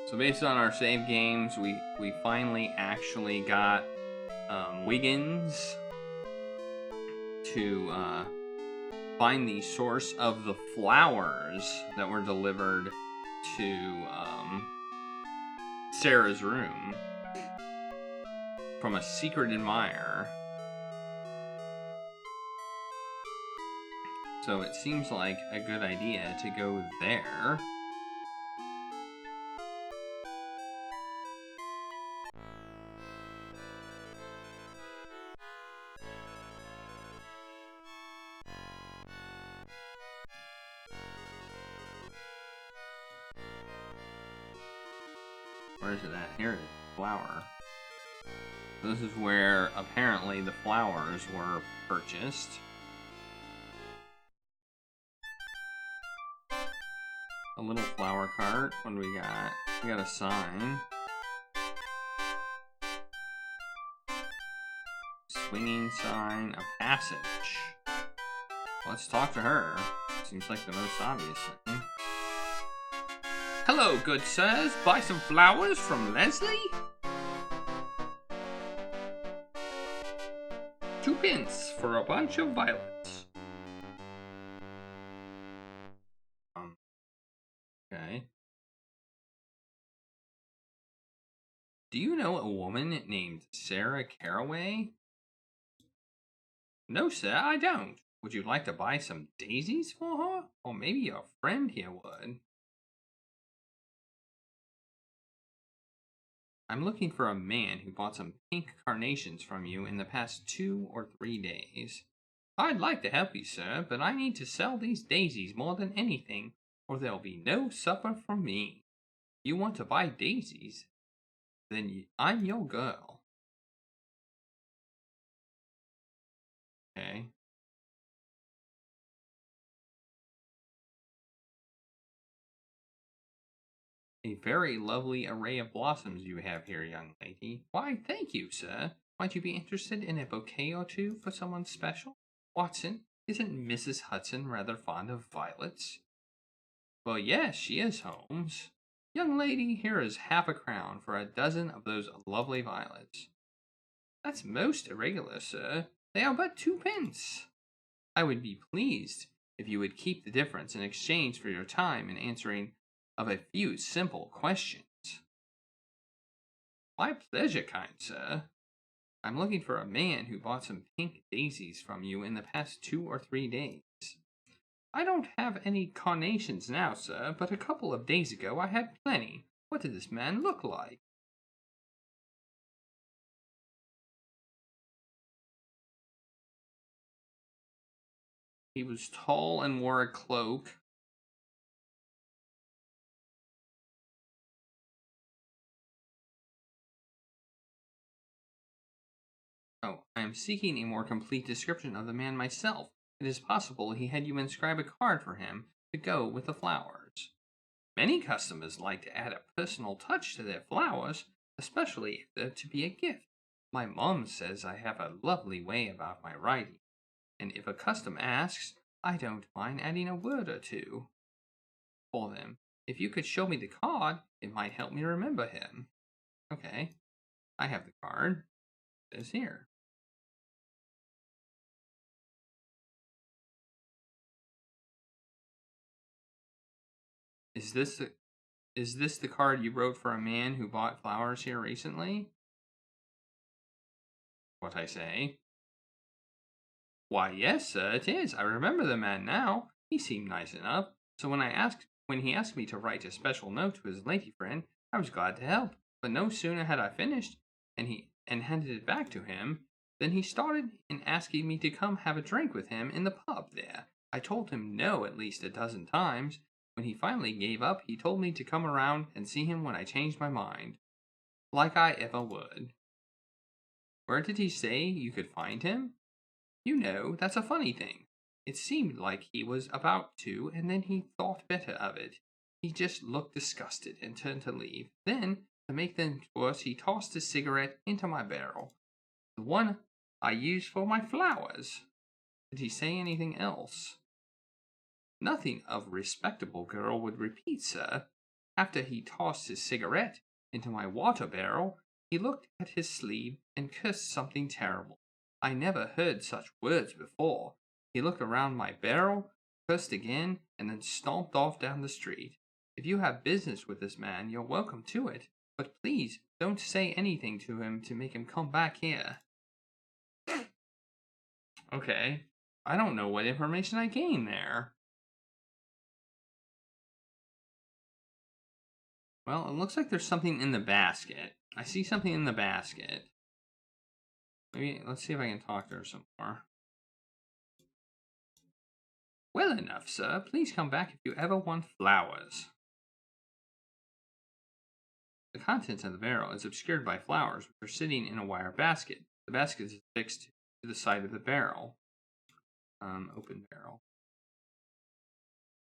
So based on our save games, we finally actually got Wiggins to find the source of the flowers that were delivered to Sarah's room from a secret admirer. So it seems like a good idea to go there. Where is it at? Here it is. Flower. So this is where apparently the flowers were purchased. A little flower cart. What do we got? We got a sign. Swinging sign. A passage. Let's talk to her. Seems like the most obvious thing. Hello, good sirs. Buy some flowers from Leslie? 2 pence for a bunch of violets. Okay. Do you know a woman named Sarah Caraway? No, sir, I don't. Would you like to buy some daisies for her? Or maybe a friend here would. I'm looking for a man who bought some pink carnations from you in the past 2 or 3 days. I'd like to help you, sir, but I need to sell these daisies more than anything, or there'll be no supper from me. You want to buy daisies? Then I'm your girl. Okay. A very lovely array of blossoms you have here, young lady. Why, thank you, sir. Might you be interested in a bouquet or two for someone special? Watson, isn't Mrs. Hudson rather fond of violets? Well, yes, she is, Holmes. Young lady, here is half a crown for a dozen of those lovely violets. That's most irregular, sir. They are but 2 pence. I would be pleased if you would keep the difference in exchange for your time in answering of a few simple questions. My pleasure, kind sir. I'm looking for a man who bought some pink daisies from you in the past 2 or 3 days. I don't have any carnations now, sir, but a couple of days ago I had plenty. What did this man look like? He was tall and wore a cloak. Oh, I am seeking a more complete description of the man myself. It is possible he had you inscribe a card for him to go with the flowers. Many customers like to add a personal touch to their flowers, especially if they're to be a gift. My mom says I have a lovely way about my writing, and if a customer asks, I don't mind adding a word or two for them. If you could show me the card, it might help me remember him. Okay, I have the card. It is here. Is this the card you wrote for a man who bought flowers here recently? What I say? Why, yes, sir, it is. I remember the man now. He seemed nice enough. So when he asked me to write a special note to his lady friend, I was glad to help. But no sooner had I finished and handed it back to him, than he started in asking me to come have a drink with him in the pub there. I told him no at least a dozen times. When he finally gave up, he told me to come around and see him when I changed my mind. Like I ever would. Where did he say you could find him? You know, that's a funny thing. It seemed like he was about to, and then he thought better of it. He just looked disgusted and turned to leave. Then, to make things worse, he tossed his cigarette into my barrel. The one I used for my flowers. Did he say anything else? Nothing a respectable girl would repeat, sir. After he tossed his cigarette into my water barrel, he looked at his sleeve and cursed something terrible. I never heard such words before. He looked around my barrel, cursed again, and then stomped off down the street. If you have business with this man, you're welcome to it, but please don't say anything to him to make him come back here. Okay, I don't know what information I gained there. Well, it looks like there's something in the basket. I see something in the basket. Maybe, let's see if I can talk to her some more. Well enough, sir. Please come back if you ever want flowers. The contents of the barrel is obscured by flowers, which are sitting in a wire basket. The basket is fixed to the side of the barrel. Open barrel.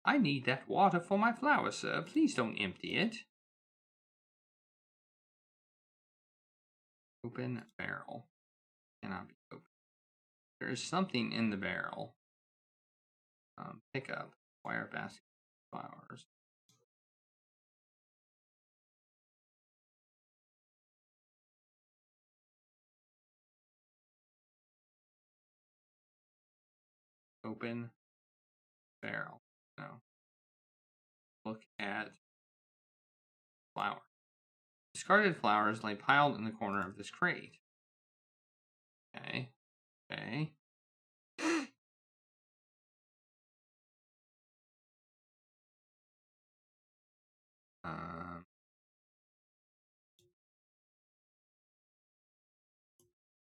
I need that water for my flowers, sir. Please don't empty it. Open barrel. Cannot be opened. There is something in the barrel. Pick up. Wire basket. Flowers. Open barrel. No. Look at flower. Discarded flowers lay piled in the corner of this crate. Okay. Okay.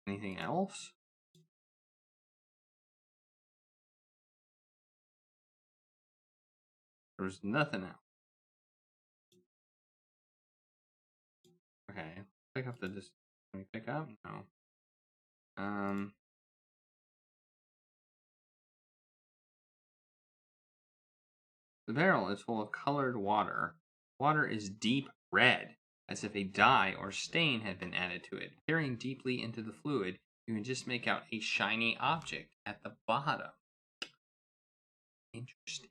Anything else? There's nothing else. Okay. Pick up the Can we pick up? No. The barrel is full of colored water. Water is deep red, as if a dye or stain had been added to it. Peering deeply into the fluid, you can just make out a shiny object at the bottom. Interesting.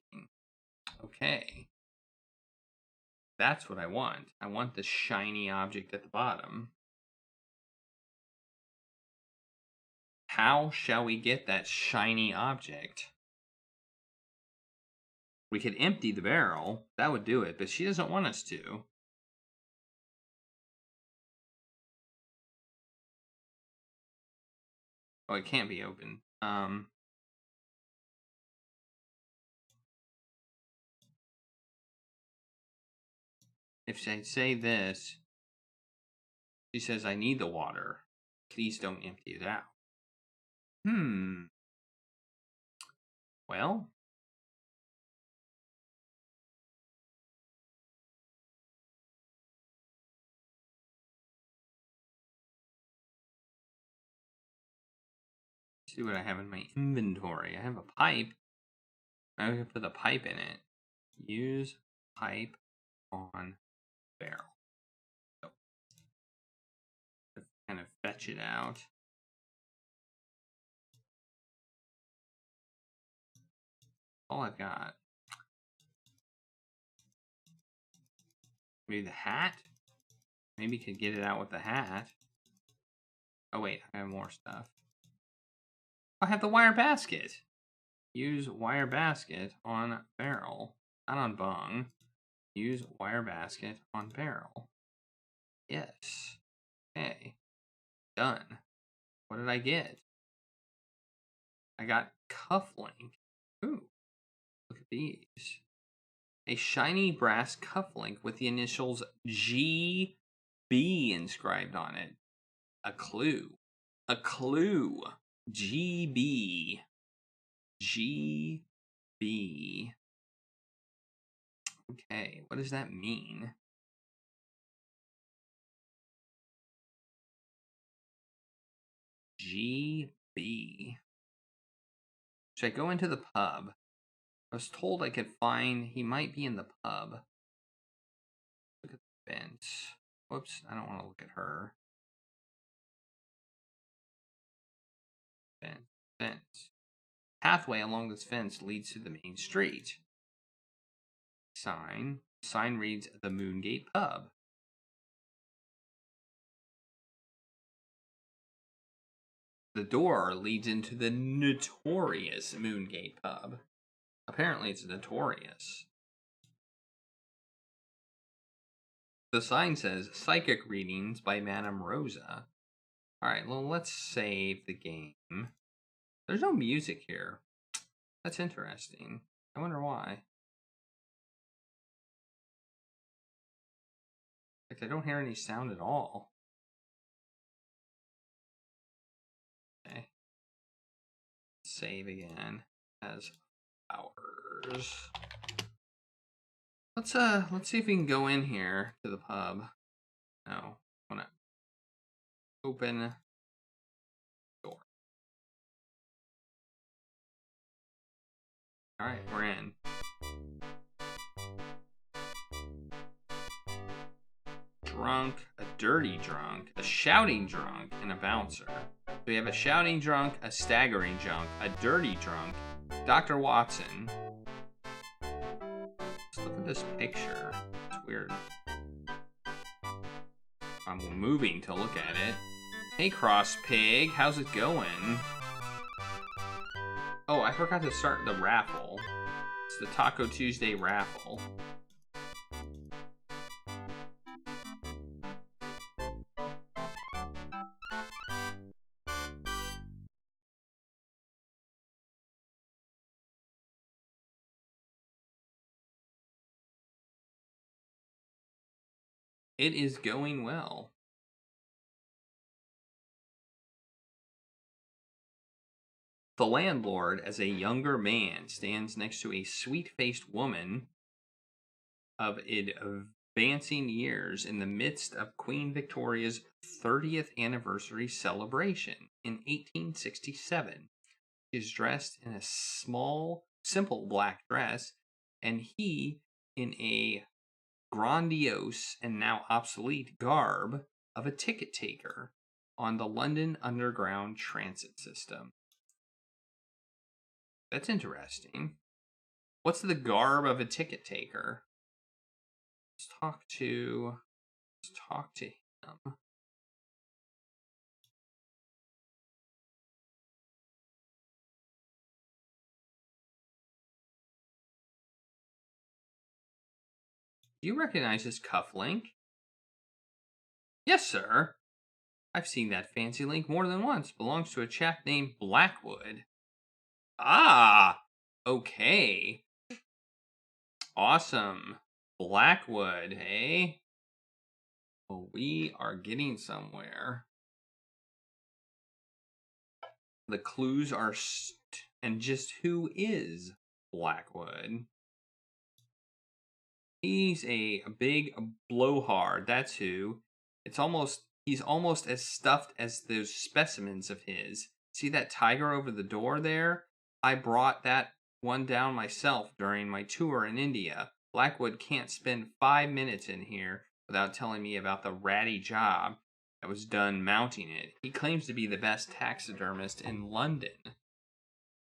Okay. That's what I want. I want the shiny object at the bottom. How shall we get that shiny object? We could empty the barrel. That would do it, but she doesn't want us to. Oh, it can't be open. If I say this, she says, I need the water. Please don't empty it out. Well, let's see what I have in my inventory. I have a pipe. I can put the pipe in it. Use pipe on barrel. So, kind of fetch it out. All I've got. Maybe the hat? Maybe could get it out with the hat. Oh wait, I have more stuff. I have the wire basket. Use wire basket on barrel. Not on bung. Use wire basket on barrel. Yes. Okay. Done. What did I get? I got cufflink. Ooh. Look at these. A shiny brass cufflink with the initials GB inscribed on it. A clue. A clue. GB. GB. Okay, what does that mean? GB. Should I go into the pub? I was told I could find he might be in the pub. Look at the fence. Whoops, I don't want to look at her. Fence. Pathway along this fence leads to the main street. Sign. Sign reads the Moongate Pub. The door leads into the notorious Moongate Pub. Apparently, it's notorious. The sign says Psychic Readings by Madame Rosa. Alright, well, let's save the game. There's no music here. That's interesting. I wonder why. Like, I don't hear any sound at all. Okay. Save again as hours. Let's see if we can go in here to the pub. No, I wanna open door. Alright, we're in. Drunk, a dirty drunk, a shouting drunk, and a bouncer. So we have a shouting drunk, a staggering drunk, a dirty drunk, Dr. Watson. Let's look at this picture. It's weird. I'm moving to look at it. Hey, Cross Pig, how's it going? Oh, I forgot to start the raffle. It's the Taco Tuesday raffle. It is going well. The landlord, as a younger man, stands next to a sweet-faced woman of advancing years in the midst of Queen Victoria's 30th anniversary celebration in 1867. She is dressed in a small, simple black dress, and he in a grandiose and now obsolete garb of a ticket taker on the London Underground Transit System. That's interesting. What's the garb of a ticket taker? Let's talk to him. Do you recognize his cufflink? Yes, sir. I've seen that fancy link more than once. Belongs to a chap named Blackwood. Ah, okay. Awesome. Blackwood, eh? Well, we are getting somewhere. The clues are and just who is Blackwood? He's a big blowhard, that's who. He's almost as stuffed as those specimens of his. See that tiger over the door there? I brought that one down myself during my tour in India. Blackwood can't spend 5 minutes in here without telling me about the ratty job that was done mounting it. He claims to be the best taxidermist in London.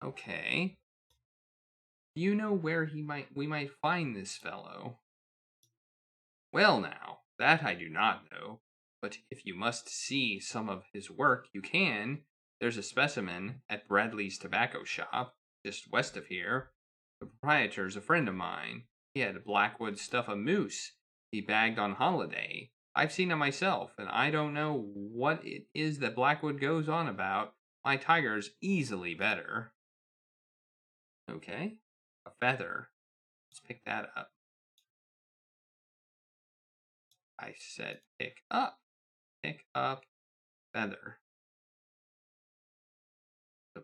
Okay. Do you know where we might find this fellow? Well now, that I do not know, but if you must see some of his work, you can. There's a specimen at Bradley's tobacco shop, just west of here. The proprietor's a friend of mine. He had Blackwood stuff a moose he bagged on holiday. I've seen it myself, and I don't know what it is that Blackwood goes on about. My tiger's easily better. Okay, a feather. Let's pick that up. I said pick up. Pick up feather. So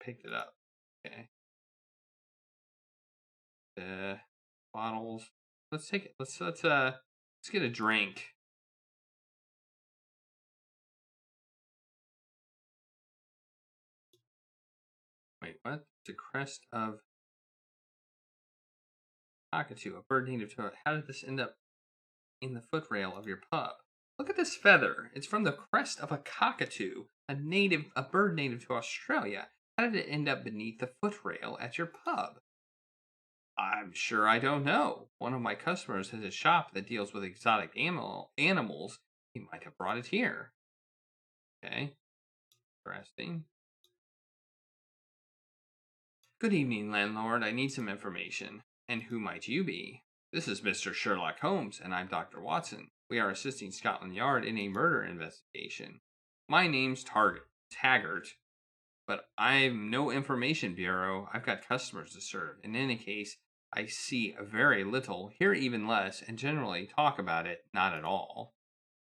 picked it up. Okay. The bottles. Let's take it. Let's get a drink. Wait, what? The crest of cockatoo, a bird native to it. How did this end up in the footrail of your pub? Look at this feather. It's from the crest of a cockatoo, a bird native to Australia. How did it end up beneath the footrail at your pub? I'm sure I don't know. One of my customers has a shop that deals with exotic animals. He might have brought it here. Okay, interesting. Good evening, landlord. I need some information. And who might you be? This is Mr. Sherlock Holmes, and I'm Dr. Watson. We are assisting Scotland Yard in a murder investigation. My name's Taggart, but I'm no information bureau. I've got customers to serve. In any case, I see very little, hear even less, and generally talk about it not at all.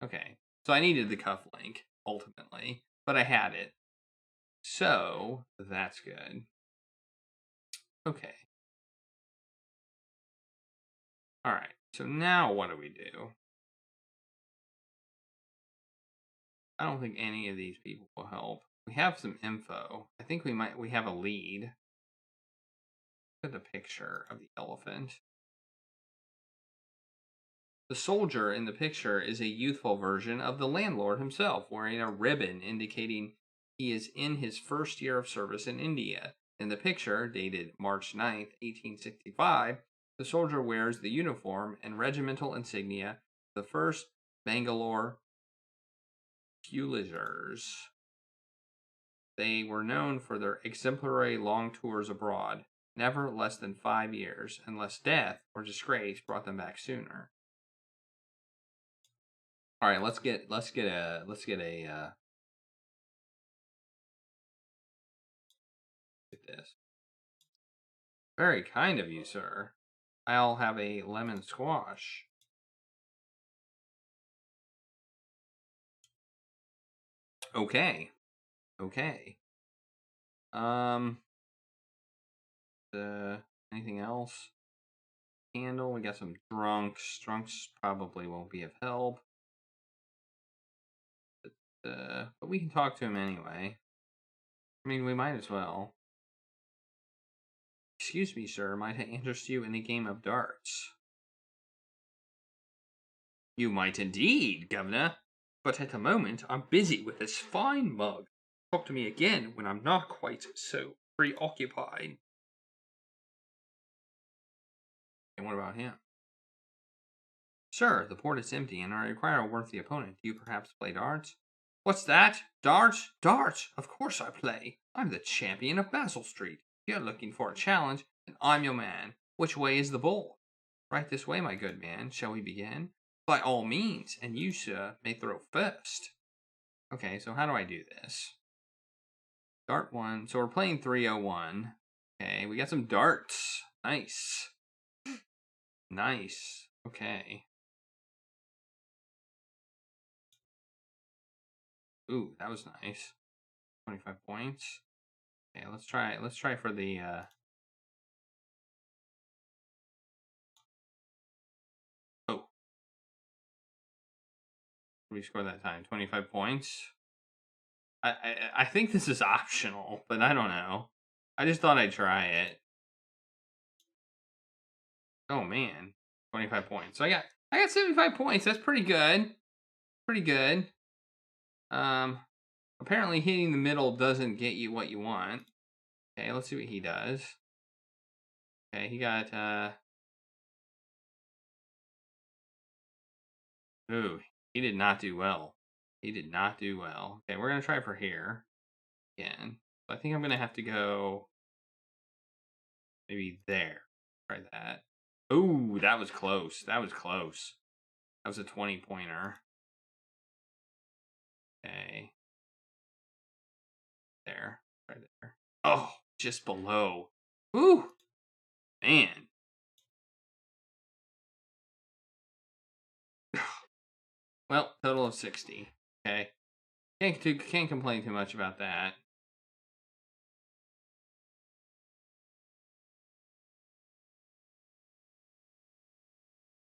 Okay, so I needed the cuff link, ultimately, but I had it. So, that's good. Okay. Alright, so now what do we do? I don't think any of these people will help. We have some info. I think we have a lead. Look at the picture of the elephant. The soldier in the picture is a youthful version of the landlord himself, wearing a ribbon indicating he is in his first year of service in India. In the picture, dated March 9th, 1865, the soldier wears the uniform and regimental insignia of the 1st Bangalore Fusiliers. They were known for their exemplary long tours abroad, never less than 5 years, unless death or disgrace brought them back sooner. All right, let's get a get this. Very kind of you, sir. I'll have a lemon squash. Okay. Okay. Anything else? Candle. We got some drunks. Drunks probably won't be of help. But we can talk to him anyway. I mean, we might as well. Excuse me, sir. Might I interest you in a game of darts? You might indeed, Governor. But at the moment, I'm busy with this fine mug. Talk to me again when I'm not quite so preoccupied. And what about him? Sir, the port is empty and I require a worthy opponent. Do you perhaps play darts? What's that? Darts? Darts! Of course I play. I'm the champion of Basil Street. If you're looking for a challenge, then I'm your man. Which way is the board? Right this way, my good man. Shall we begin? By all means, and you, sir, may throw first. Okay, so how do I do this? Dart 1. So we're playing 301. Okay, we got some darts. Nice. Nice. Okay. Ooh, that was nice. 25 points. Okay, let's try for the oh. We scored that time. 25 points. I think this is optional, but I don't know. I just thought I'd try it. Oh man. 25 points. So I got 75 points. That's pretty good. Pretty good. Apparently hitting the middle doesn't get you what you want. Okay, let's see what he does. Okay, he got ooh, he did not do well. He did not do well. Okay, we're gonna try for here again. I think I'm gonna have to go maybe there. Try that. Ooh, that was close. That was close. That was a 20-pointer. Okay. There. Right there. Oh, just below. Ooh. Man. Well, total of 60. Okay. Can't complain too much about that.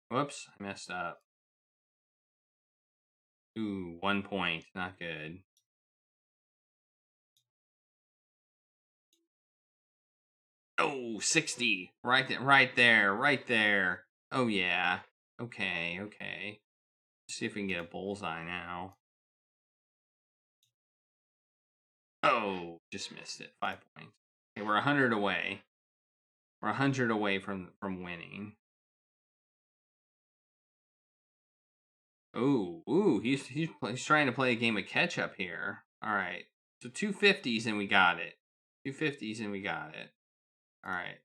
Whoops, I messed up. Ooh, 1 point. Not good. Oh, 60. Right there. Right there. Oh, yeah. Okay, okay. Let's see if we can get a bullseye now. Oh, just missed it. 5 points. Okay, we're 100 away. We're 100 away from winning. Ooh, he's trying to play a game of catch up here. All right, so 250s and we got it. 250s and we got it. All right.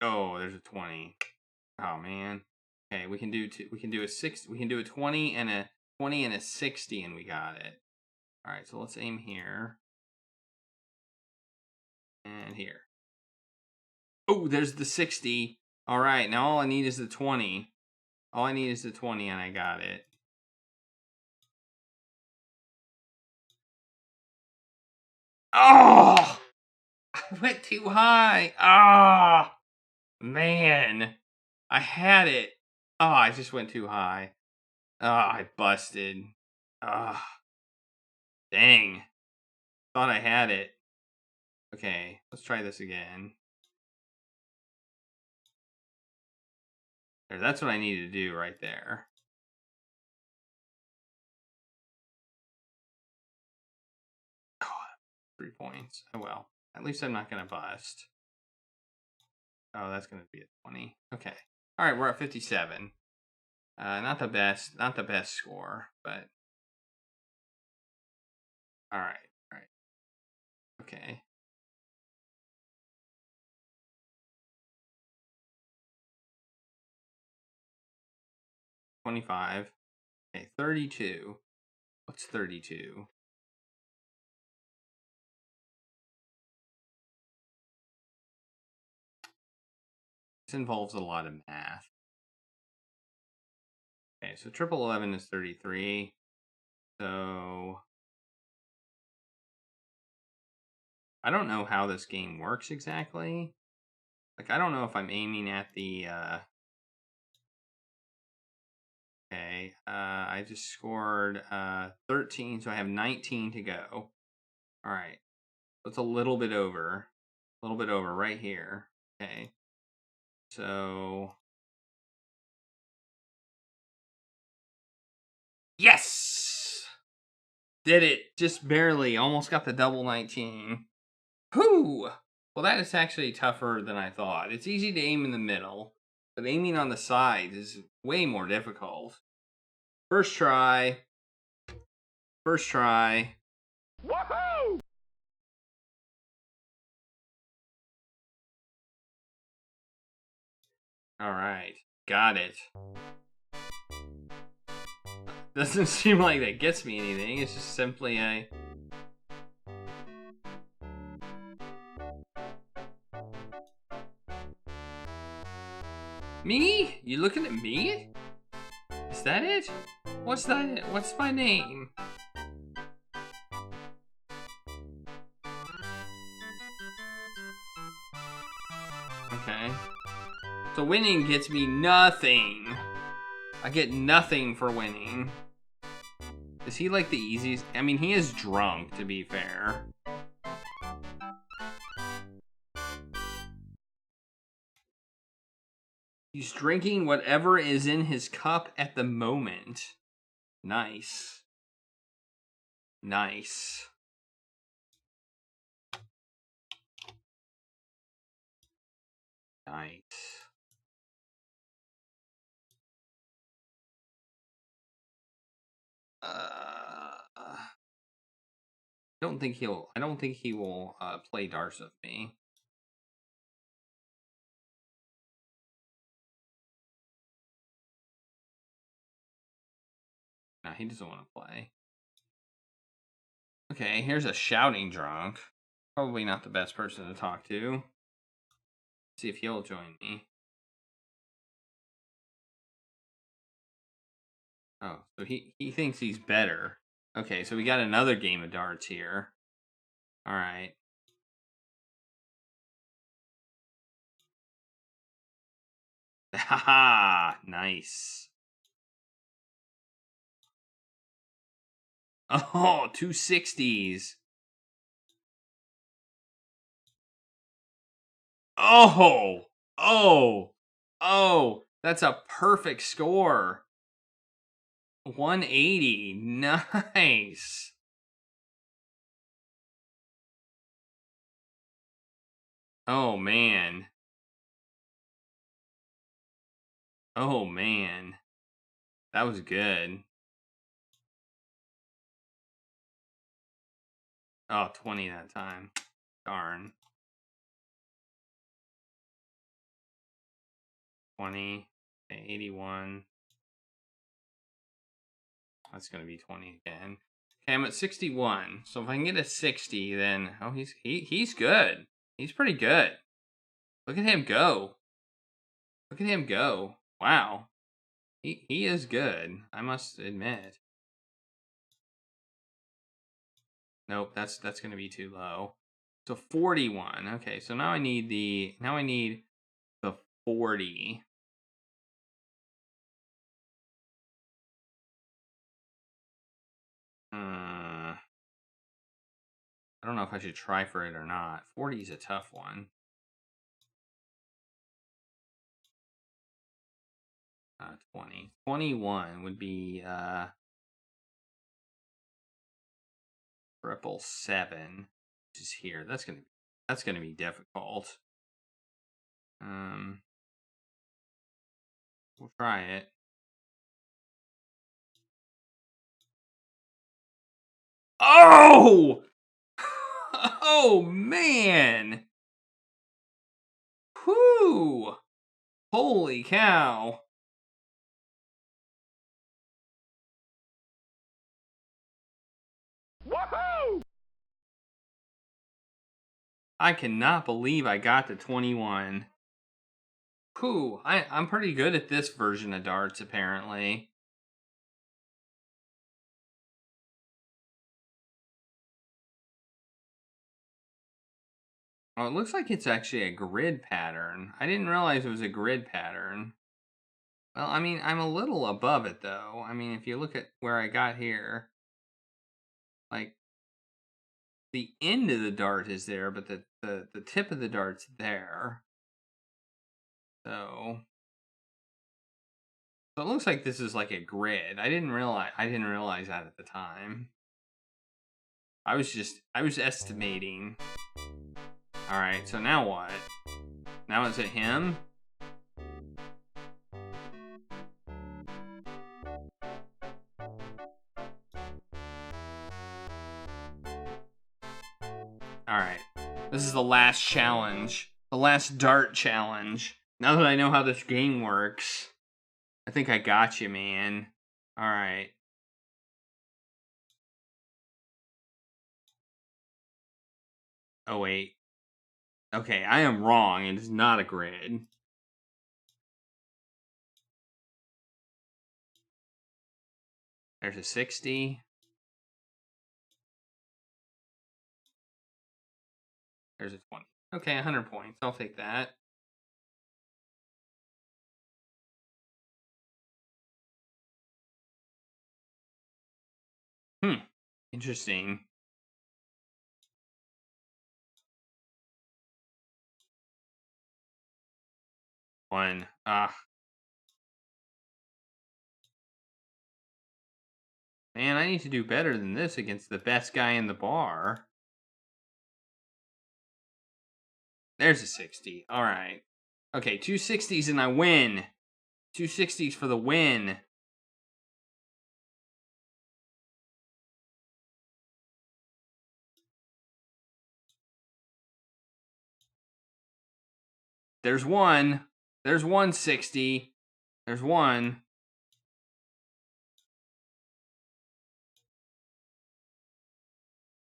Oh, there's a 20. Oh man. Okay, we can do a 6. We can do a 20 and a 60, and we got it. All right, so let's aim here and here. Oh, there's the 60. All right, now all I need is the 20. All I need is the 20, and I got it. Oh, I went too high. Ah, man, I had it. Oh, I just went too high. Oh, I busted. Ah, dang. Thought I had it. Okay, let's try this again. There, that's what I needed to do right there. Oh, 3 points. Oh well. At least I'm not gonna bust. Oh, that's gonna be a 20. Okay. All right, we're at 57. Not the best score, but all right, all right, okay. 25. Okay, 32. What's 32? This involves a lot of math. Okay, so triple 11 is 33. So I don't know how this game works exactly. Like, I don't know if I'm aiming at the okay, I just scored 13, so I have 19 to go. All right, so it's a little bit over right here. Okay, so yes, did it, just barely, almost got the double 19. Whew. Well, that is actually tougher than I thought. It's easy to aim in the middle, but aiming on the side is way more difficult. First try. First try. Woohoo! All right, got it. Doesn't seem like that gets me anything. It's just simply a... Me? You looking at me? Is that it? What's that? What's my name? Okay. So winning gets me nothing. I get nothing for winning. Is he like the easiest? I mean, he is drunk, to be fair. He's drinking whatever is in his cup at the moment. Nice. Nice. Nice. I don't think he will play darts with me. No, he doesn't want to play. Okay, here's a shouting drunk. Probably not the best person to talk to. See if he'll join me. Oh, so he thinks he's better. Okay, so we got another game of darts here. All right. Haha, nice. Oh, 260s. Oh, oh, that's a perfect score. 180, nice. Oh, man. Oh, man. That was good. Oh, 20 that time. Darn. 20. Okay, 81. That's going to be 20 again. Okay, I'm at 61. So if I can get a 60, then... Oh, he's good. He's pretty good. Look at him go. Look at him go. Wow. He is good, I must admit. Nope, that's gonna be too low. So 41. Okay, so now I need the 40. I don't know if I should try for it or not. 40 is a tough one. 20. 21 would be 777, which is here. That's gonna be difficult. We'll try it. Oh! Oh, man! Whew! Holy cow! Woohoo! I cannot believe I got to 21. Whew, I'm pretty good at this version of darts, apparently. Oh, it looks like it's actually a grid pattern. I didn't realize it was a grid pattern. Well, I mean, I'm a little above it, though. I mean, if you look at where I got here, like, the end of the dart is there, but the tip of the dart's there. So it looks like this is like a grid. I didn't realize that at the time. I was estimating. All right, so now what? Now is it him? All right. This is the last challenge. The last dart challenge. Now that I know how this game works, I think I got you, man. All right. Oh, wait. Okay, I am wrong. It is not a grid. There's a 60. There's a 20. Okay, 100 points. I'll take that. Interesting. One. Man, I need to do better than this against the best guy in the bar. There's a 60. All right. Okay, 2 60s and I win. 2 60s for the win. There's one. There's 160. There's one.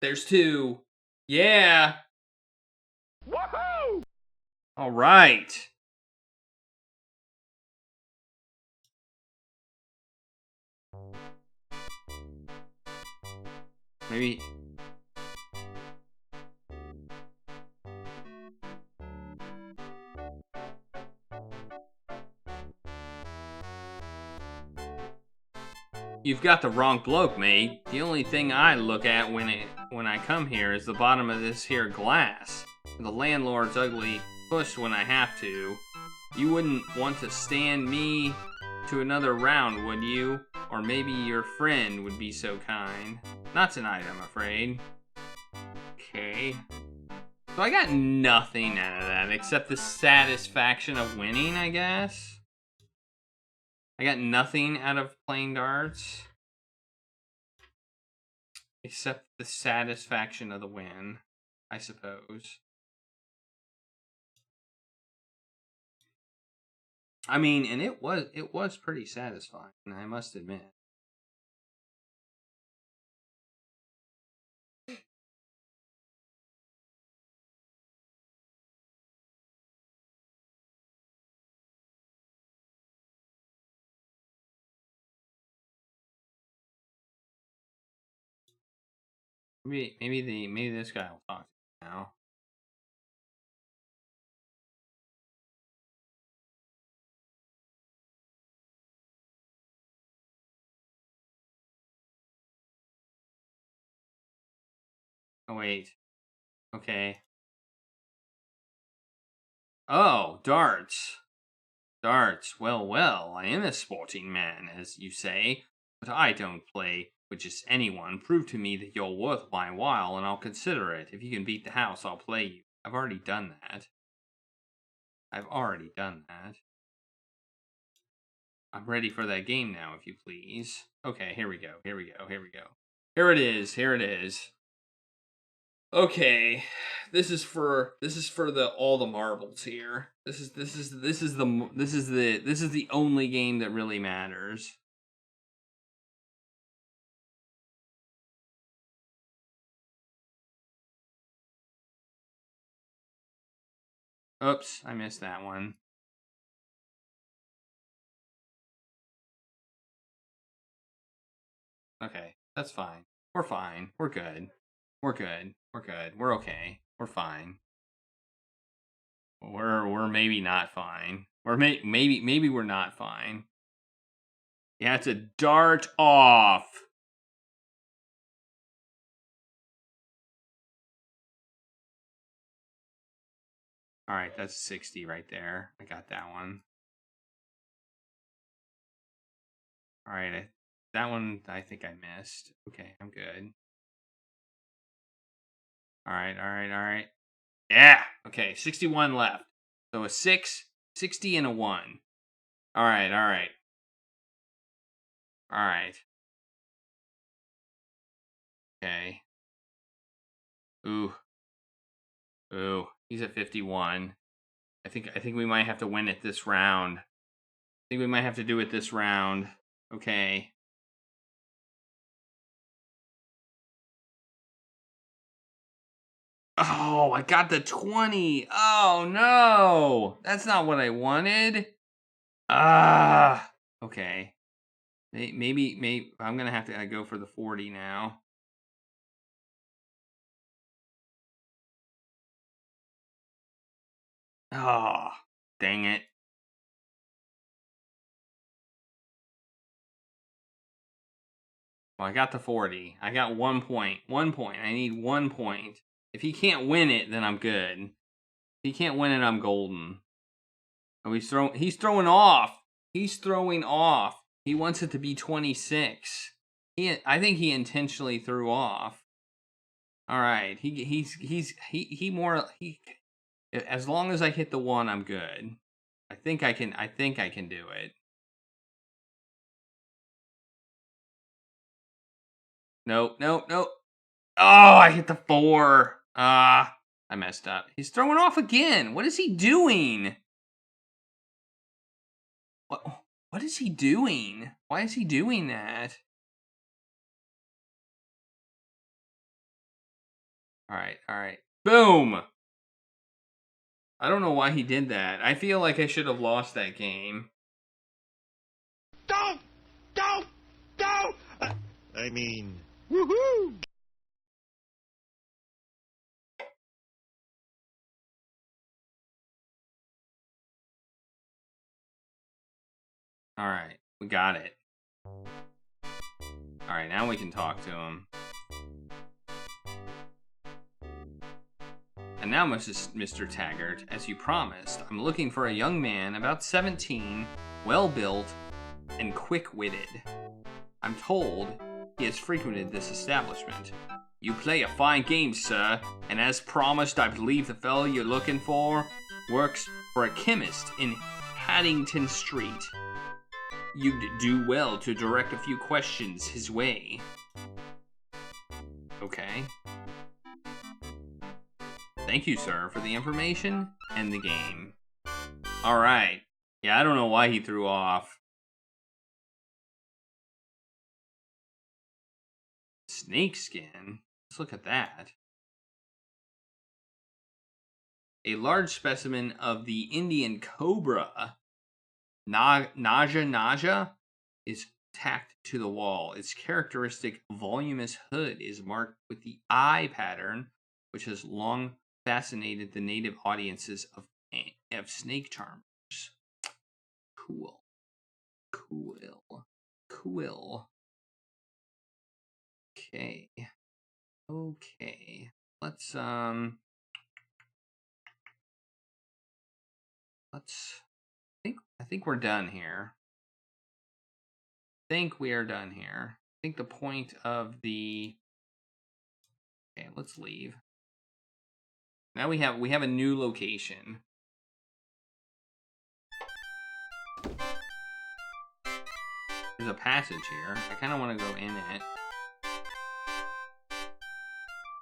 There's two. Yeah. Woohoo! All right. Maybe. You've got the wrong bloke, mate. The only thing I look at when I come here is the bottom of this here glass. The landlord's ugly push when I have to. You wouldn't want to stand me to another round, would you? Or maybe your friend would be so kind. Not tonight, I'm afraid. Okay. So I got nothing out of that except the satisfaction of winning, I guess. I got nothing out of playing darts. Except the satisfaction of the win, I suppose. I mean, and it was pretty satisfying, I must admit. Maybe this guy will talk to me now. Oh wait. Okay. Oh, darts. Darts. Well, I am a sporting man, as you say, but I don't play with just anyone. Prove to me that you're worth my while, and I'll consider it. If you can beat the house, I'll play you. I've already done that. I'm ready for that game now, if you please. Okay, here we go. Here it is. Okay, this is for the all the marbles here. This is the only game that really matters. Oops, I missed that one. Okay, that's fine. We're fine. We're good. We're okay. We're fine. We're maybe not fine. Maybe we're not fine. Yeah, it's a dart off. All right, that's 60 right there. I got that one. All right, that one I think I missed. Okay, I'm good. All right. Yeah. Okay, 61 left. So a 6, 60, and a 1. All right. Okay. Ooh. He's at 51. I think we might have to win it this round. I think we might have to do it this round. Okay. Oh, I got the 20. Oh no. That's not what I wanted. Okay. Maybe I'm gonna have to go for the 40 now. Oh, dang it. Well, I got the 40. I got 1 point. 1 point. I need 1 point. If he can't win it, then I'm good. If he can't win it, I'm golden. Oh, he's throwing off. He's throwing off. He wants it to be 26. I think he intentionally threw off. All right. As long as I hit the 1, I'm good. I think I can do it. Nope. Oh, I hit the 4. I messed up. He's throwing off again. What is he doing? What is he doing? Why is he doing that? All right. Boom. I don't know why he did that. I feel like I should have lost that game. Don't! I mean, woohoo! All right, we got it. All right, now we can talk to him. And now, Mr. Taggart, as you promised, I'm looking for a young man about 17, well-built, and quick-witted. I'm told he has frequented this establishment. You play a fine game, sir, and as promised, I believe the fellow you're looking for works for a chemist in Haddington Street. You'd do well to direct a few questions his way. Okay. Thank you, sir, for the information and the game. Alright. Yeah, I don't know why he threw off. Snake skin? Let's look at that. A large specimen of the Indian cobra, Naja, is tacked to the wall. Its characteristic voluminous hood is marked with the eye pattern, which has long fascinated the native audiences of snake charmers. Cool. Okay. I think we're done here. I think the point of the... Okay, let's leave. Now we have a new location. There's a passage here. I kind of want to go in it.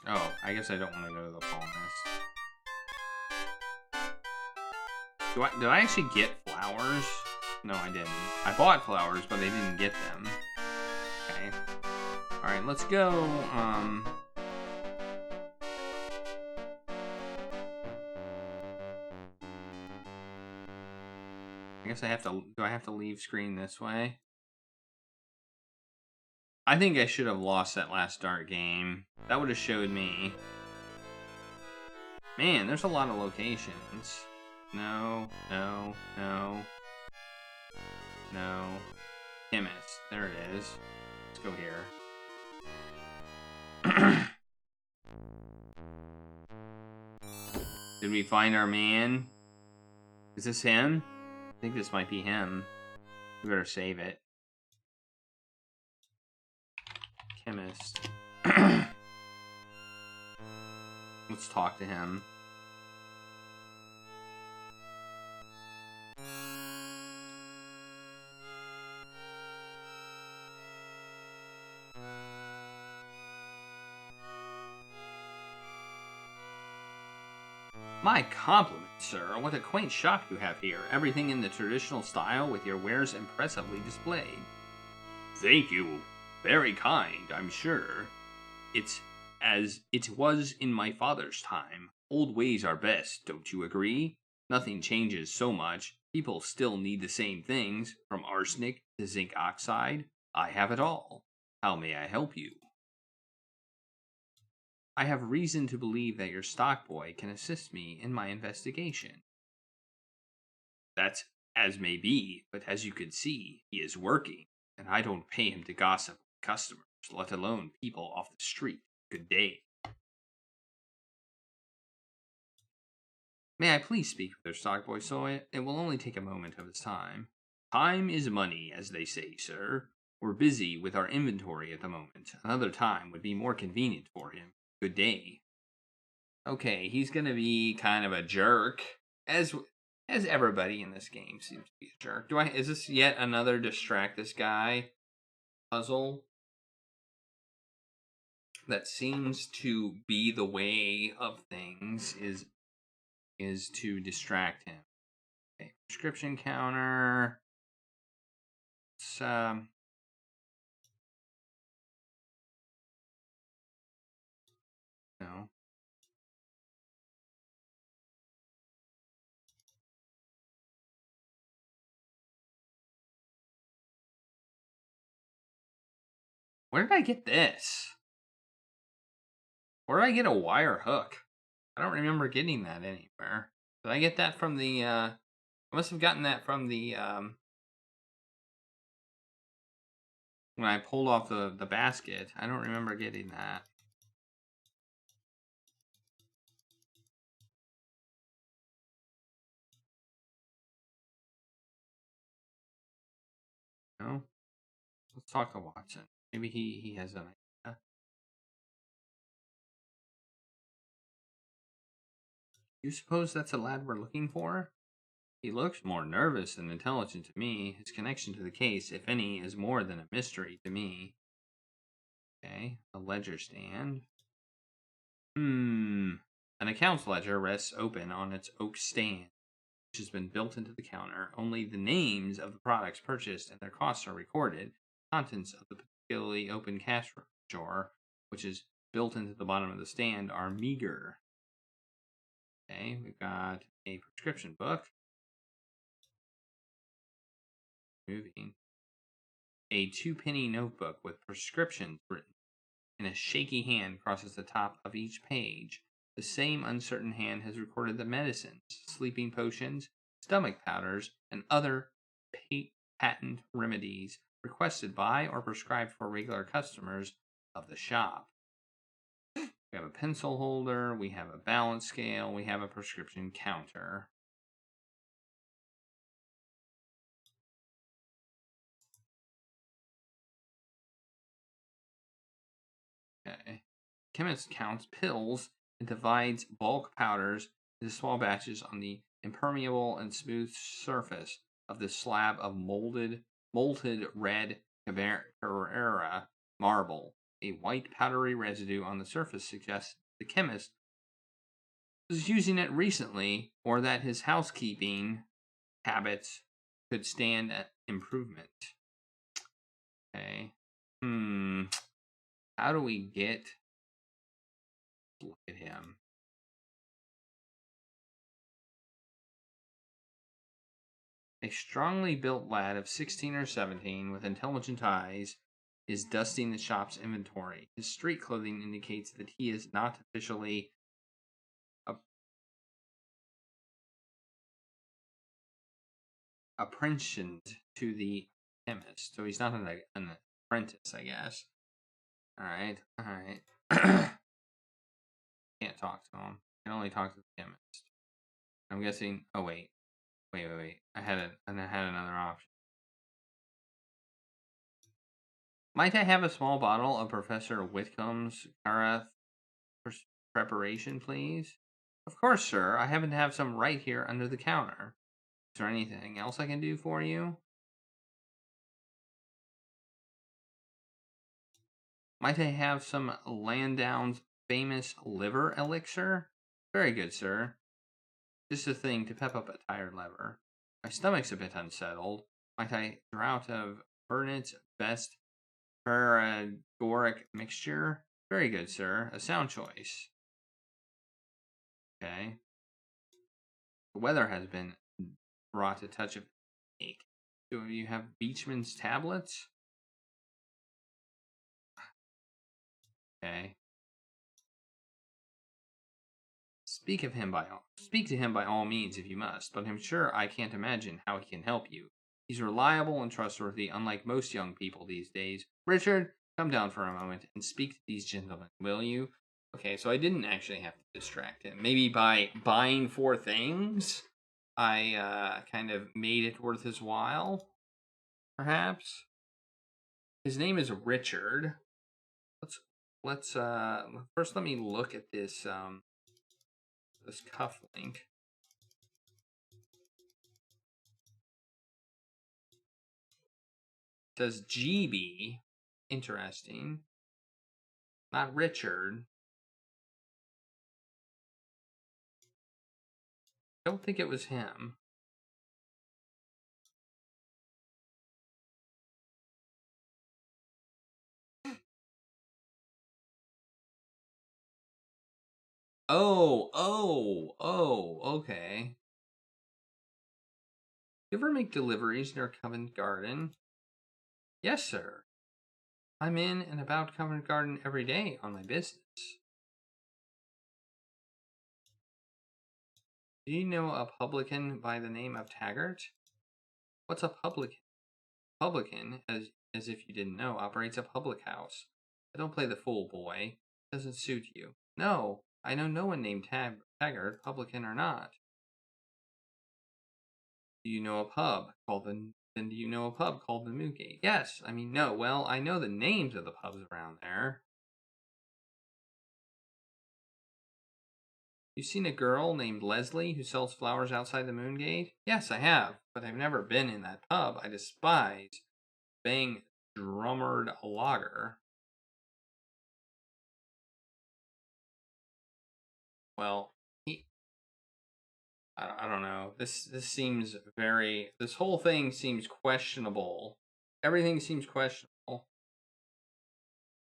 Oh, I guess I don't want to go to the palmist. Did I actually get flowers? No, I didn't. I bought flowers, but I didn't get them. Okay. Alright, let's go, I guess I have to... Do I have to leave screen this way? I think I should have lost that last start game. That would have showed me. Man, there's a lot of locations. No. Chemist. There it is. Let's go here. Did we find our man? Is this him? I think this might be him. We better save it. Chemist. Let's talk to him. My compliments, sir. What a quaint shop you have here. Everything in the traditional style with your wares impressively displayed. Thank you. Very kind, I'm sure. It's as it was in my father's time. Old ways are best, don't you agree? Nothing changes so much. People still need the same things, from arsenic to zinc oxide. I have it all. How may I help you? I have reason to believe that your stock boy can assist me in my investigation. That's as may be, but as you can see, he is working, and I don't pay him to gossip with customers, let alone people off the street. Good day. May I please speak with your stock boy, Soy? It will only take a moment of his time. Time is money, as they say, sir. We're busy with our inventory at the moment. Another time would be more convenient for him. Good day. Okay, he's gonna be kind of a jerk, as everybody in this game seems to be a jerk. Is this yet another distract this guy puzzle? That seems to be the way of things, is to distract him. Okay, prescription counter. It's, no. Where did I get this? Where did I get a wire hook? I don't remember getting that anywhere. Did I get that from the, I must have gotten that from the, when I pulled off the basket. I don't remember getting that. No? Let's talk to Watson. Maybe he has an idea. You suppose that's the lad we're looking for? He looks more nervous than intelligent to me. His connection to the case, if any, is more than a mystery to me. Okay, a ledger stand. An accounts ledger rests open on its oak stand, which has been built into the counter. Only the names of the products purchased and their costs are recorded. Contents of the particularly open cash drawer, which is built into the bottom of the stand, are meager. Okay, we've got a prescription book. Moving. A 2-penny notebook with prescriptions written in a shaky hand crosses the top of each page. The same uncertain hand has recorded the medicines, sleeping potions, stomach powders, and other patent remedies requested by or prescribed for regular customers of the shop. We have a pencil holder, we have a balance scale, we have a prescription counter. Okay. Chemist counts pills and divides bulk powders into small batches on the impermeable and smooth surface of this slab of molted red Carrara marble. A white powdery residue on the surface suggests the chemist was using it recently, or that his housekeeping habits could stand improvement. Okay. How do we get? Look at him. A strongly built lad of 16 or 17 with intelligent eyes is dusting the shop's inventory. His street clothing indicates that he is not officially apprenticed to the chemist, so he's not an apprentice, I guess. All right. Can't talk to him. Can only talk to the chemist. I'm guessing. Oh wait. I had another option. Might I have a small bottle of Professor Whitcomb's Carath preparation, please? Of course, sir. I happen to have some right here under the counter. Is there anything else I can do for you? Might I have some Landau's famous liver elixir? Very good, sir. Just a thing to pep up a tired liver. My stomach's a bit unsettled. Might I draught of Burnett's best paregoric mixture? Very good, sir. A sound choice. Okay. The weather has been brought a touch of ache. Do you have Beechman's tablets? Okay. Speak to him by all means if you must, but I'm sure I can't imagine how he can help you. He's reliable and trustworthy, unlike most young people these days. Richard, come down for a moment and speak to these gentlemen, will you? Okay, so I didn't actually have to distract him. Maybe by buying 4 things, I kind of made it worth his while, perhaps. His name is Richard. Let's first let me look at this this cufflink. It says GB. Interesting. Not Richard. Don't think it was him. Okay. You ever make deliveries near Covent Garden? Yes, sir. I'm in and about Covent Garden every day on my business. Do you know a publican by the name of Taggart? What's a publican? Publican, as if you didn't know, operates a public house. I don't play the fool, boy. It doesn't suit you. No, I know no one named Taggart, publican or not. Do you know a pub called the Then do you know a pub called the Moogate? Yes. I mean, no. Well, I know the names of the pubs around there. You seen a girl named Leslie who sells flowers outside the Moon Gate? Yes, I have, but I've never been in that pub. I despise Bang Drummered Lager. Well, I don't know. This seems very. This whole thing seems questionable. Everything seems questionable.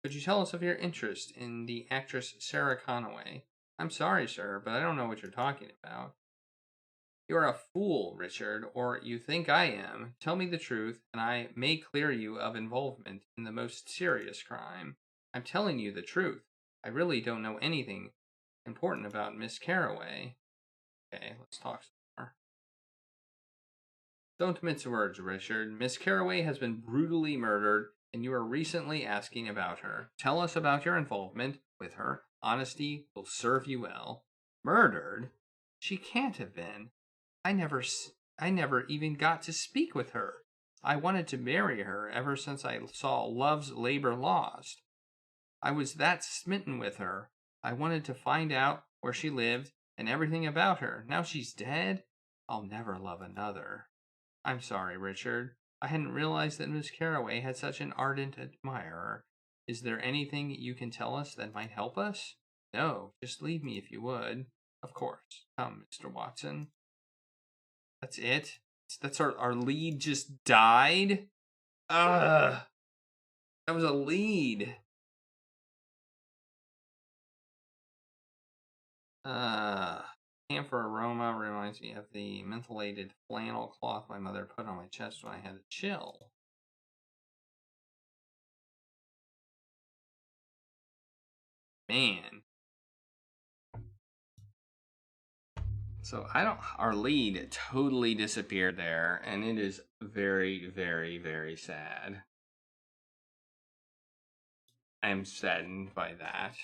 Could you tell us of your interest in the actress Sarah Conaway? I'm sorry, sir, but I don't know what you're talking about. You're a fool, Richard, or you think I am. Tell me the truth, and I may clear you of involvement in the most serious crime. I'm telling you the truth. I really don't know anything important about Miss Carraway. Okay, let's talk some more. Don't mince words, Richard. Miss Carraway has been brutally murdered, and you are recently asking about her. Tell us about your involvement with her. Honesty will serve you well. Murdered? She can't have been. I never even got to speak with her. I wanted to marry her ever since I saw Love's Labor Lost. I was that smitten with her. I wanted to find out where she lived and everything about her. Now she's dead. I'll never love another. I'm sorry, Richard. I hadn't realized that Miss Carraway had such an ardent admirer. Is there anything you can tell us that might help us? No, just leave me if you would. Of course. Come, Mr. Watson. That's it? That's our lead just died? Ugh. That was a lead. Camphor aroma reminds me of the mentholated flannel cloth my mother put on my chest when I had a chill. Man. So our lead totally disappeared there, and it is very, very, very sad. I am saddened by that.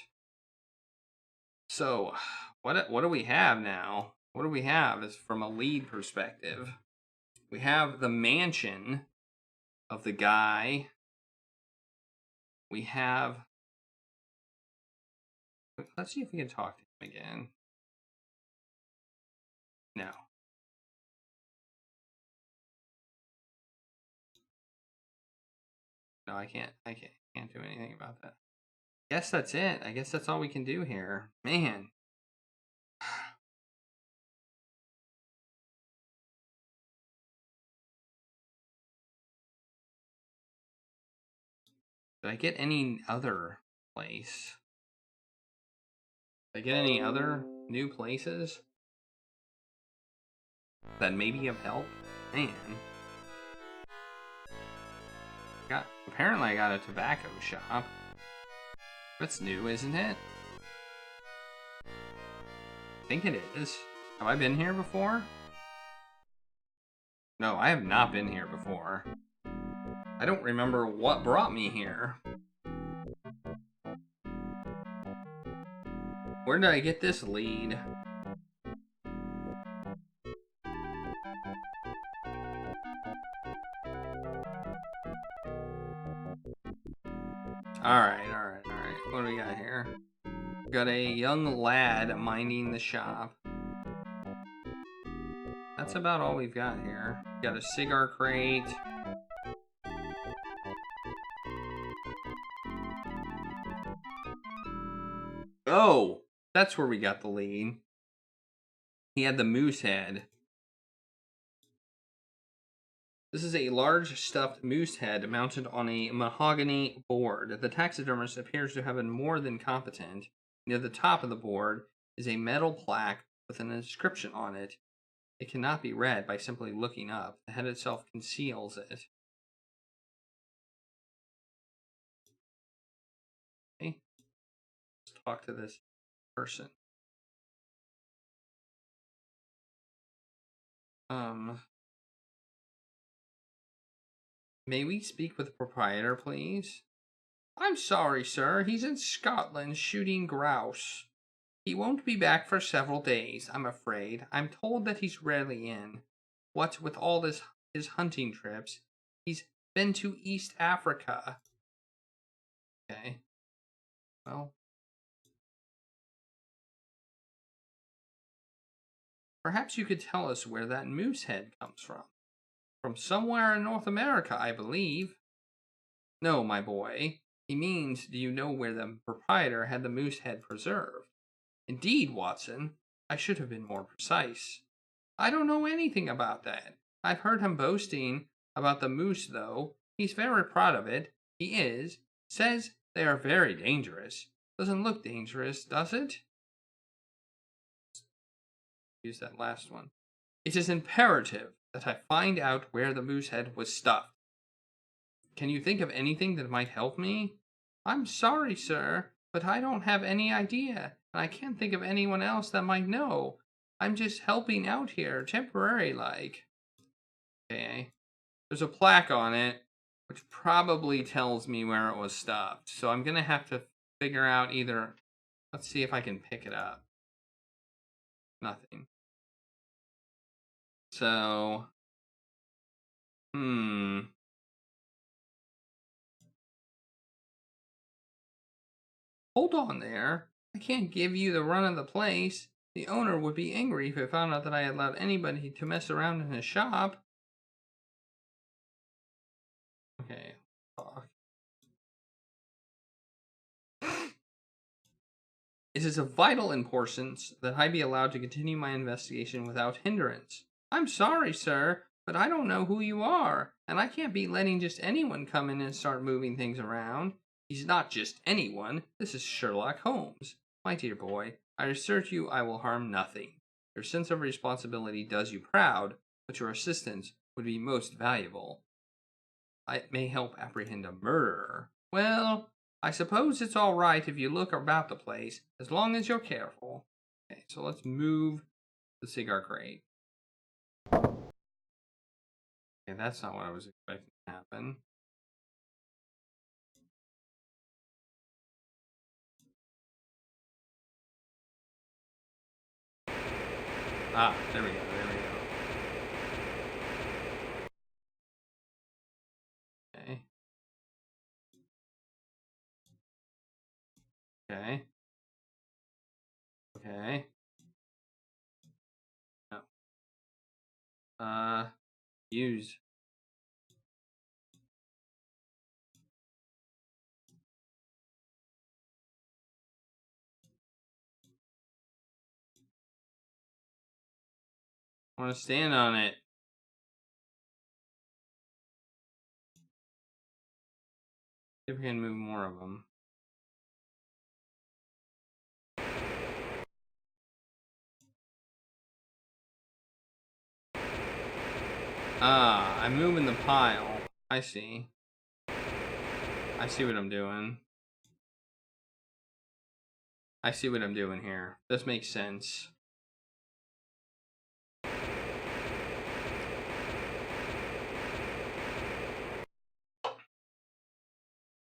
So, what do we have now? What do we have is from a lead perspective. We have the mansion of the guy. We have. Let's see if we can talk to him again. No. No, I can't. I can't do anything about that. Guess that's it. I guess that's all we can do here. Man. Did I get any other place? Did I get any other new places that maybe have helped? Man. Apparently I got a tobacco shop. That's new, isn't it? I think it is. Have I been here before? No, I have not been here before. I don't remember what brought me here. Where did I get this lead? Alright. What do we got here? Got a young lad minding the shop. That's about all we've got here. Got a cigar crate. Oh, that's where we got the lead. He had the moose head. This is a large stuffed moose head mounted on a mahogany board. The taxidermist appears to have been more than competent. Near the top of the board is a metal plaque with an inscription on it. It cannot be read by simply looking up. The head itself conceals it. Okay. Let's talk to this person. May we speak with the proprietor, please? I'm sorry, sir. He's in Scotland shooting grouse. He won't be back for several days, I'm afraid. I'm told that he's rarely in. What with all his hunting trips, he's been to East Africa. Okay. Well, Perhaps you could tell us where that moose head comes from. From somewhere in North America, I believe. No, my boy. He means, do you know where the proprietor had the moose head preserved? Indeed, Watson. I should have been more precise. I don't know anything about that. I've heard him boasting about the moose, though. He's very proud of it. He is. Says they are very dangerous. Doesn't look dangerous, does it? Use that last one. It is imperative that I find out where the moose head was stuffed. Can you think of anything that might help me? I'm sorry, sir, but I don't have any idea, and I can't think of anyone else that might know. I'm just helping out here, temporary like. Okay. There's a plaque on it, which probably tells me where it was stuffed. So I'm gonna have to figure out either. Let's see if I can pick it up. Nothing. So, hold on there. I can't give you the run of the place. The owner would be angry if he found out that I had allowed anybody to mess around in his shop. Okay. Talk. It is of vital importance that I be allowed to continue my investigation without hindrance. I'm sorry, sir, but I don't know who you are, and I can't be letting just anyone come in and start moving things around. He's not just anyone. This is Sherlock Holmes. My dear boy, I assert you I will harm nothing. Your sense of responsibility does you proud, but your assistance would be most valuable. It may help apprehend a murderer. Well, I suppose it's all right if you look about the place, as long as you're careful. Okay, so let's move the cigar crate. Okay, that's not what I was expecting to happen. Ah, there we go, there we go. Okay. Okay. Okay. No. Use. I want to stand on it. See if we can move more of them. Ah, I'm moving the pile. I see. I see what I'm doing. I see what I'm doing here. This makes sense.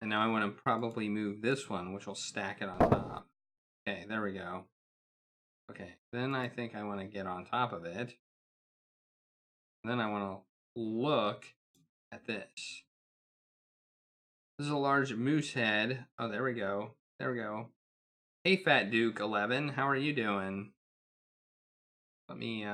And now I want to probably move this one, which will stack it on top. Okay, there we go. Okay, then I think I want to get on top of it. Then I want to look at this. This is a large moose head. Oh, there we go. There we go. Hey, Fat Duke 11, how are you doing? Let me,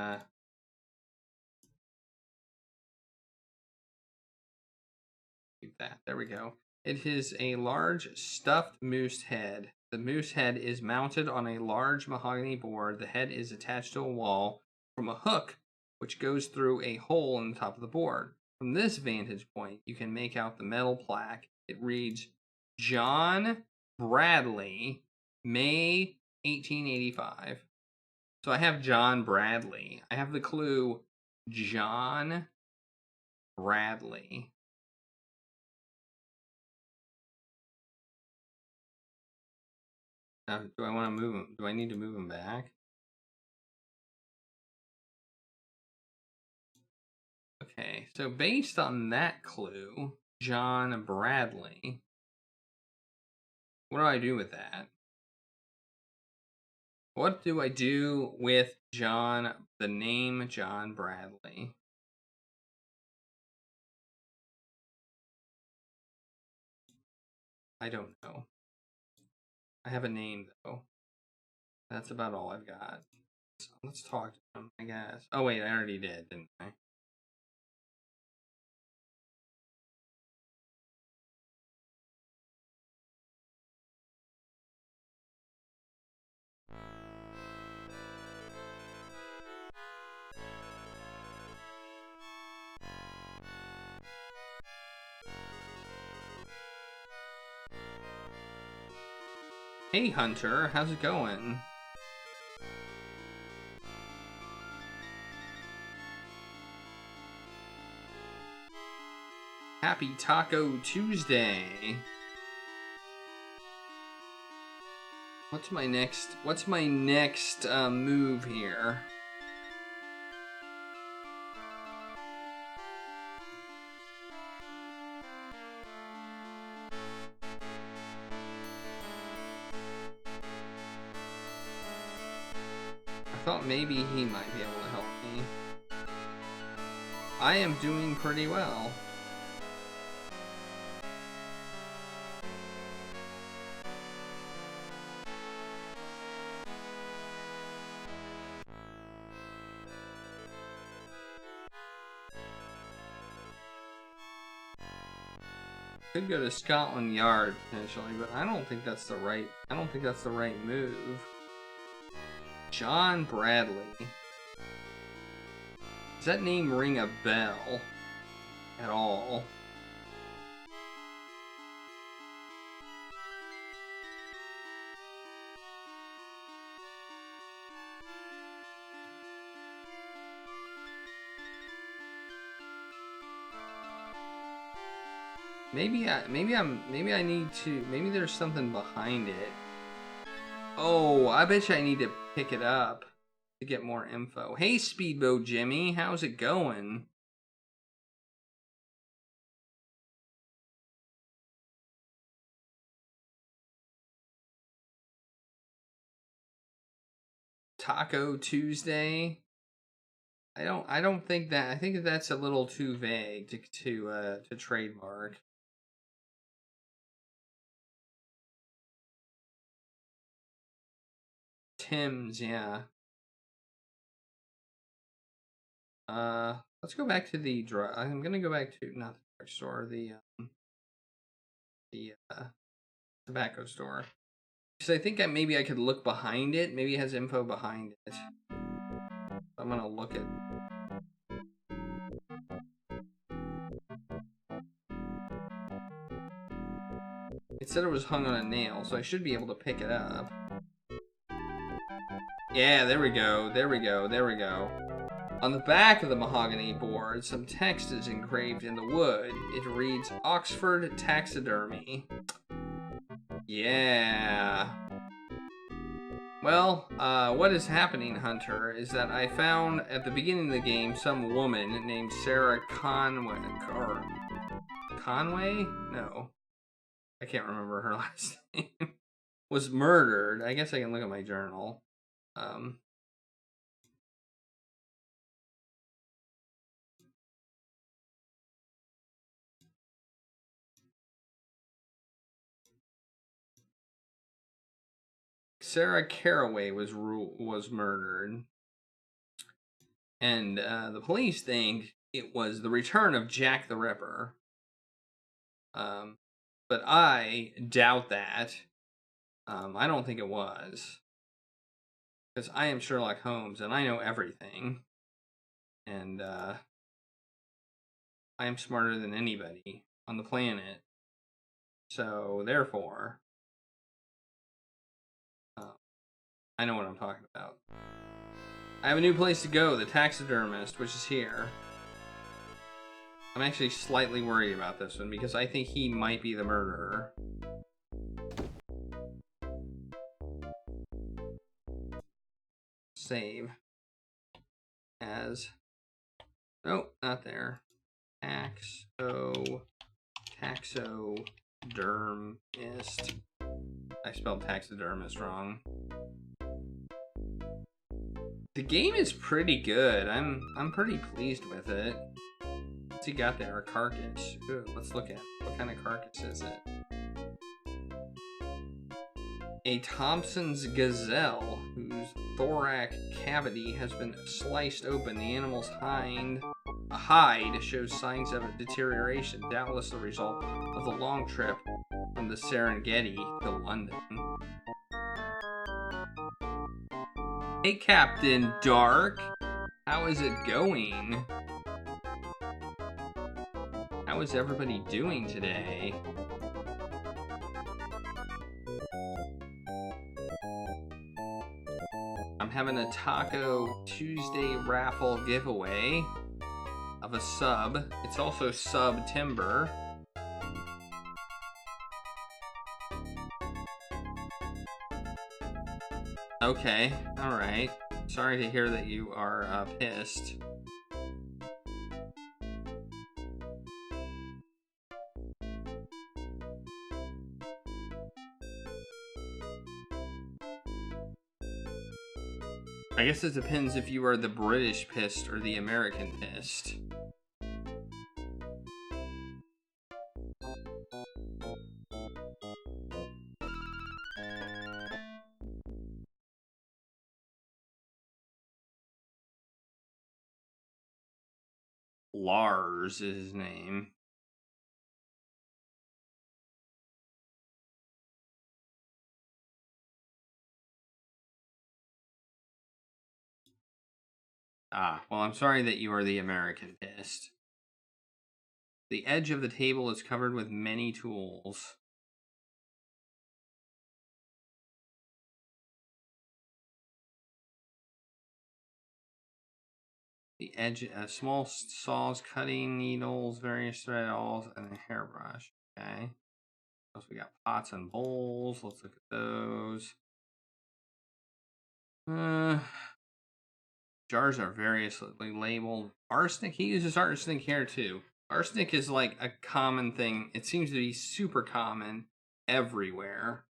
keep that. There we go. It is a large stuffed moose head. The moose head is mounted on a large mahogany board. The head is attached to a wall from a hook, which goes through a hole in the top of the board. From this vantage point, you can make out the metal plaque. It reads, John Bradley, May 1885. So I have John Bradley. I have the clue, John Bradley. Now, do I want to move him? Do I need to move him back? Okay, so based on that clue, John Bradley, what do I do with that? What do I do with the name John Bradley? I don't know. I have a name, though. That's about all I've got. Let's talk to him, I guess. Oh wait, I already did, didn't I? Hey Hunter, how's it going? Happy Taco Tuesday. What's my next move here? I thought maybe he might be able to help me. I am doing pretty well. Could go to Scotland Yard potentially, but I don't think that's the right move. John Bradley. Does that name ring a bell at all? Maybe there's something behind it. Oh, I bet you I need to pick it up to get more info. Hey, Speedboat Jimmy, how's it going? Taco Tuesday. I don't think that. I think that's a little too vague to trademark. Tim's, yeah. Let's go back to the drug. I'm gonna go back to not the drugstore, the tobacco store, because I think maybe I could look behind it. Maybe it has info behind it. I'm gonna look at. It said it was hung on a nail, so I should be able to pick it up. Yeah, there we go. There we go. There we go. On the back of the mahogany board, some text is engraved in the wood. It reads Oxford Taxidermy. Yeah. Well, what is happening, Hunter, is that I found at the beginning of the game some woman named Sarah Conway. Or Conway? No. I can't remember her last name. Was murdered. I guess I can look at my journal. Sarah Caraway was murdered, and the police think it was the return of Jack the Ripper. But I doubt that. I don't think it was, because I am Sherlock Holmes and I know everything, and I am smarter than anybody on the planet. So therefore, I know what I'm talking about. I have a new place to go, the taxidermist, which is here. I'm actually slightly worried about this one because I think he might be the murderer. Save. As. Nope, not there. Taxidermist. I spelled taxidermist wrong. The game is pretty good. I'm pretty pleased with it. What's he got there? A carcass. Ooh, let's look at it. What kind of carcass is it? A Thompson's gazelle, whose thorax cavity has been sliced open. The animal's hide shows signs of deterioration, doubtless the result of the long trip from the Serengeti to London. Hey, Captain Dark. How is it going? How is everybody doing today? I'm having a Taco Tuesday raffle giveaway of a sub. It's also sub timber. Okay, alright. Sorry to hear that you are pissed. I guess it depends if you are the British pissed or the American pissed. Lars is his name. Ah, well, I'm sorry that you are the American pissed. The edge of the table is covered with many tools. The edge, small saws, cutting needles, various thread awls, and a hairbrush. Okay. So we got pots and bowls. Let's look at those. Jars are variously labeled. Arsenic. He uses arsenic here too. Arsenic is like a common thing. It seems to be super common everywhere.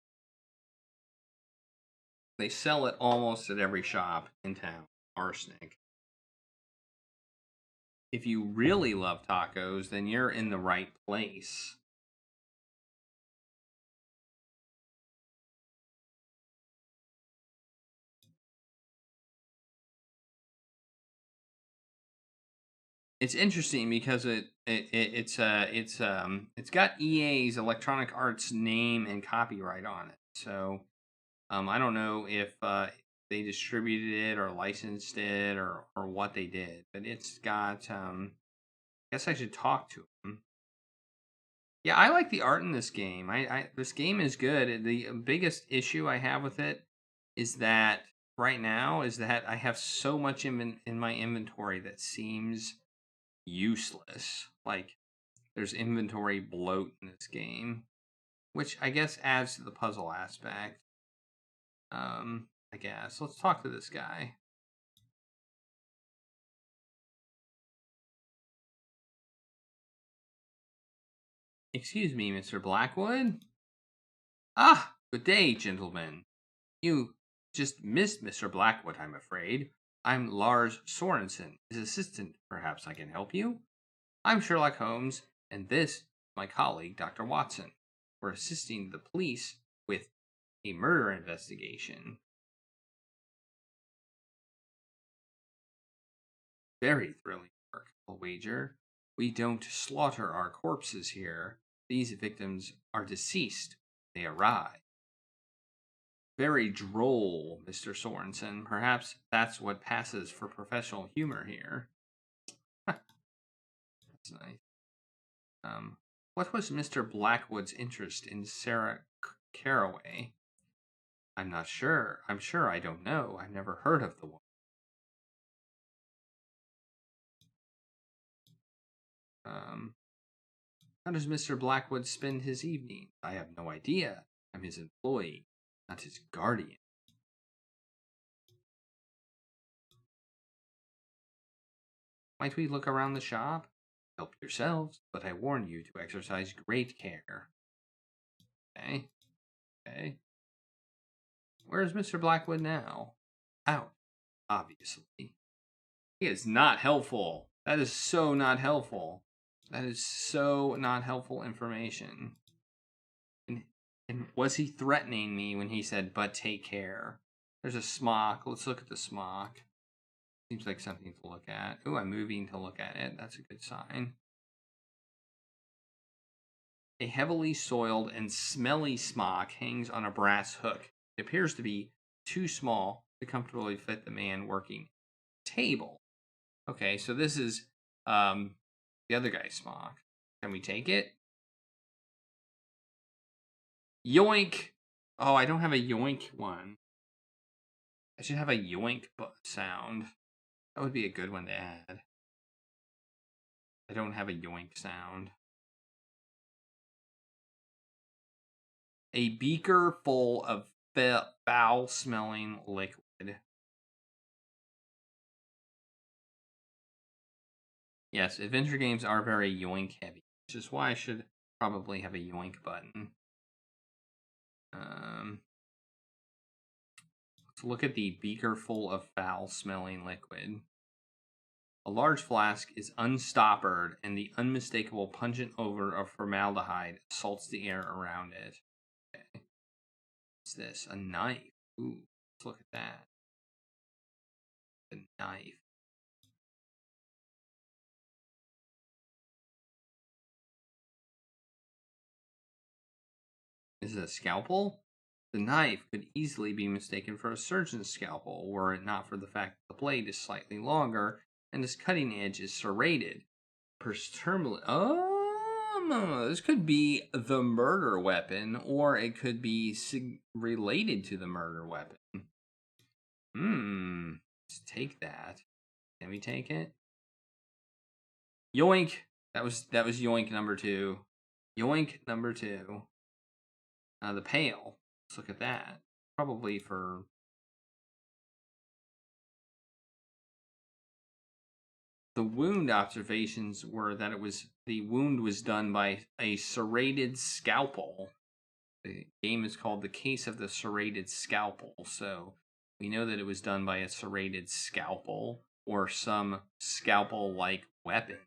They sell it almost at every shop in town. Arsenic. If you really love tacos, then you're in the right place. It's interesting because it's got EA's Electronic Arts name and copyright on it. So I don't know if they distributed it or licensed it or what they did, but it's got I guess I should talk to them. Yeah, I like the art in this game. This game is good. The biggest issue I have with it is that right now is that I have so much in my inventory that seems useless. Like there's inventory bloat in this game, which I guess adds to the puzzle aspect. I guess let's talk to this guy. Excuse me, Mr. Blackwood. Ah, good day, gentlemen. You just missed Mr. Blackwood, I'm afraid. I'm Lars Sorensen, his assistant. Perhaps I can help you? I'm Sherlock Holmes, and this is my colleague, Dr. Watson. We're assisting the police with a murder investigation. Very thrilling work, I'll wager. We don't slaughter our corpses here. These victims are deceased. They arrive. Very droll, Mr. Sorensen. Perhaps that's what passes for professional humor here. That's nice. What was Mr. Blackwood's interest in Sarah Caraway? I'm not sure. I'm sure I don't know. I've never heard of the woman. How does Mr. Blackwood spend his evening? I have no idea. I'm his employee, not his guardian. Might we look around the shop? Help yourselves, but I warn you to exercise great care. Okay. Okay. Where's Mr. Blackwood now? Out, obviously. He is not helpful. That is so not helpful. That is so not helpful information. And And was he threatening me when he said, "But take care"? There's a smock. Let's look at the smock. Seems like something to look at. Ooh, I'm moving to look at it. That's a good sign. A heavily soiled and smelly smock hangs on a brass hook. It appears to be too small to comfortably fit the man working table. Okay, so this is the other guy's smock. Can we take it? Yoink! Oh, I don't have a yoink one. I should have a yoink sound. That would be a good one to add. I don't have a yoink sound. A beaker full of foul-smelling liquid. Yes, adventure games are very yoink heavy, which is why I should probably have a yoink button. Let's look at the beaker full of foul-smelling liquid. A large flask is unstoppered, and the unmistakable pungent odor of formaldehyde assaults the air around it. Okay. What's this? A knife. Ooh, let's look at that. The knife. Is it a scalpel? The knife could easily be mistaken for a surgeon's scalpel, were it not for the fact that the blade is slightly longer and its cutting edge is serrated. Oh, this could be the murder weapon, or it could be related to the murder weapon. Let's take that. Can we take it? Yoink! That was yoink number 2. Yoink number 2. The pail. Let's look at that. Probably for... The wound observations were that the wound was done by a serrated scalpel. The game is called The Case of the Serrated Scalpel, so we know that it was done by a serrated scalpel or some scalpel-like weapon.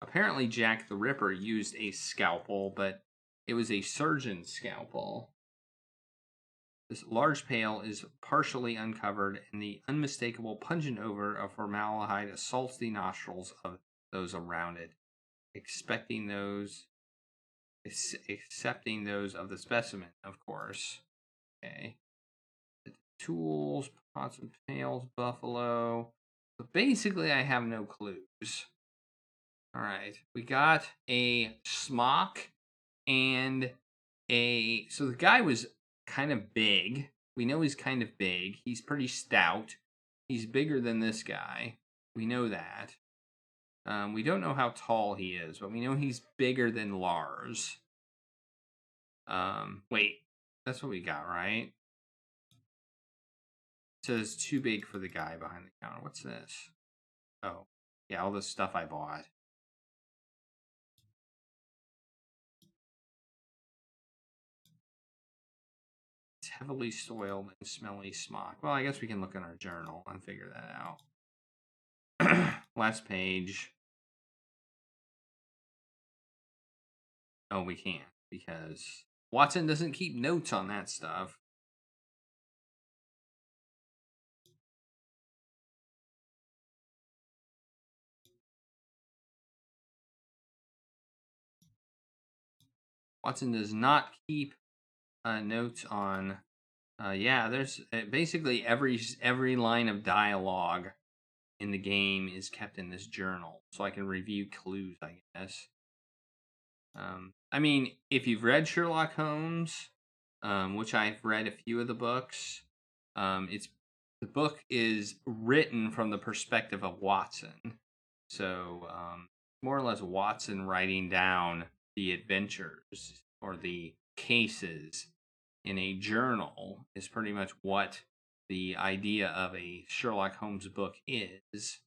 Apparently Jack the Ripper used a scalpel, but it was a surgeon's scalpel. This large pail is partially uncovered, and the unmistakable pungent odor of formaldehyde assaults the nostrils of those around it, accepting those of the specimen, of course. Okay. Tools, pots and pails, buffalo. But basically, I have no clues. All right. We got a smock and a... So the guy was kind of big. We know he's kind of big. He's pretty stout. He's bigger than this guy. We know that. We don't know how tall he is, but we know he's bigger than Lars. Wait. That's what we got, right? It says too big for the guy behind the counter. What's this? Oh. Yeah, all the stuff I bought. It's heavily soiled and smelly smock. Well, I guess we can look in our journal and figure that out. Last page. Oh, we can't because Watson doesn't keep notes on that stuff. Watson does not keep notes on. Yeah, there's basically every line of dialogue in the game is kept in this journal, so I can review clues, I guess. I mean, if you've read Sherlock Holmes, which I've read a few of the books, the book is written from the perspective of Watson. So, more or less Watson writing down the adventures or the cases in a journal is pretty much what the idea of a Sherlock Holmes book is.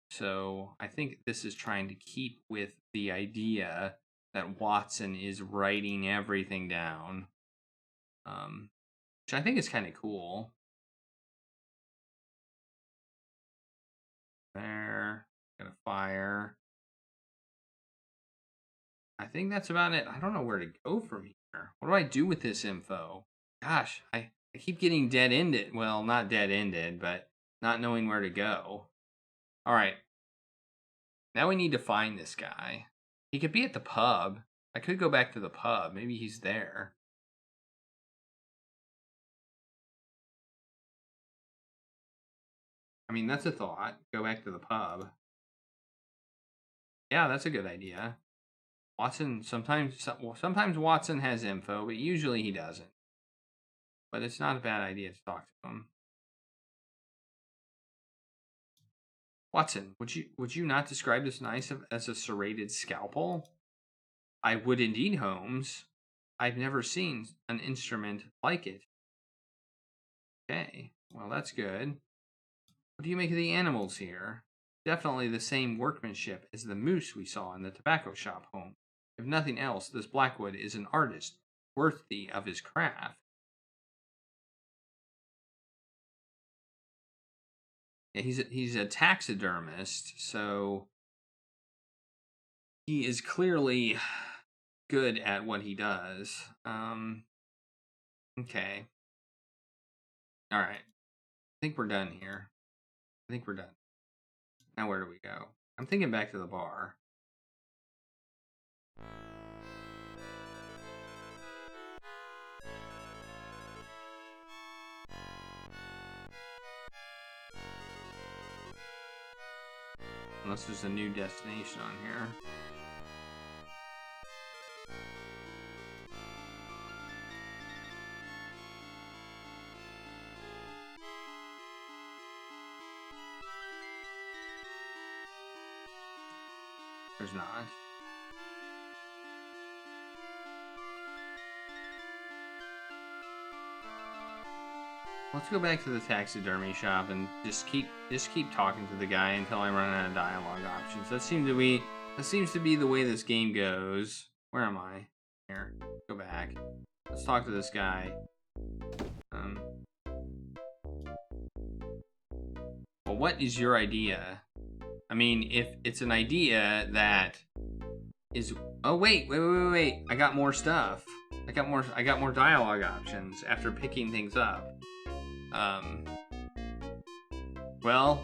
So, I think this is trying to keep with the idea that Watson is writing everything down, which I think is kind of cool. There, got a fire. think that's about it. I don't know where to go from here. What do I do with this info? Gosh, I keep getting dead-ended. Well, not dead-ended, but not knowing where to go. All right. Now we need to find this guy. He could be at the pub. I could go back to the pub. Maybe he's there. I mean, that's a thought. Go back to the pub. Yeah, that's a good idea. Watson, sometimes Watson has info, but usually he doesn't. But it's not a bad idea to talk to him. Watson, would you not describe this knife as a serrated scalpel? I would indeed, Holmes. I've never seen an instrument like it. Okay, well that's good. What do you make of the animals here? Definitely the same workmanship as the moose we saw in the tobacco shop, Holmes. If nothing else, this Blackwood is an artist worthy of his craft. Yeah, he's a taxidermist, so he is clearly good at what he does. Okay. All right. I think we're done here. I think we're done. Now where do we go? I'm thinking back to the bar. Unless there's a new destination on here. There's not. Let's go back to the taxidermy shop and just keep talking to the guy until I run out of dialogue options. That seems to be the way this game goes. Where am I? Here. Go back. Let's talk to this guy. Well, what is your idea? I mean, if it's an idea that is... Oh, wait. I got more stuff. I got more dialogue options after picking things up. Well,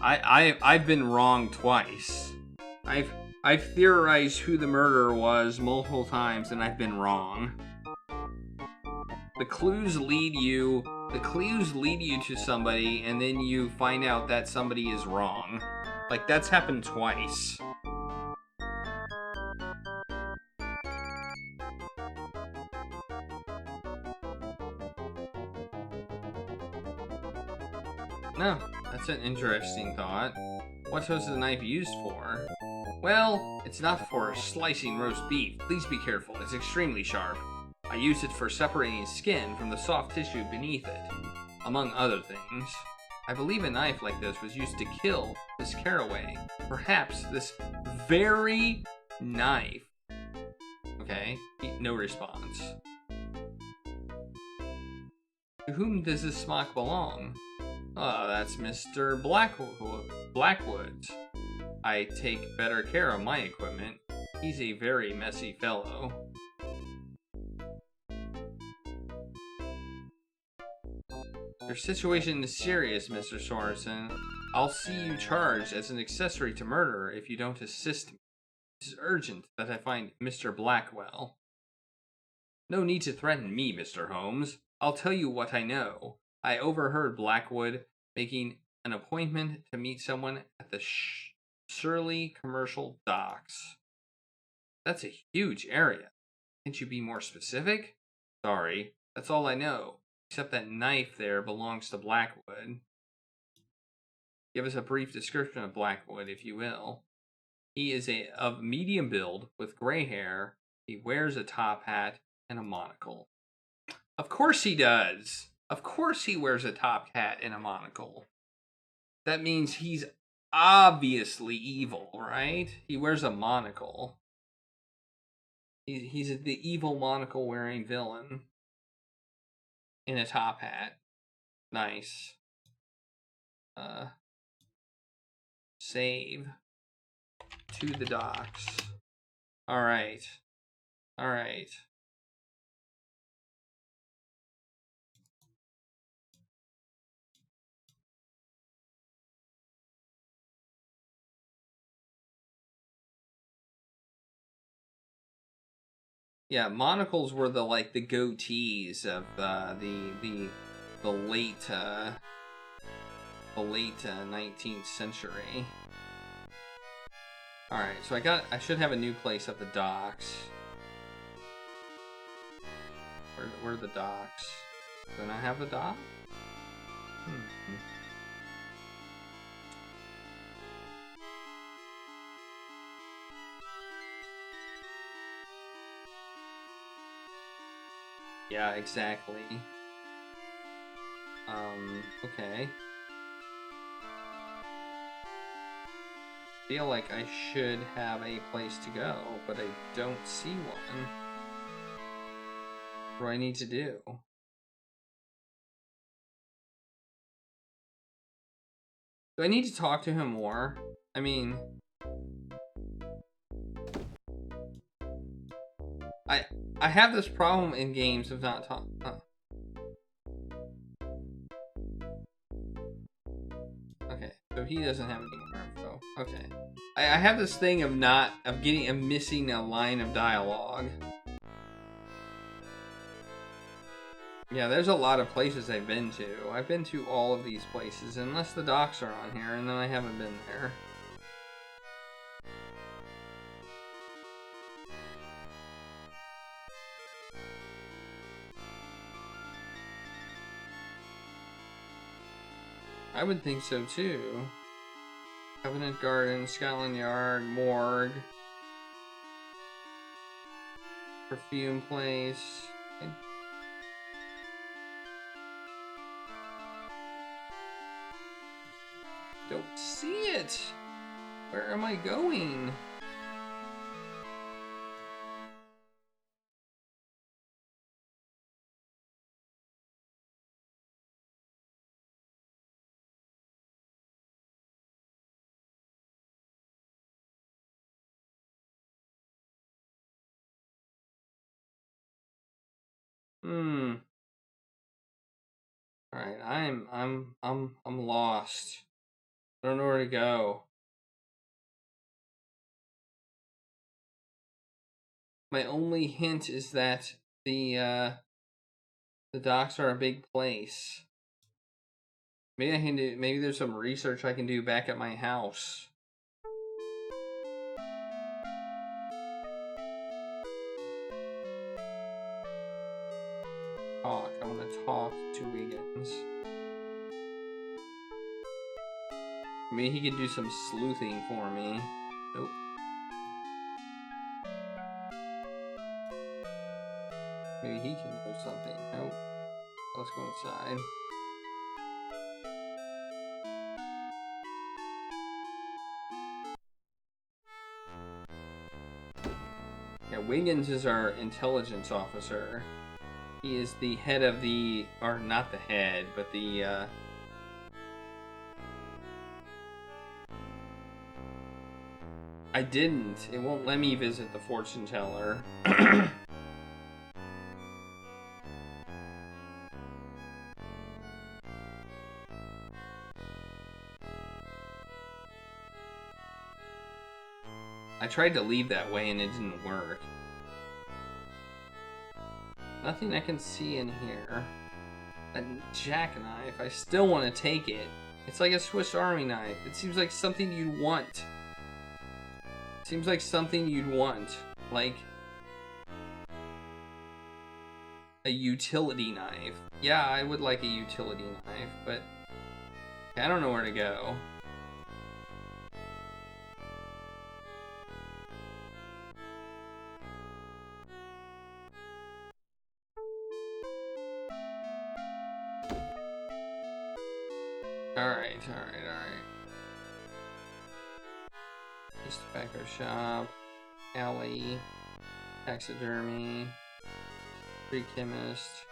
I've been wrong twice. I've theorized who the murderer was multiple times, and I've been wrong. The clues lead you to somebody, and then you find out that somebody is wrong. Like, that's happened twice. No, that's an interesting thought. What was the knife used for? Well, it's not for slicing roast beef. Please be careful, it's extremely sharp. I used it for separating skin from the soft tissue beneath it, among other things. I believe a knife like this was used to kill Miss Carraway. Perhaps this very knife. Okay, no response. To whom does this smock belong? Oh, that's Mr. Blackwood. I take better care of my equipment. He's a very messy fellow. Your situation is serious, Mr. Sorensen. I'll see you charged as an accessory to murder if you don't assist me. It is urgent that I find Mr. Blackwell. No need to threaten me, Mr. Holmes. I'll tell you what I know. I overheard Blackwood making an appointment to meet someone at the Shirley Commercial Docks. That's a huge area. Can't you be more specific? Sorry, that's all I know. Except that knife there belongs to Blackwood. Give us a brief description of Blackwood, if you will. He is of medium build, with gray hair. He wears a top hat and a monocle. Of course he does. Of course he wears a top hat and a monocle. That means he's obviously evil, right? He wears a monocle. He's the evil monocle wearing villain. In a top hat. Nice. Save. To the docks. Alright. Alright. Yeah, monocles were the the goatees of the late 19th century. All right, so I should have a new place at the docks. Where are the docks? Don't I have the dock? Yeah, exactly. Okay. Feel like I should have a place to go, but I don't see one. What do I need to do? Do I need to talk to him more? I mean, I have this problem in games of not talking. Okay, so he doesn't have any more info. Okay, I have this thing of missing a line of dialogue. Yeah, there's a lot of places I've been to. I've been to all of these places, unless the docks are on here, and then I haven't been there. I would think so too. Covenant Garden, Scotland Yard, Morgue, Perfume Place. I don't see it. Where am I going? Alright, I'm lost. I don't know where to go. My only hint is that the docks are a big place. Maybe there's some research I can do back at my house. I want to talk to Wiggins. Maybe he could do some sleuthing for me. Nope. Maybe he can do something. Nope. Let's go inside. Yeah, Wiggins is our intelligence officer. He is the head of the, or not the head, but the, I didn't. It won't let me visit the fortune teller. I tried to leave that way and it didn't work. Nothing I can see in here. A jackknife. I still want to take it. It's like a Swiss Army knife. It seems like something you'd want. Seems like something you'd want. Like a utility knife. Yeah, I would like a utility knife, but I don't know where to go. Alright. East Tobacco Shop, Alley, Taxidermy, Free Chemist.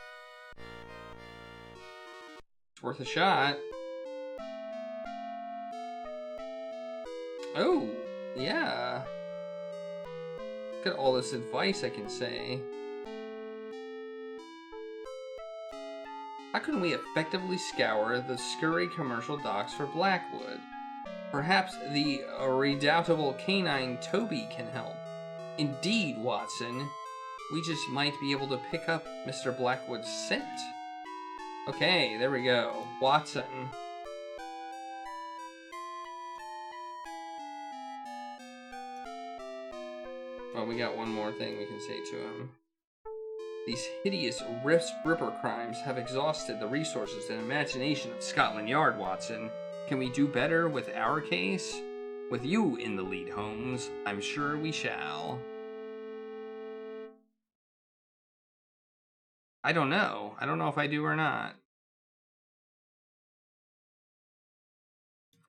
It's worth a shot. Oh, yeah. Look at all this advice I can say. How can we effectively scour the scurry commercial docks for Blackwood? Perhaps the redoubtable canine Toby can help. Indeed, Watson. We just might be able to pick up Mr. Blackwood's scent. Okay, there we go. Watson. Well, we got one more thing we can say to him. These hideous Ripper crimes have exhausted the resources and imagination of Scotland Yard, Watson. Can we do better with our case? With you in the lead, Holmes, I'm sure we shall. I don't know. I don't know if I do or not.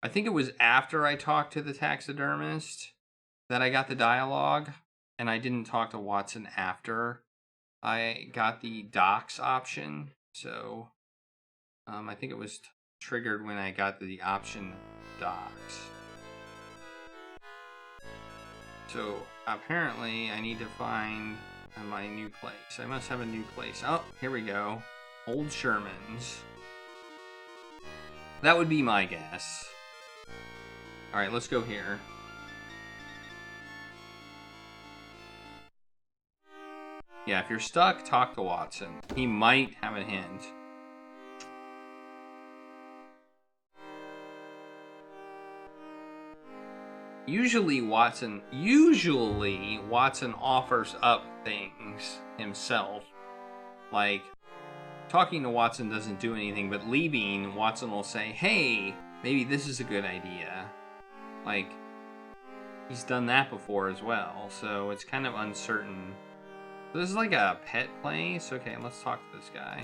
I think it was after I talked to the taxidermist that I got the dialogue, and I didn't talk to Watson after I got the docs option. So I think it was triggered when I got the option docs. So apparently I need to find my new place. I must have a new place. Oh, here we go. Old Sherman's. That would be my guess. Alright, let's go here. Yeah, if you're stuck, talk to Watson. He might have a hint. Usually Watson offers up things himself. Like, talking to Watson doesn't do anything, but leaving, Watson will say, hey, maybe this is a good idea. Like, he's done that before as well, so it's kind of uncertain. So this is like a pet place. Okay, let's talk to this guy.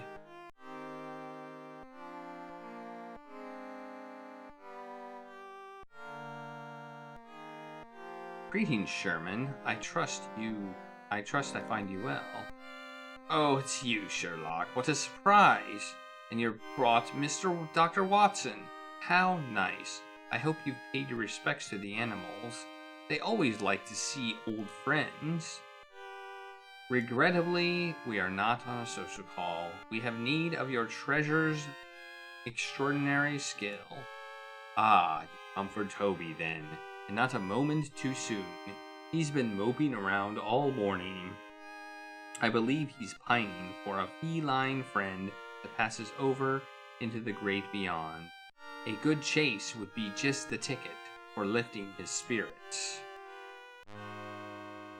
Greetings, Sherman. I trust I find you well. Oh, it's you, Sherlock. What a surprise! And you're brought Dr. Watson. How nice. I hope you've paid your respects to the animals. They always like to see old friends. Regrettably, we are not on a social call. We have need of your treasure's extraordinary skill. Ah, you come for Toby then, and not a moment too soon. He's been moping around all morning. I believe he's pining for a feline friend that passes over into the great beyond. A good chase would be just the ticket for lifting his spirits.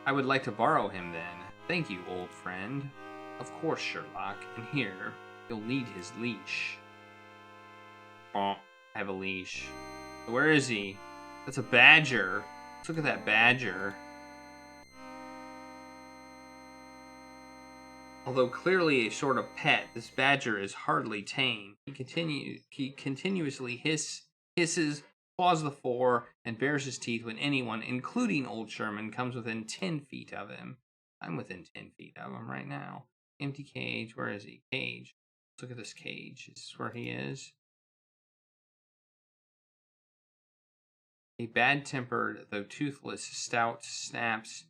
I would like to borrow him then. Thank you, old friend. Of course, Sherlock, and here, you'll need his leash. Oh, I have a leash. Where is he? That's a badger. Let's look at that badger. Although clearly a sort of pet, this badger is hardly tame. He continuously hisses, claws the floor, and bares his teeth when anyone, including old Sherman, comes within 10 feet of him. I'm within 10 feet of him right now. Empty cage. Where is he? Cage. Let's look at this cage. This is where he is. A bad-tempered, though toothless, stout snaps,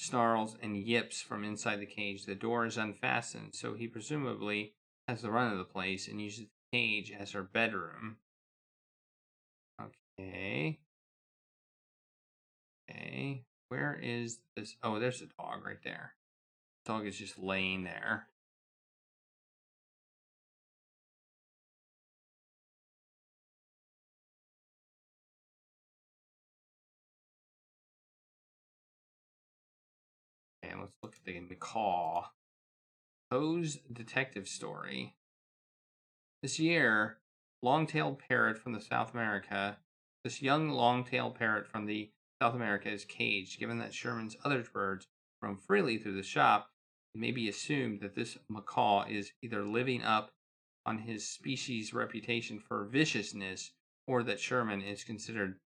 snarls, and yips from inside the cage. The door is unfastened, so he presumably has the run of the place and uses the cage as her bedroom. Okay. Okay. Where is this? Oh, there's the dog right there. The dog is just laying there. Okay, let's look at the macaw. Poe's detective story. This year, long-tailed parrot from the South America. This young long-tailed parrot from the South America is caged. Given that Sherman's other birds roam freely through the shop, it may be assumed that this macaw is either living up on his species' reputation for viciousness, or that Sherman is considered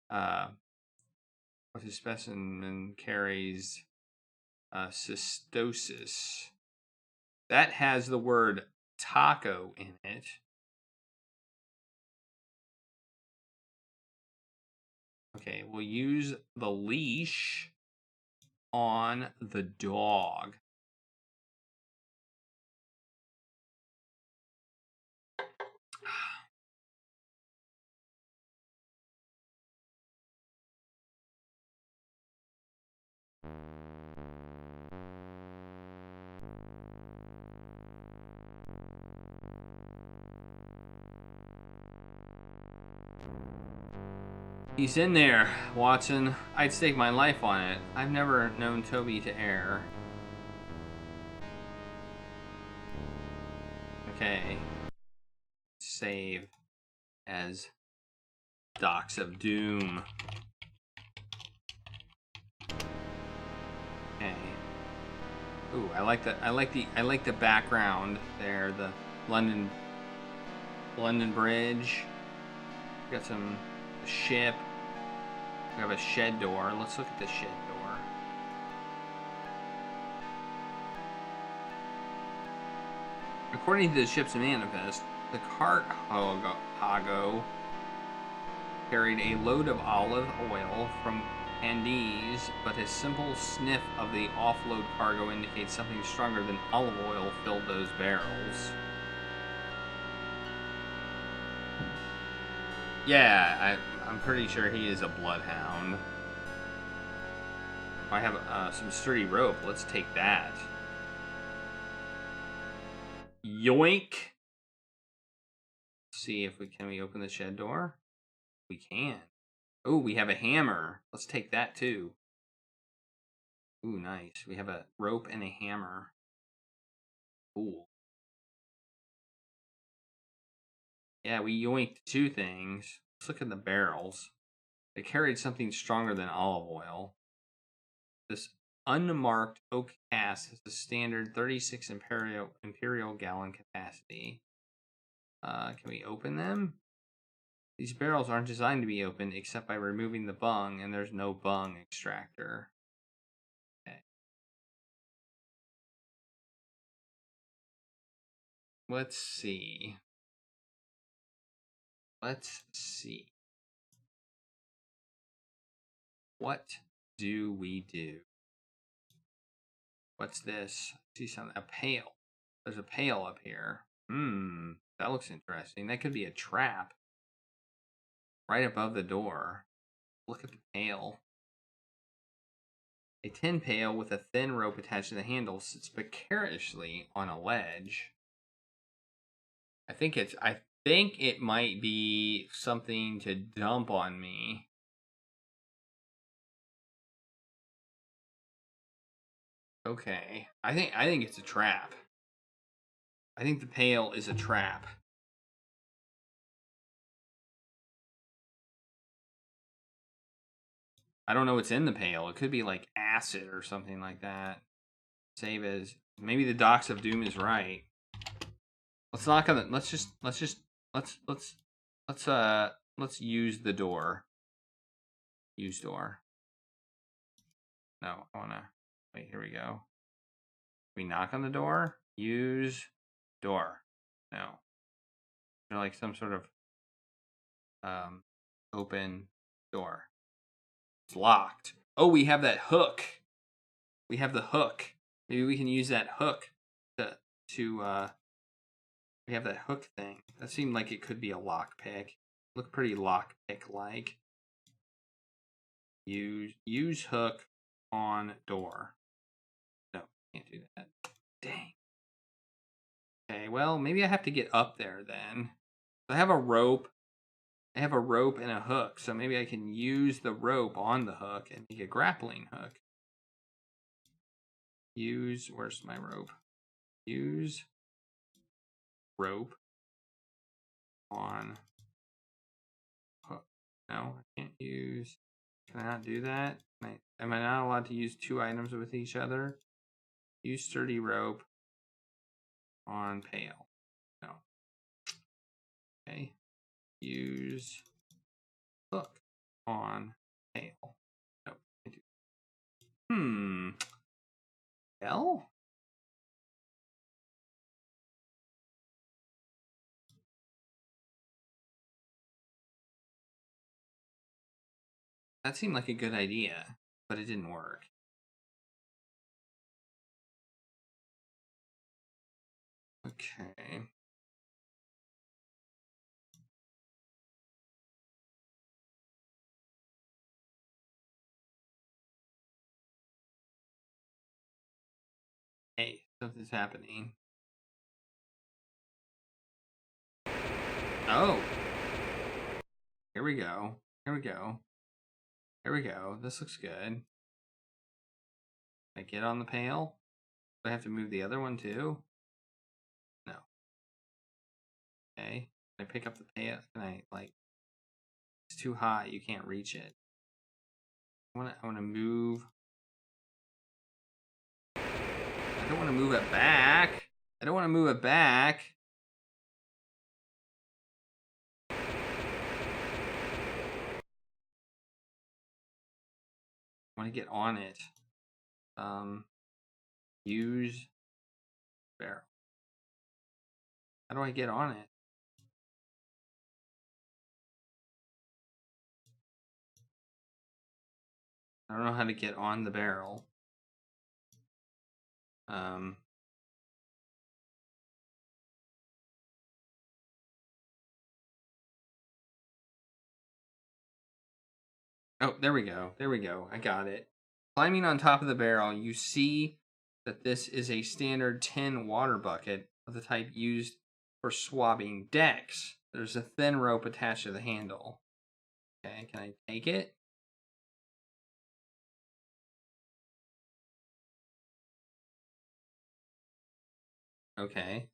what his specimen carries cystosis. That has the word taco in it. Okay, we'll use the leash on the dog. He's in there, Watson. I'd stake my life on it. I've never known Toby to err. Okay. Save as Docks of Doom. Okay. Ooh, I like the background there, the London Bridge. We got some ship. We have a shed door. Let's look at the shed door. According to the ship's manifest, the cargo carried a load of olive oil from Andes, but a simple sniff of the offload cargo indicates something stronger than olive oil filled those barrels. Yeah, I'm pretty sure he is a bloodhound. I have some sturdy rope. Let's take that. Yoink! See if we can open the shed door. We can. Oh, we have a hammer. Let's take that too. Ooh, nice. We have a rope and a hammer. Cool. Yeah, we yoinked two things. Let's look at the barrels. They carried something stronger than olive oil. This unmarked oak cask has a standard 36 imperial gallon capacity. Can we open them? These barrels aren't designed to be opened except by removing the bung, and there's no bung extractor. Okay. Let's see. What do we do? What's this? I see something. A pail. There's a pail up here. That looks interesting. That could be a trap. Right above the door. Look at the pail. A tin pail with a thin rope attached to the handle sits precariously on a ledge. I think it might be something to dump on me. Okay. I think it's a trap. I think the pail is a trap. I don't know what's in the pail. It could be like acid or something like that. Save as maybe the Docks of Doom is right. Let's knock on the let's use the door. Use door. No, I wanna wait, here we go. We knock on the door, use door. No. They're like some sort of open door. It's locked. Oh, we have that hook. We have the hook. Maybe we can use that hook to we have that hook thing. That seemed like it could be a lockpick. Look pretty lockpick like. Use hook on door. No, can't do that. Dang. Okay, well, maybe I have to get up there then. I have a rope. I have a rope and a hook, so maybe I can use the rope on the hook and make a grappling hook. Where's my rope? Use rope on hook. No, I can't use. Can I not do that? Am I not allowed to use two items with each other? Use sturdy rope on pail. No. Okay. Use hook on pail. No. Well? That seemed like a good idea, but it didn't work. Okay. Hey, something's happening. Oh. Here we go. Here we go. Here we go. This looks good. I get on the pail? Do I have to move the other one too? No. Okay. Can I pick up the pail? Can I, like, it's too high. You can't reach it. I want to move. I don't want to move it back. I don't want to move it back. I want to get on it. Use barrel. How do I get on it? I don't know how to get on the barrel. Oh, there we go. There we go. I got it. Climbing on top of the barrel, you see that this is a standard tin water bucket of the type used for swabbing decks. There's a thin rope attached to the handle. Okay, can I take it? Okay.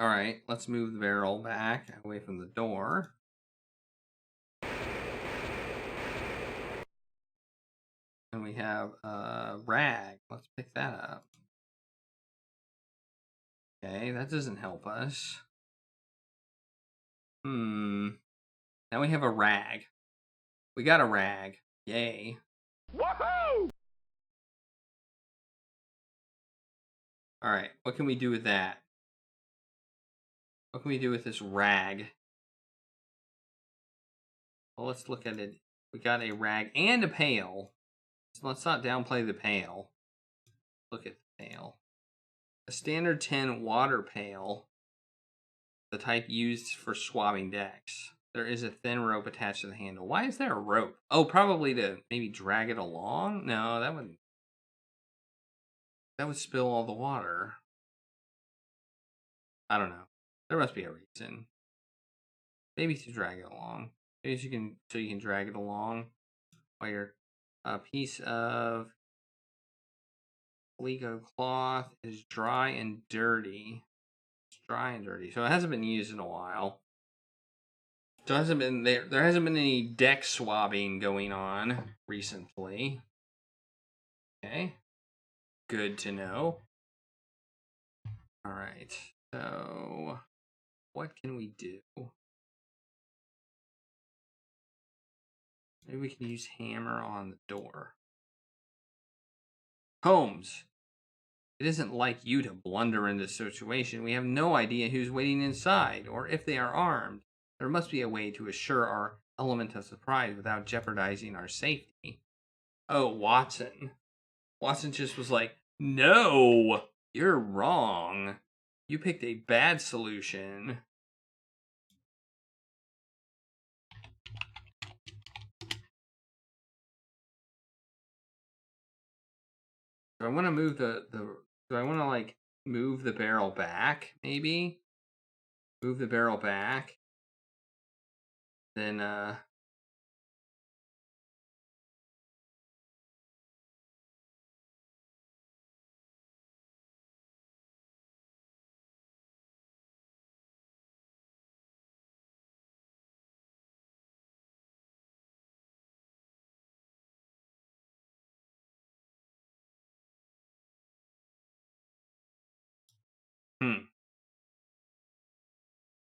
All right, let's move the barrel back away from the door. And we have a rag. Let's pick that up. Okay, that doesn't help us. Now we have a rag. We got a rag. Yay. Woohoo! All right, what can we do with that? What can we do with this rag? Well, let's look at it. We got a rag and a pail. So let's not downplay the pail. Look at the pail. A standard tin water pail, the type used for swabbing decks. There is a thin rope attached to the handle. Why is there a rope? Oh, probably to maybe drag it along? No, that would spill all the water. I don't know. There must be a reason. Maybe to drag it along. Maybe so you can drag it along while you're a piece of Lego cloth is dry and dirty. It's dry and dirty. So it hasn't been used in a while. So it hasn't been there hasn't been any deck swabbing going on recently. Okay. Good to know. All right. So what can we do? Maybe we can use hammer on the door. Holmes, it isn't like you to blunder in this situation. We have no idea who's waiting inside or if they are armed. There must be a way to assure our element of surprise without jeopardizing our safety. Oh, Watson. Watson just was like, no, you're wrong. You picked a bad solution. Do I want to move do I want to like move the barrel back maybe? Move the barrel back. Then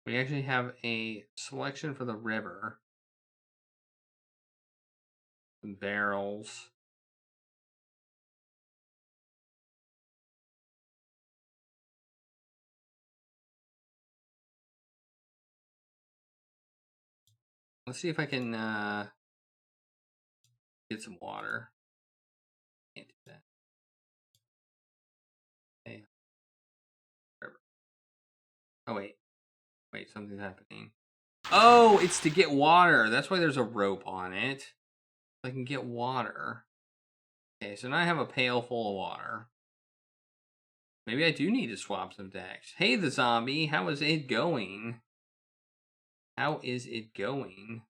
we actually have a selection for the river. Some barrels. Let's see if I can get some water. Can't do that. Oh, wait. Wait, something's happening. Oh, it's to get water. That's why there's a rope on it. I can get water. Okay, so now I have a pail full of water. Maybe I do need to swap some decks. Hey, the zombie. How is it going? How is it going?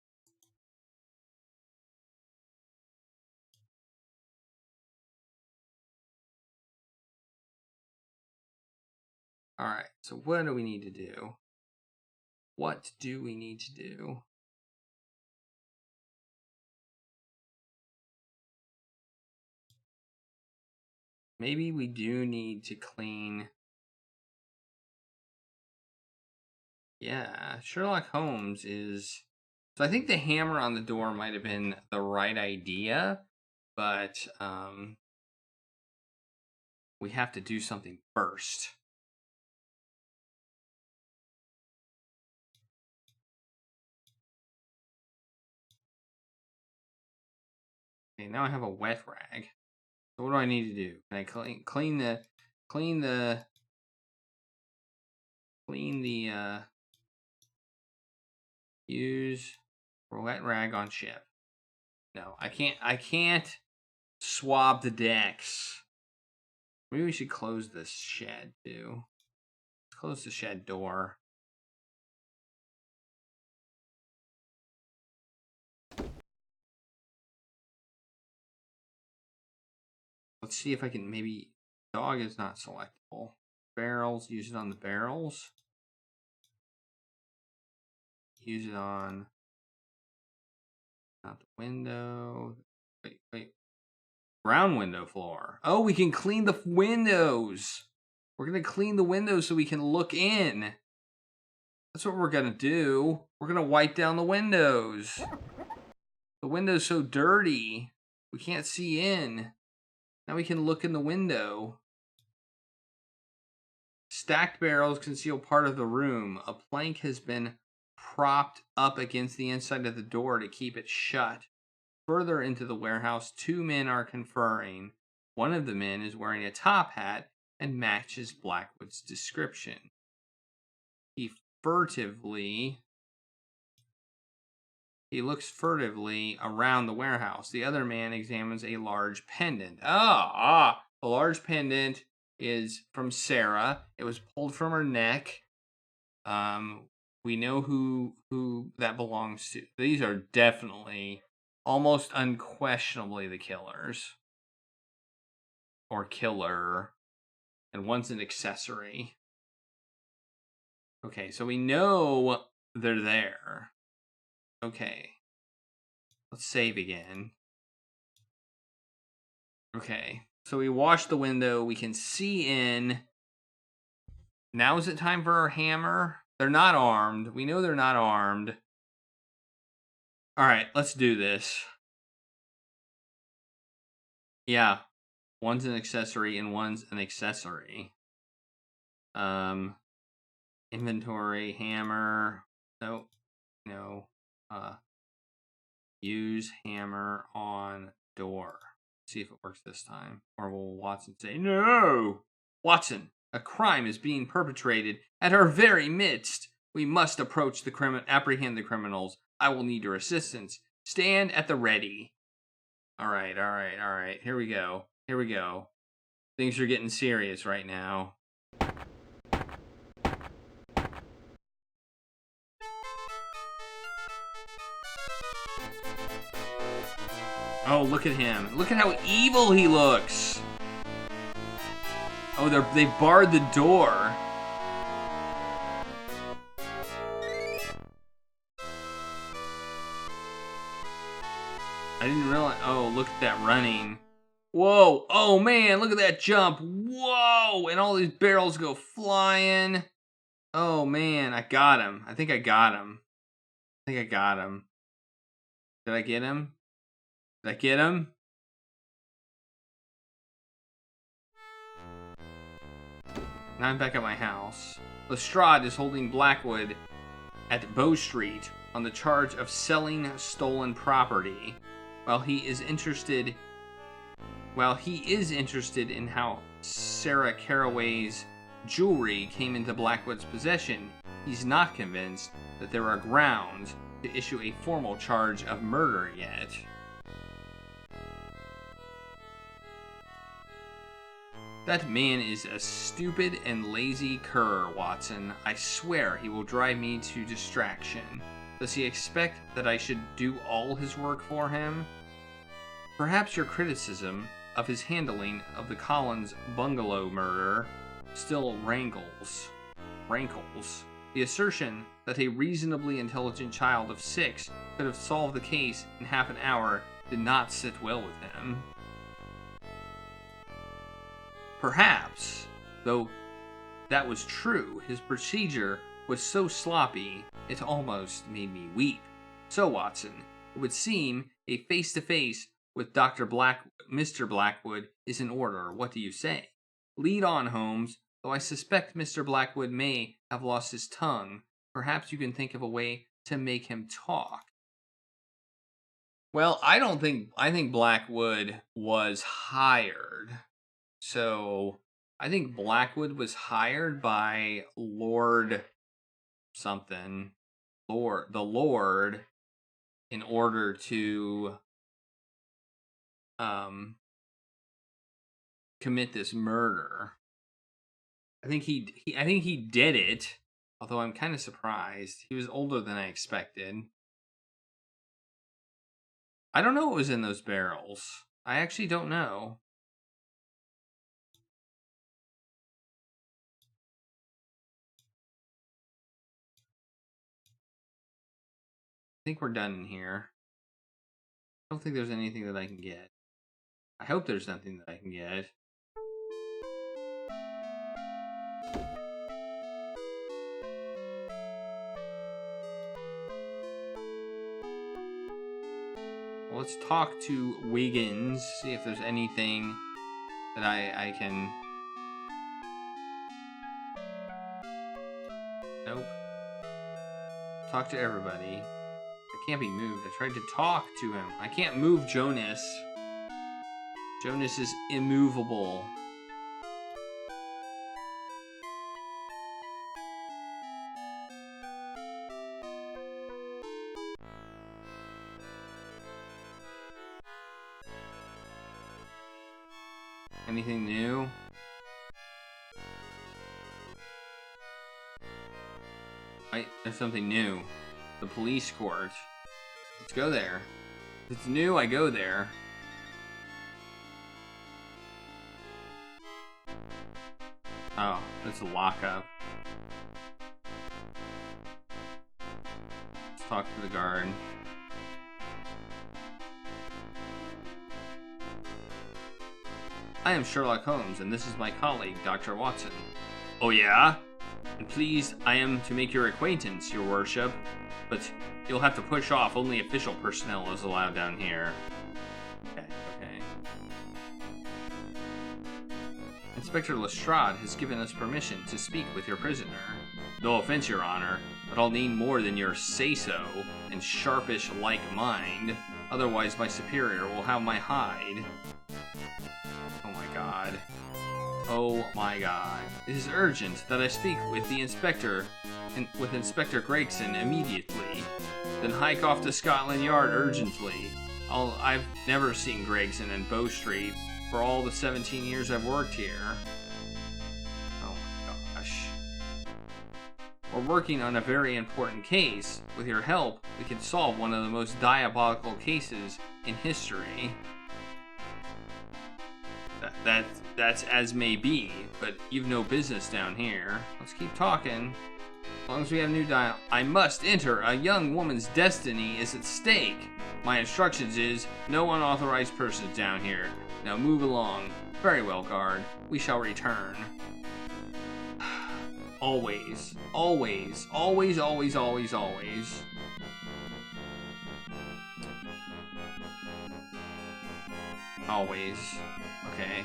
Alright, so what do we need to do? What do we need to do? Maybe we do need to clean... Yeah, Sherlock Holmes is... So I think the hammer on the door might have been the right idea, but we have to do something first. Okay, now I have a wet rag. So what do I need to do? Can I clean the use wet rag on ship? No, I can't swab the decks. Maybe we should close this shed too. Let's close the shed door. Let's see if I can maybe... Dog is not selectable. Barrels, use it on the barrels. Use it on... Not the window. Wait. Ground window floor. Oh, we can clean the windows. We're going to clean the windows so we can look in. That's what we're going to do. We're going to wipe down the windows. The window's so dirty. We can't see in. Now we can look in the window. Stacked barrels conceal part of the room. A plank has been propped up against the inside of the door to keep it shut. Further into the warehouse, two men are conferring. One of the men is wearing a top hat and matches Blackwood's description. He looks furtively around the warehouse. The other man examines a large pendant. The large pendant is from Sarah. It was pulled from her neck. We know who that belongs to. These are definitely, almost unquestionably, the killers. Or killer. And one's an accessory. Okay, so we know they're there. Okay. Let's save again. Okay. So we wash the window. We can see in. Now is it time for our hammer? They're not armed. We know they're not armed. Alright, let's do this. Yeah. One's an accessory and one's an accessory. Inventory, hammer. No. Use hammer on door. See if it works this time. Or will Watson say, no! Watson, a crime is being perpetrated at our very midst. We must approach apprehend the criminals. I will need your assistance. Stand at the ready. Alright. Here we go. Things are getting serious right now. Oh, look at him. Look at how evil he looks. Oh, they barred the door. I didn't realize. Oh, look at that running. Whoa. Oh, man. Look at that jump. Whoa. And all these barrels go flying. Oh, man. I got him. I think I got him. Did I get him? Did I get him? Now I'm back at my house. Lestrade is holding Blackwood at Bow Street on the charge of selling stolen property. While he is interested in how Sarah Caraway's jewelry came into Blackwood's possession, he's not convinced that there are grounds to issue a formal charge of murder yet. That man is a stupid and lazy cur, Watson. I swear he will drive me to distraction. Does he expect that I should do all his work for him? Perhaps your criticism of his handling of the Collins bungalow murder still rankles. The assertion that a reasonably intelligent child of 6 could have solved the case in half an hour did not sit well with him. Perhaps, though that was true, his procedure was so sloppy it almost made me weep. So, Watson, it would seem a face-to-face with Mr. Blackwood is in order. What do you say? Lead on, Holmes. Though I suspect Mr. Blackwood may have lost his tongue, perhaps you can think of a way to make him talk. Well, I think Blackwood was hired. So, I think Blackwood was hired by Lord something. The Lord, in order to commit this murder. I think he did it, although I'm kind of surprised. He was older than I expected. I don't know what was in those barrels. I actually don't know. I think we're done in here. I don't think there's anything that I can get. I hope there's nothing that I can get. Well, let's talk to Wiggins, see if there's anything that I can... Nope. Talk to everybody. I can't be moved. I tried to talk to him. I can't move Jonas. Jonas is immovable. Anything new? Wait, there's something new. The police court. Let's go there. If it's new, I go there. Oh, that's a lockup. Let's talk to the guard. I am Sherlock Holmes, and this is my colleague, Dr. Watson. Oh yeah? And please, I am to make your acquaintance, your worship. But you'll have to push off. Only official personnel is allowed down here. Okay. Inspector Lestrade has given us permission to speak with your prisoner. No offense, Your Honor, but I'll need more than your say-so and sharpish-like mind. Otherwise, my superior will have my hide. Oh my god. It is urgent that I speak with the inspector, with Inspector Gregson immediately. Then hike off to Scotland Yard urgently. I've never seen Gregson in Bow Street for all the 17 years I've worked here. Oh my gosh. We're working on a very important case. With your help, we can solve one of the most diabolical cases in history. That's as may be, but you've no business down here. Let's keep talking. As long as we have new dial. I must enter. A young woman's destiny is at stake. My instructions is no unauthorized persons down here. Now move along. Very well, guard. We shall return. Always. Always. Always, always, always, always. Always. Okay.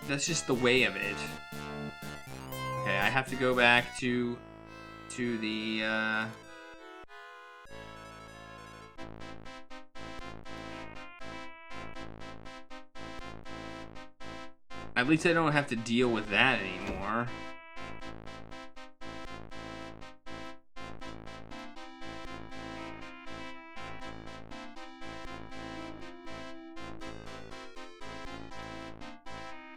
That's just the way of it. Okay, I have to go back to the At least I don't have to deal with that anymore.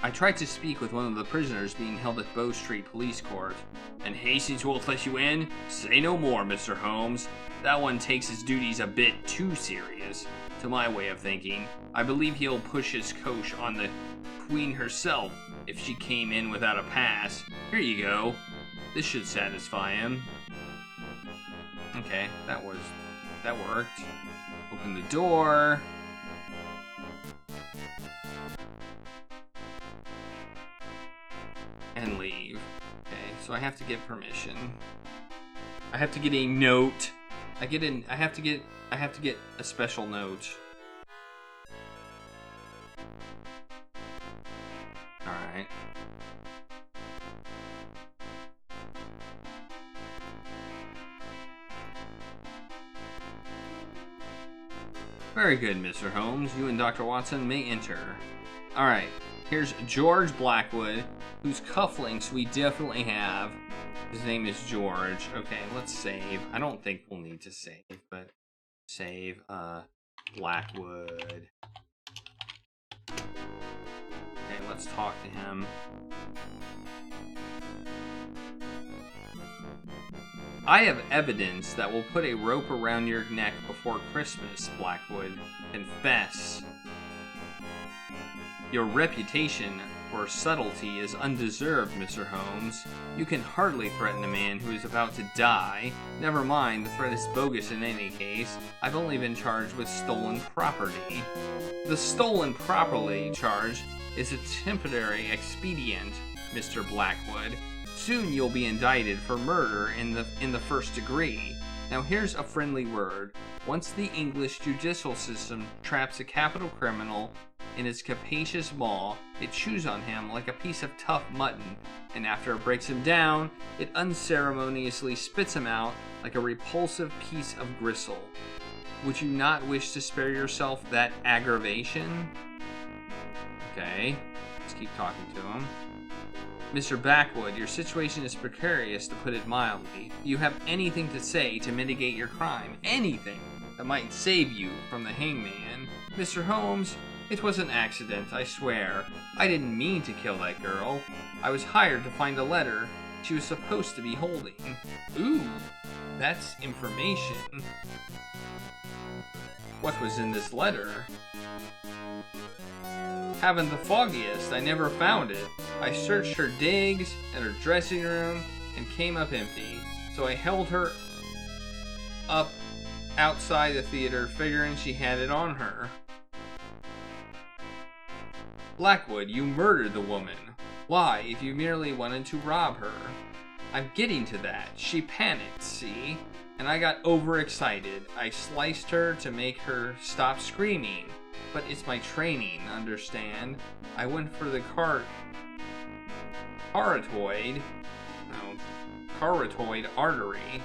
I tried to speak with one of the prisoners being held at Bow Street Police Court. And Hastings won't let you in? Say no more, Mr. Holmes. That one takes his duties a bit too serious, to my way of thinking. I believe he'll push his coach on the Queen herself if she came in without a pass. Here you go. This should satisfy him. Okay, that worked. Open the door. And leave. Okay, so I have to get permission. I have to get a note. I have to get a special note. Alright. Very good, Mr. Holmes. You and Dr. Watson may enter. Alright. Here's George Blackwood, whose cufflinks we definitely have. His name is George. Okay, let's save. I don't think we'll need to save, but save Blackwood. Okay, let's talk to him. I have evidence that will put a rope around your neck before Christmas, Blackwood. Confess. Your reputation for subtlety is undeserved, Mr. Holmes. You can hardly threaten a man who is about to die. Never mind, the threat is bogus in any case. I've only been charged with stolen property. The stolen property charge is a temporary expedient, Mr. Blackwood. Soon you'll be indicted for murder in the first degree. Now here's a friendly word. Once the English judicial system traps a capital criminal in its capacious maw, it chews on him like a piece of tough mutton, and after it breaks him down, it unceremoniously spits him out like a repulsive piece of gristle. Would you not wish to spare yourself that aggravation? Okay, let's keep talking to him. Mr. Blackwood, your situation is precarious, to put it mildly. Do you have anything to say to mitigate your crime? Anything that might save you from the hangman? Mr. Holmes, it was an accident, I swear. I didn't mean to kill that girl. I was hired to find a letter she was supposed to be holding. Ooh, that's information. What was in this letter? Haven't the foggiest. I never found it. I searched her digs and her dressing room and came up empty. So I held her up outside the theater, figuring she had it on her. Blackwood, you murdered the woman. Why, if you merely wanted to rob her? I'm getting to that. She panicked, see? And I got overexcited. I sliced her to make her stop screaming. But it's my training, understand? I went for the carotid artery.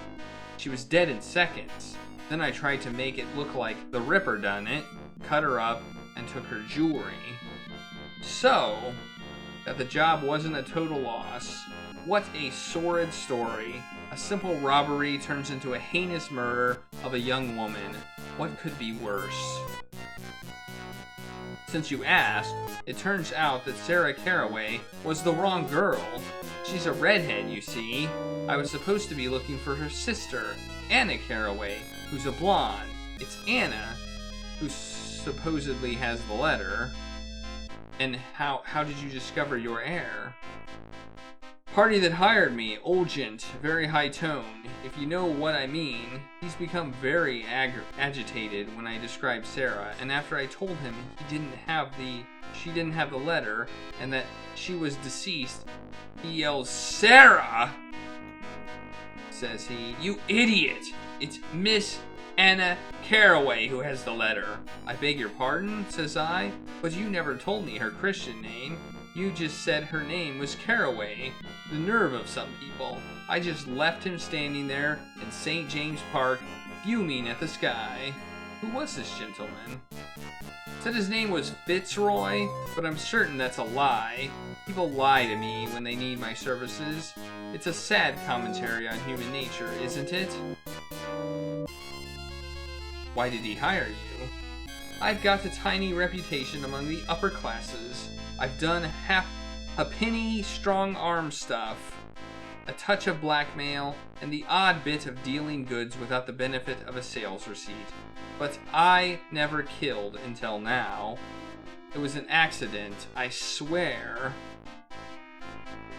She was dead in seconds. Then I tried to make it look like the Ripper done it, cut her up, and took her jewelry. So, that the job wasn't a total loss. What a sordid story. A simple robbery turns into a heinous murder of a young woman. What could be worse? Since you asked, it turns out that Sarah Carraway was the wrong girl. She's a redhead, you see. I was supposed to be looking for her sister, Anna Carraway, who's a blonde. It's Anna who supposedly has the letter. And how did you discover your heir? Party that hired me, old gent, very high tone. If you know what I mean, he's become very agitated when I described Sarah, and after I told him she didn't have the letter, and that she was deceased, he yells, "Sarah!" says he. "You idiot! It's Miss Anna Carraway who has the letter." "I beg your pardon," says I, "but you never told me her Christian name. You just said her name was Carraway. The nerve of some people. I just left him standing there in St. James Park, fuming at the sky." Who was this gentleman? Said his name was Fitzroy, but I'm certain that's a lie. People lie to me when they need my services. It's a sad commentary on human nature, isn't it? Why did he hire you? I've got a tiny reputation among the upper classes. I've done half a penny strong-arm stuff, a touch of blackmail, and the odd bit of dealing goods without the benefit of a sales receipt. But I never killed until now. It was an accident, I swear.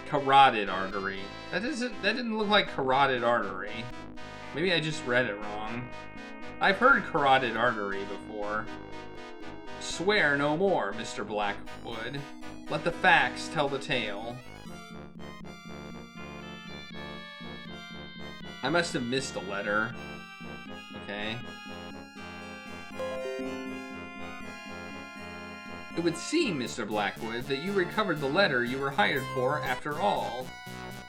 Carotid artery. That didn't look like carotid artery. Maybe I just read it wrong. I've heard carotid artery before. Swear no more, Mr. Blackwood. Let the facts tell the tale. I must have missed a letter. Okay. It would seem, Mr. Blackwood, that you recovered the letter you were hired for after all.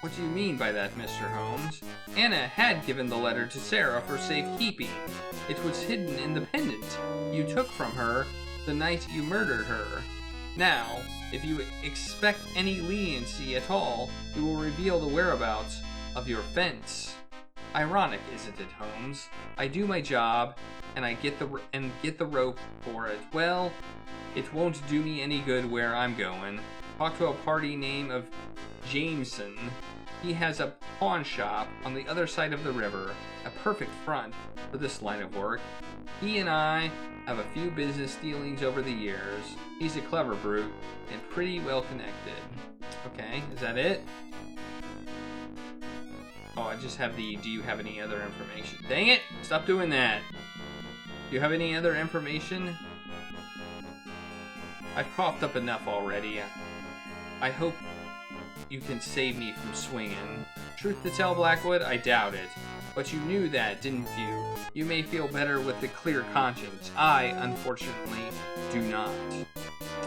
What do you mean by that, Mr. Holmes? Anna had given the letter to Sarah for safekeeping. It was hidden in the pendant you took from her the night you murdered her. Now, if you expect any leniency at all, you will reveal the whereabouts of your fence. Ironic, isn't it, Holmes? I do my job, and I get the rope for it. Well, it won't do me any good where I'm going. Talk to a party name of Jameson. He has a pawn shop on the other side of the river, a perfect front for this line of work. He and I have a few business dealings over the years. He's a clever brute and pretty well connected. Okay, is that it? Oh, I just have the, do you have any other information? Dang it! Stop doing that! Do you have any other information? I've coughed up enough already. I hope you can save me from swinging. Truth to tell, Blackwood, I doubt it. But you knew that, didn't you? You may feel better with a clear conscience. I, unfortunately, do not.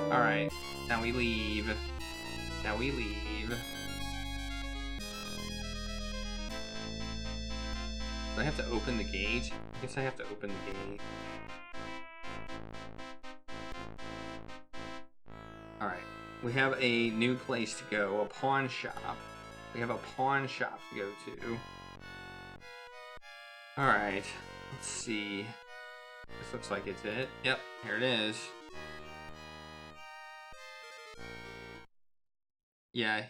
Alright, now we leave. Now we leave. Do I have to open the gate? I guess I have to open the gate. Alright. We have a new place to go. A pawn shop. We have a pawn shop to go to. Alright. Let's see. This looks like it's it. Yep, here it is. Yeah.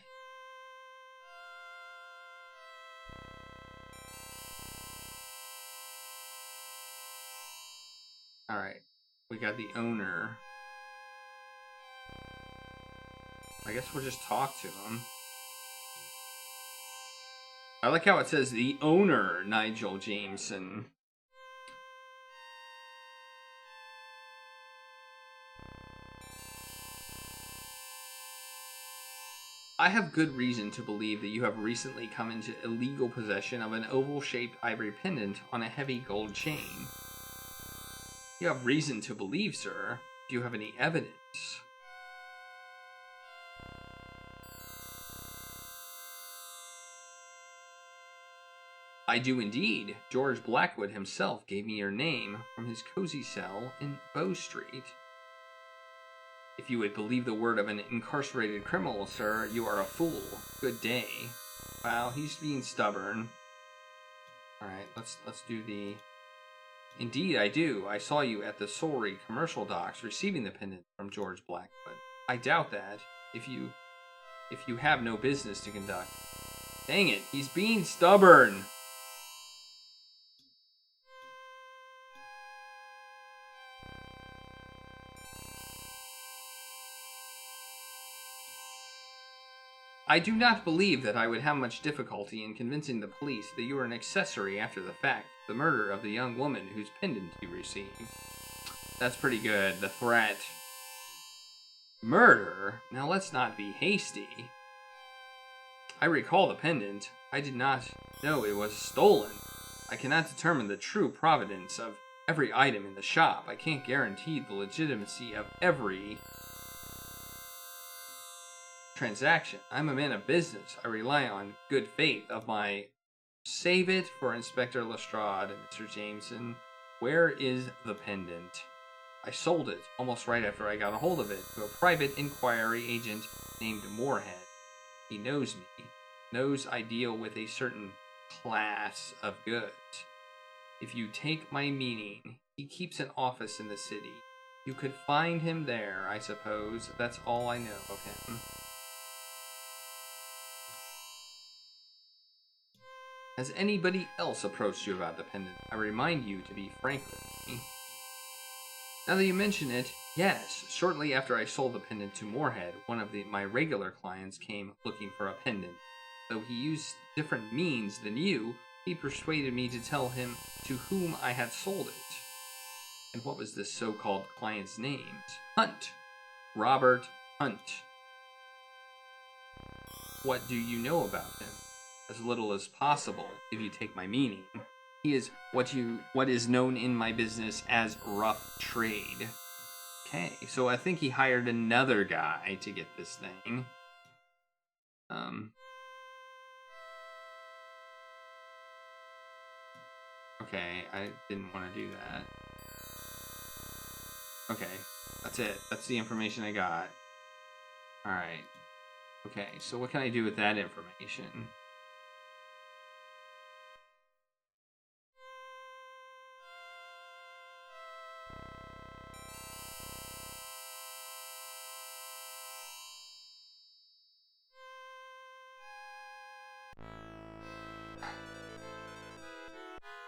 Alright. We got the owner. I guess we'll just talk to him. I like how it says the owner, Nigel Jameson. I have good reason to believe that you have recently come into illegal possession of an oval-shaped ivory pendant on a heavy gold chain. You have reason to believe, sir. Do you have any evidence? I do indeed. George Blackwood himself gave me your name from his cozy cell in Bow Street. If you would believe the word of an incarcerated criminal, sir, you are a fool. Good day. Wow, he's being stubborn. Alright, let's do the... Indeed, I do. I saw you at the Surrey commercial docks receiving the pendant from George Blackwood. I doubt that, if you have no business to conduct. Dang it, he's being stubborn! I do not believe that I would have much difficulty in convincing the police that you were an accessory after the fact, the murder of the young woman whose pendant you received. That's pretty good, the threat. Murder? Now let's not be hasty. I recall the pendant. I did not know it was stolen. I cannot determine the true provenance of every item in the shop. I can't guarantee the legitimacy of every transaction. I'm a man of business. I rely on good faith of my... Save it for Inspector Lestrade, Mr. Jameson. Where is the pendant? I sold it almost right after I got a hold of it to a private inquiry agent named Moorhead. He knows me, knows I deal with a certain class of goods. If you take my meaning, he keeps an office in the city. You could find him there, I suppose. That's all I know of him. Has anybody else approached you about the pendant? I remind you to be frank with me. Now that you mention it, yes. Shortly after I sold the pendant to Moorhead, one of my regular clients came looking for a pendant. Though he used different means than you, he persuaded me to tell him to whom I had sold it. And what was this so-called client's name? Hunt. Robert Hunt. What do you know about him? As little as possible, if you take my meaning. He is what is known in my business as rough trade. Okay, so I think he hired another guy to get this thing. Okay, I didn't want to do that. Okay, that's it. That's the information I got. Alright. Okay, so what can I do with that information?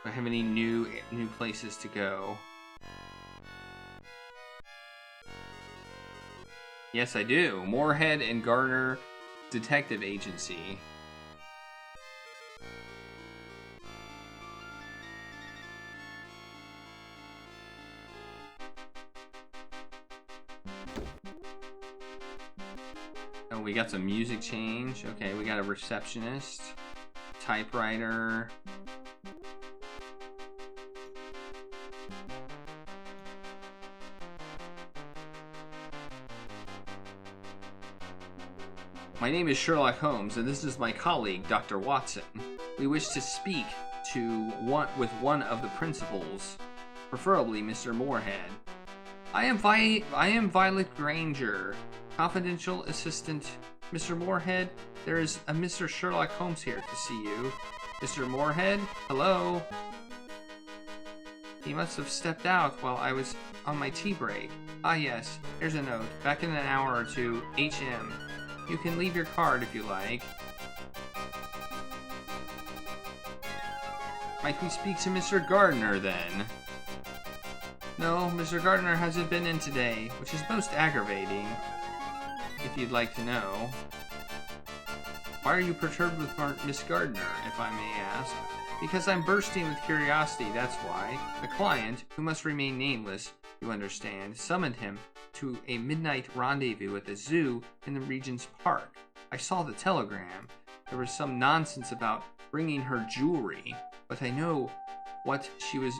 Do I have any new places to go? Yes, I do. Moorhead and Gardner Detective Agency. Oh, we got some music change. Okay, we got a receptionist, typewriter. My name is Sherlock Holmes, and this is my colleague, Dr. Watson. We wish to speak with one of the principals, preferably Mr. Moorhead. I am Violet Granger, confidential assistant. Mr. Moorhead, there is a Mr. Sherlock Holmes here to see you. Mr. Moorhead, hello? He must have stepped out while I was on my tea break. Ah yes, here's a note. Back in an hour or two, HM. You can leave your card if you like. Might we speak to Mr. Gardner then? No, Mr. Gardner hasn't been in today, which is most aggravating, if you'd like to know. Why are you perturbed with Miss Gardner, if I may ask? Because I'm bursting with curiosity, that's why. The client, who must remain nameless, you understand, summoned him to a midnight rendezvous at the zoo in the Regent's Park. I saw the telegram. There was some nonsense about bringing her jewelry, but I know what she was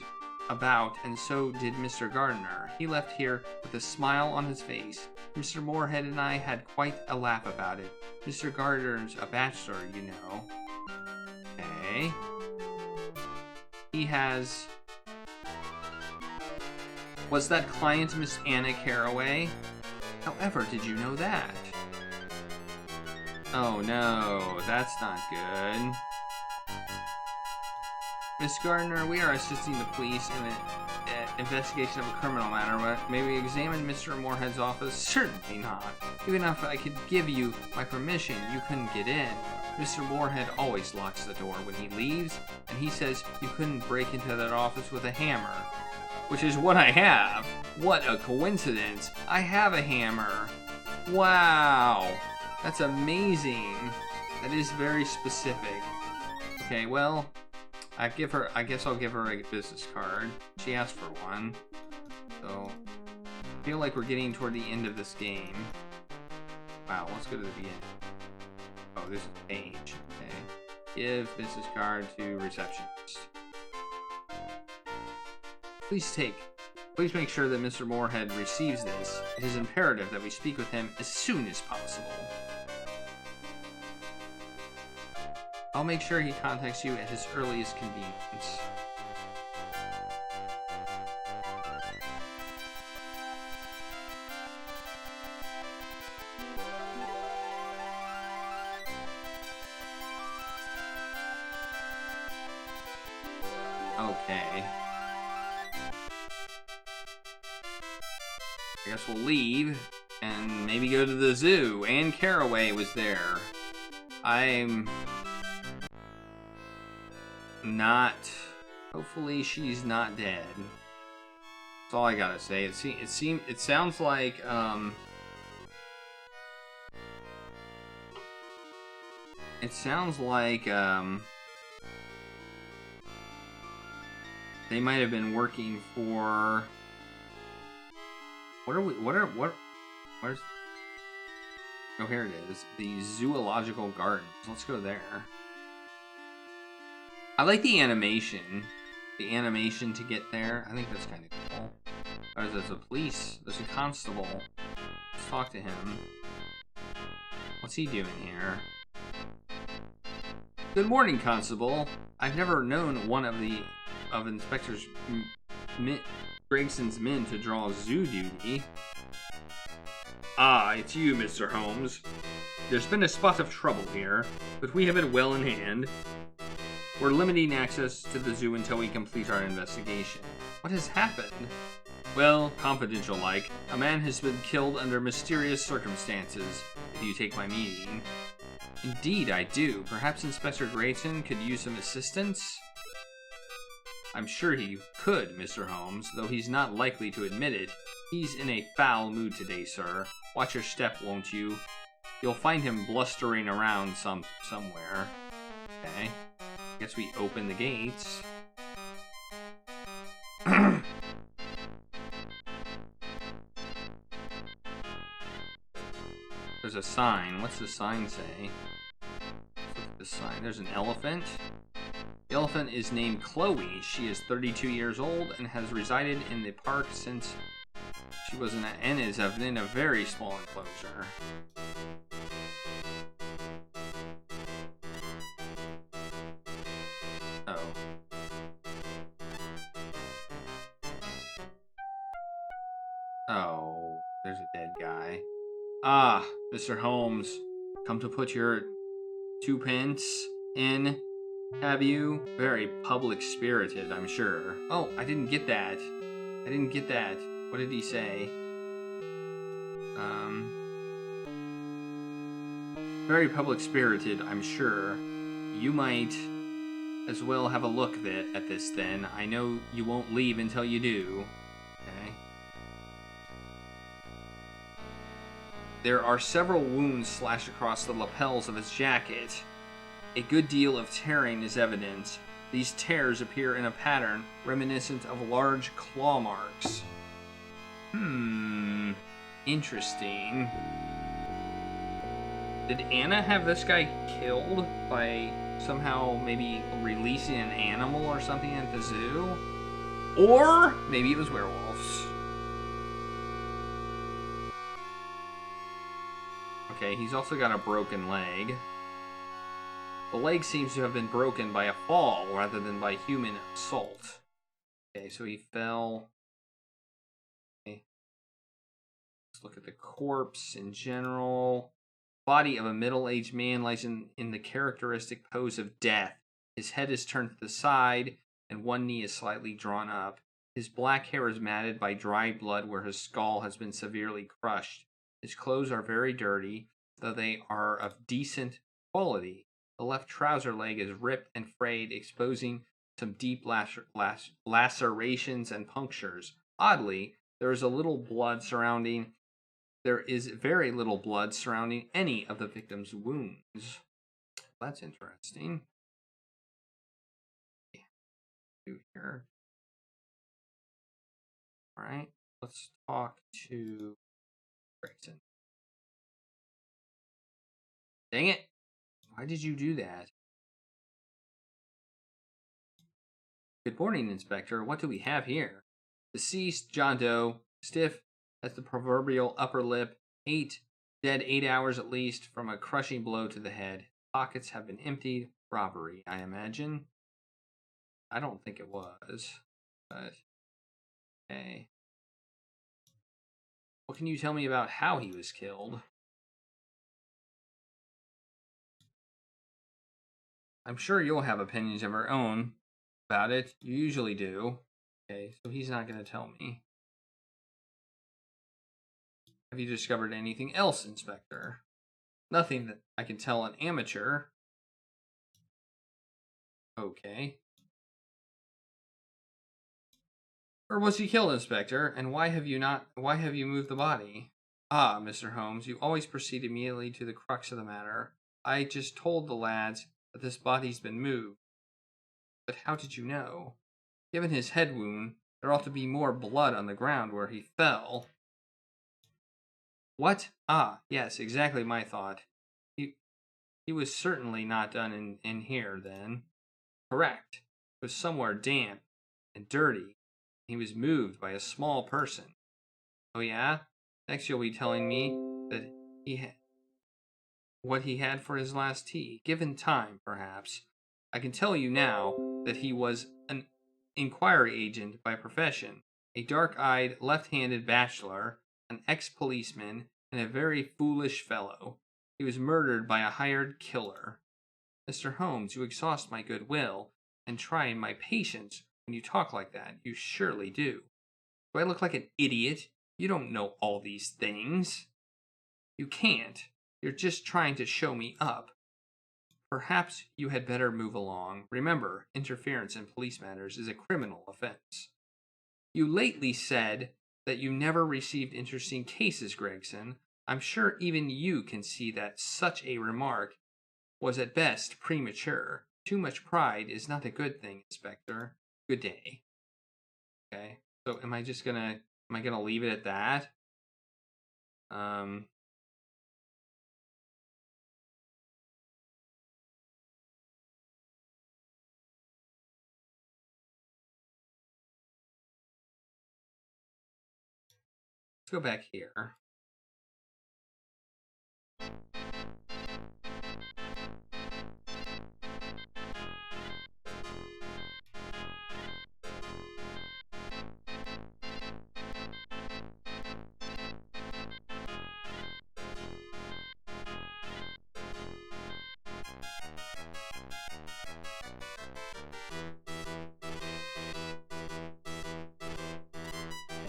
about, and so did Mr. Gardner. He left here with a smile on his face. Mr. Moorhead and I had quite a laugh about it. Mr. Gardner's a bachelor, you know. Okay. He has... Was that client Miss Anna Carraway? However, did you know that? Oh no, that's not good. Miss Gardner, we are assisting the police in the investigation of a criminal matter. May we examine Mr. Moorhead's office? Certainly not. Even if I could give you my permission, you couldn't get in. Mr. Moorhead always locks the door when he leaves, and he says you couldn't break into that office with a hammer. Which is what I have. What a coincidence. I have a hammer. Wow. That's amazing. That is very specific. Okay, well, I guess I'll give her a business card. She asked for one. So, I feel like we're getting toward the end of this game. Wow, let's go to the beginning. Oh, this is a page. Okay. Give business card to receptionist. Please make sure that Mr. Moorhead receives this. It is imperative that we speak with him as soon as possible. I'll make sure he contacts you at his earliest convenience. Okay. I guess we'll leave and maybe go to the zoo. Anne Carraway was there. I'm not... Hopefully she's not dead. That's all I gotta say. It sounds like, It sounds like, they might have been working for... Where's... Oh, here it is. The Zoological Gardens. Let's go there. I like the animation. The animation to get there. I think that's kind of cool. Oh, there's a police. There's a constable. Let's talk to him. What's he doing here? Good morning, Constable. I've never known one of Inspector Gregson's men to draw zoo duty. Ah, it's you, Mr. Holmes. There's been a spot of trouble here, but we have it well in hand. We're limiting access to the zoo until we complete our investigation. What has happened? Well, confidential-like, a man has been killed under mysterious circumstances, if you take my meaning. Indeed, I do. Perhaps Inspector Grayson could use some assistance? I'm sure he could, Mr. Holmes, though he's not likely to admit it. He's in a foul mood today, sir. Watch your step, won't you? You'll find him blustering around somewhere. Okay. Guess we open the gates. There's a sign. What's the sign say? Let's look at the sign. There's an elephant. The elephant is named Chloe. She is 32 years old and has resided in the park since she was in a very small enclosure. Oh. Oh, there's a dead guy. Ah, Mr. Holmes, come to put your 2 pence in, have you? Very public-spirited, I'm sure. Oh, I didn't get that. What did he say? Very public-spirited, I'm sure. You might as well have a look at this then. I know you won't leave until you do. Okay. There are several wounds slashed across the lapels of his jacket. A good deal of tearing is evident. These tears appear in a pattern reminiscent of large claw marks. Interesting. Did Anna have this guy killed by somehow maybe releasing an animal or something at the zoo? Or maybe it was werewolves. Okay, he's also got a broken leg. The leg seems to have been broken by a fall rather than by human assault. Okay, so he fell. Okay. Let's look at the corpse in general. Body of a middle-aged man lies in the characteristic pose of death. His head is turned to the side, and one knee is slightly drawn up. His black hair is matted by dried blood where his skull has been severely crushed. His clothes are very dirty, though they are of decent quality. The left trouser leg is ripped and frayed, exposing some deep lacerations and punctures. Oddly, there is very little blood surrounding any of the victim's wounds. That's interesting. Here. All right, let's talk to Gregson. Dang it! Why did you do that? Good morning, Inspector. What do we have here? Deceased John Doe, stiff as the proverbial upper lip, dead 8 hours at least from a crushing blow to the head. Pockets have been emptied. Robbery, I imagine. I don't think it was, but okay. What can you tell me about how he was killed? I'm sure you'll have opinions of your own. about it. You usually do. Okay, so he's not going to tell me. Have you discovered anything else, Inspector? Nothing that I can tell an amateur. Okay. Or was he killed, Inspector? And why have you moved the body? Ah, Mr. Holmes, you always proceed immediately to the crux of the matter. I just told the lads that this body's been moved. But how did you know? Given his head wound, there ought to be more blood on the ground where he fell. What? Ah, yes, exactly my thought. He was certainly not done in here, then. Correct. It was somewhere damp and dirty. He was moved by a small person. Oh, yeah? Next you'll be telling me that what he had for his last tea. Given time, perhaps. I can tell you now that he was an inquiry agent by profession, a dark-eyed, left-handed bachelor, an ex-policeman, and a very foolish fellow. He was murdered by a hired killer. Mr. Holmes, you exhaust my goodwill and try my patience when you talk like that. You surely do. Do I look like an idiot? You don't know all these things. You can't. You're just trying to show me up. Perhaps you had better move along. Remember, interference in police matters is a criminal offense. You lately said that you never received interesting cases, Gregson. I'm sure even you can see that such a remark was at best premature. Too much pride is not a good thing, Inspector. Good day. Okay, so am I gonna leave it at that? Let's go back here.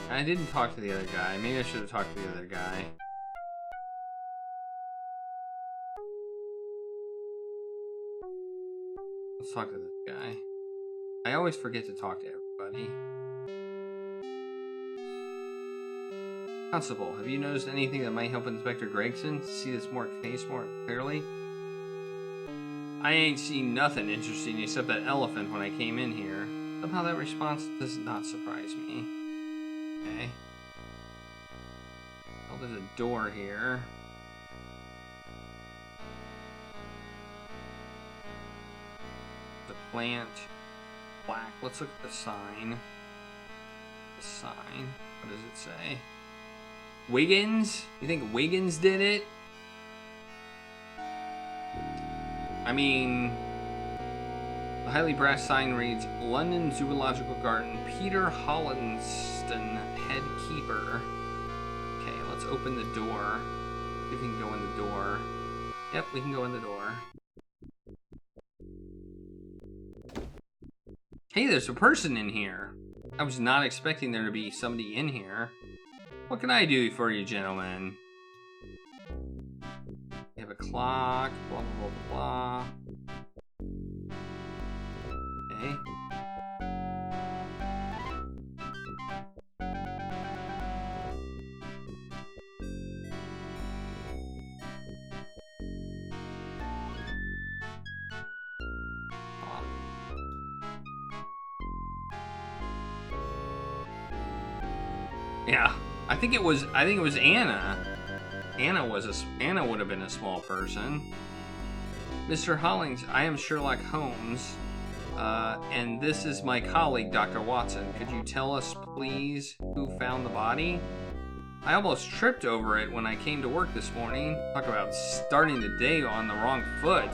I didn't talk to the other guy. Maybe I should have talked to the other guy. Let's talk to this guy. I always forget to talk to everybody. Constable, have you noticed anything that might help Inspector Gregson see this case more clearly? I ain't seen nothing interesting except that elephant when I came in here. Somehow that response does not surprise me. Okay. Well, there's a door here. The plant. Black. Let's look at the sign. The sign. What does it say? Wiggins? You think Wiggins did it? I mean, the highly brass sign reads, London Zoological Garden, Peter Hollinston, head keeper. Okay, let's open the door. See if we can go in the door. Yep, we can go in the door. Hey, there's a person in here. I was not expecting there to be somebody in here. What can I do for you, gentlemen? We have a clock, blah, blah, blah, blah. Okay. Yeah, I think it was Anna. Anna would have been a small person. Mr. Hollings, I am Sherlock Holmes, and this is my colleague, Dr. Watson. Could you tell us, please, who found the body? I almost tripped over it when I came to work this morning. Talk about starting the day on the wrong foot.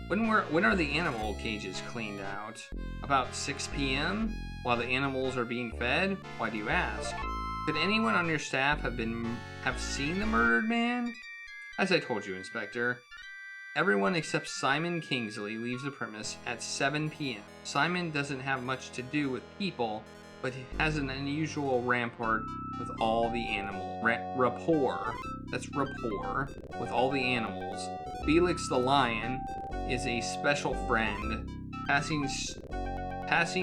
When are the animal cages cleaned out? About 6 p.m.? While the animals are being fed? Why do you ask? Could anyone on your staff have seen the murdered man? As I told you, Inspector, Everyone except Simon Kingsley leaves the premise at 7 p.m. Simon doesn't have much to do with people, but he has an unusual rapport with all the animals. Rapport. That's rapport with all the animals. Felix the lion is a special friend. Passing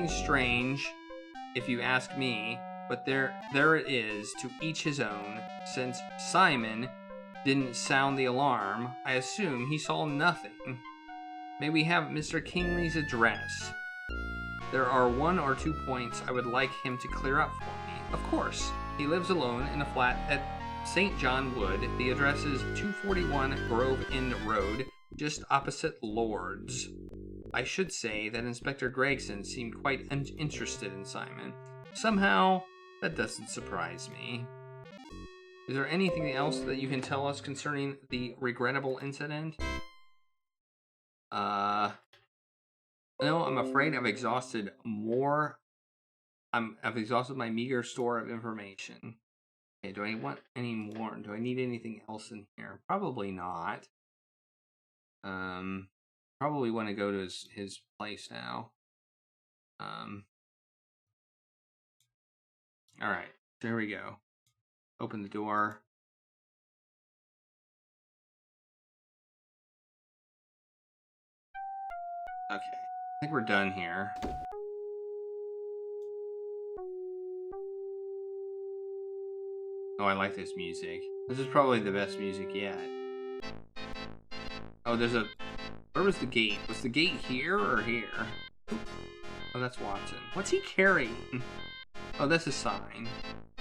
strange, if you ask me, but there it is, to each his own. Since Simon didn't sound the alarm, I assume he saw nothing. May we have Mr. Kingsley's address? There are 1 or 2 points I would like him to clear up for me. Of course, he lives alone in a flat at St. John Wood. The address is 241 Grove End Road, just opposite Lord's. I should say that Inspector Gregson seemed quite interested in Simon. Somehow, that doesn't surprise me. Is there anything else that you can tell us concerning the regrettable incident? No, I'm afraid I've exhausted I've exhausted my meager store of information. Okay, do I want any more? Do I need anything else in here? Probably not. Probably want to go to his place now. Alright, there we go. Open the door. Okay, I think we're done here. Oh, I like this music. This is probably the best music yet. Oh, where was the gate? Was the gate here or here? Oh, that's Watson. What's he carrying? Oh, that's a sign.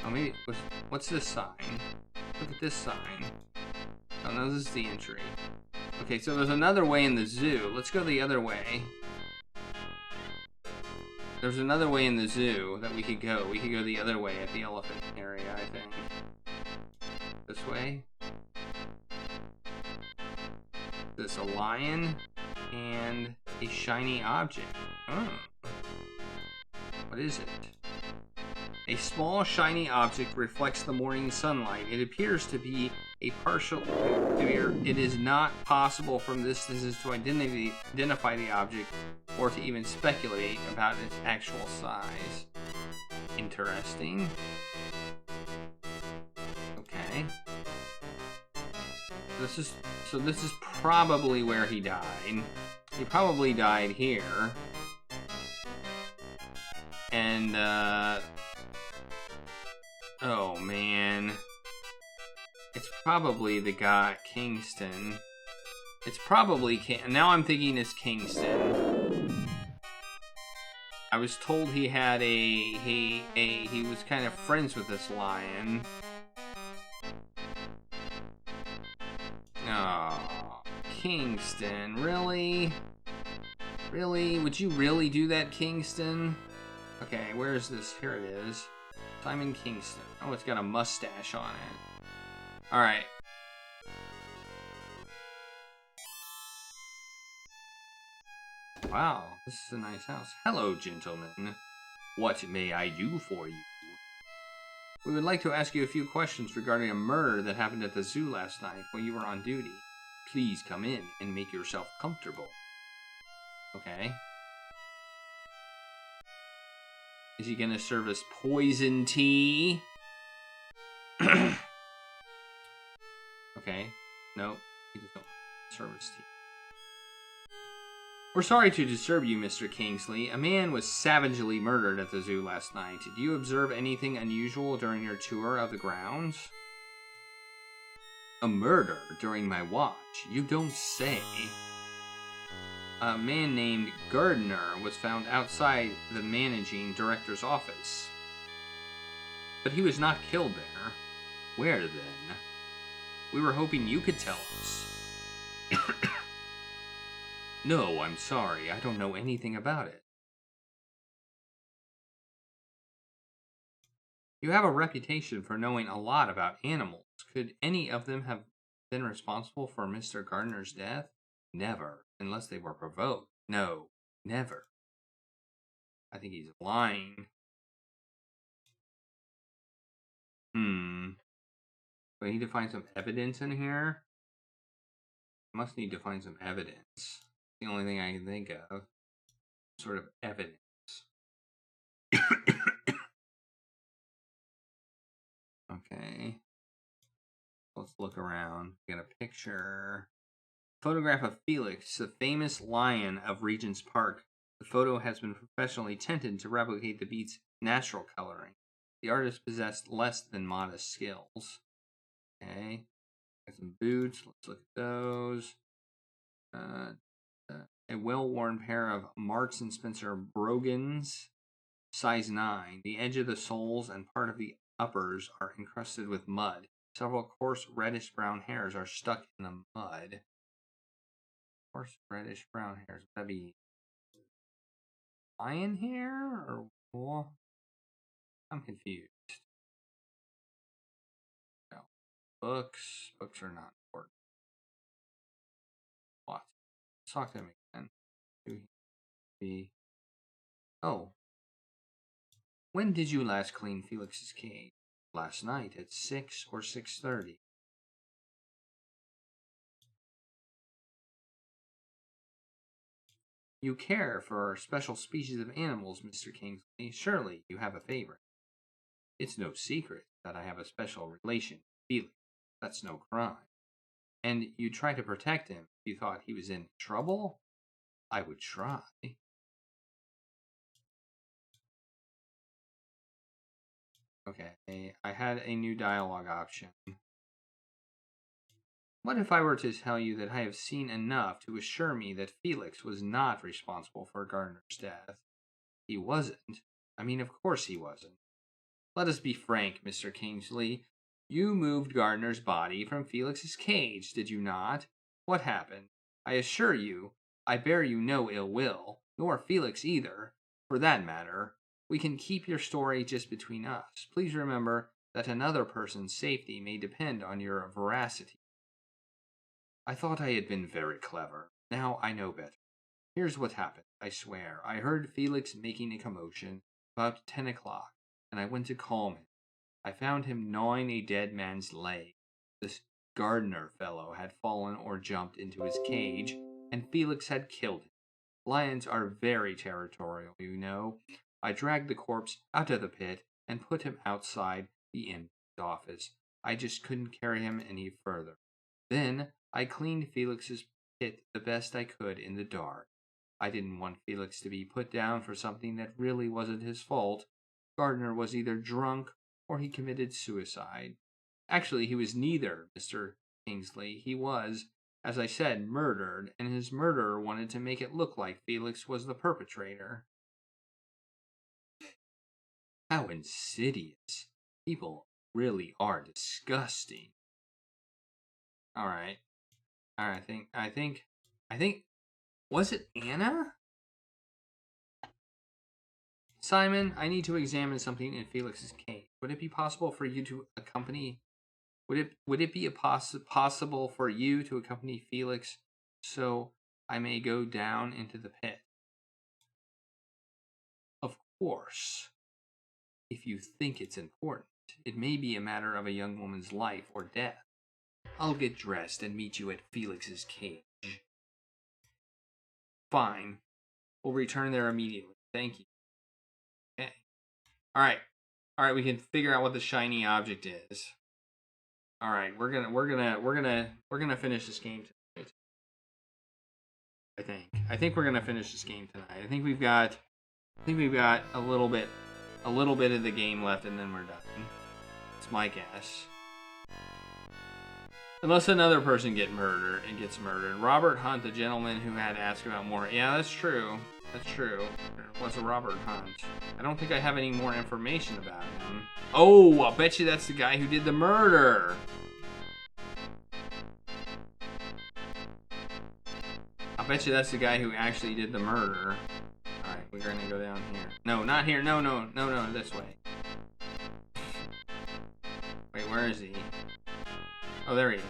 Oh, maybe what's this sign? Look at this sign. Oh, no, this is the entry. Okay, so there's another way in the zoo. Let's go the other way. There's another way in the zoo that we could go. We could go the other way at the elephant area, I think. This way. There's a lion and a shiny object. Oh. What is it? A small shiny object reflects the morning sunlight. It appears to be a partial. It is not possible from distances to identify the object or to even speculate about its actual size. Interesting. Okay. This is probably where he died. He probably died here. And oh man. It's probably the guy Kingston. It's probably now I'm thinking it's Kingston. I was told he had he was kind of friends with this lion. Oh, Kingston, really? Really? Would you really do that, Kingston? Okay, where is this? Here it is. Simon Kingston. Oh, it's got a mustache on it. Alright. Wow, this is a nice house. Hello, gentlemen. What may I do for you? We would like to ask you a few questions regarding a murder that happened at the zoo last night when you were on duty. Please come in and make yourself comfortable. Okay. Is he gonna serve us poison tea? Okay. Nope. He doesn't serve us tea. We're sorry to disturb you, Mr. Kingsley. A man was savagely murdered at the zoo last night. Did you observe anything unusual during your tour of the grounds? A murder during my watch? You don't say. A man named Gardner was found outside the managing director's office. But he was not killed there. Where then? We were hoping you could tell us. No, I'm sorry. I don't know anything about it. You have a reputation for knowing a lot about animals. Could any of them have been responsible for Mr. Gardner's death? Never, unless they were provoked. No, never. I think he's lying. We need to find some evidence in here. I must need to find some evidence. The only thing I can think of. Sort of evidence. Okay. Let's look around. We got a picture. Photograph of Felix, the famous lion of Regent's Park. The photo has been professionally tinted to replicate the beast's natural coloring. The artist possessed less than modest skills. Okay. Got some boots. Let's look at those. A well-worn pair of Marks and Spencer Brogans, size 9. The edge of the soles and part of the uppers are encrusted with mud. Several coarse reddish-brown hairs are stuck in the mud. Coarse reddish-brown hairs. Would that be lion hair or what? I'm confused. No. Books. Books are not important. What? Let's talk to him again. Oh. When did you last clean Felix's cage? Last night at 6 or 6:30. You care for special species of animals, Mr. Kingsley. Surely you have a favorite. It's no secret that I have a special relation with Felix. That's no crime. And you try to protect him if you thought he was in trouble? I would try. Okay, I had a new dialogue option. What if I were to tell you that I have seen enough to assure me that Felix was not responsible for Gardner's death? He wasn't. I mean, of course he wasn't. Let us be frank, Mr. Kingsley. You moved Gardner's body from Felix's cage, did you not? What happened? I assure you, I bear you no ill will, nor Felix either. For that matter, we can keep your story just between us. Please remember that another person's safety may depend on your veracity. I thought I had been very clever. Now I know better. Here's what happened, I swear. I heard Felix making a commotion about 10 o'clock, and I went to calm him. I found him gnawing a dead man's leg. This Gardner fellow had fallen or jumped into his cage, and Felix had killed him. Lions are very territorial, you know. I dragged the corpse out of the pit and put him outside the inn's office. I just couldn't carry him any further. Then I cleaned Felix's pit the best I could in the dark. I didn't want Felix to be put down for something that really wasn't his fault. Gardner was either drunk or he committed suicide. Actually, he was neither, Mr. Kingsley. He was, as I said, murdered, and his murderer wanted to make it look like Felix was the perpetrator. How insidious. People really are disgusting. Alright. I think, was it Anna? Simon, I need to examine something in Felix's cage. Would it be possible for you to accompany? Would it be possible for you to accompany Felix so I may go down into the pit? Of course. If you think it's important, it may be a matter of a young woman's life or death. I'll get dressed and meet you at Felix's cage. Fine. We'll return there immediately. Thank you. Okay. Alright, we can figure out what the shiny object is. Alright, we're gonna finish this game tonight. I think we're gonna finish this game tonight. I think we've got a little bit of the game left, and then we're done. It's my guess. Unless another person gets murdered. Robert Hunt, the gentleman who had asked about more. Yeah, that's true. There was a Robert Hunt. I don't think I have any more information about him. Oh, I'll bet you that's the guy who did the murder. I'll bet you that's the guy who actually did the murder. Alright, we're gonna go down here. No, not here. No, this way. Wait, where is he? Oh, there he is.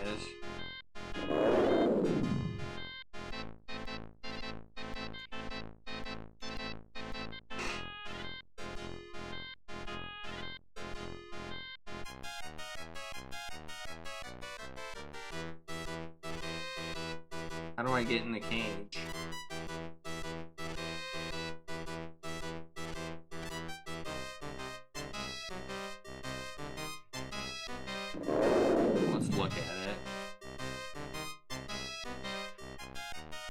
How do I get in the cage? Let's look at it.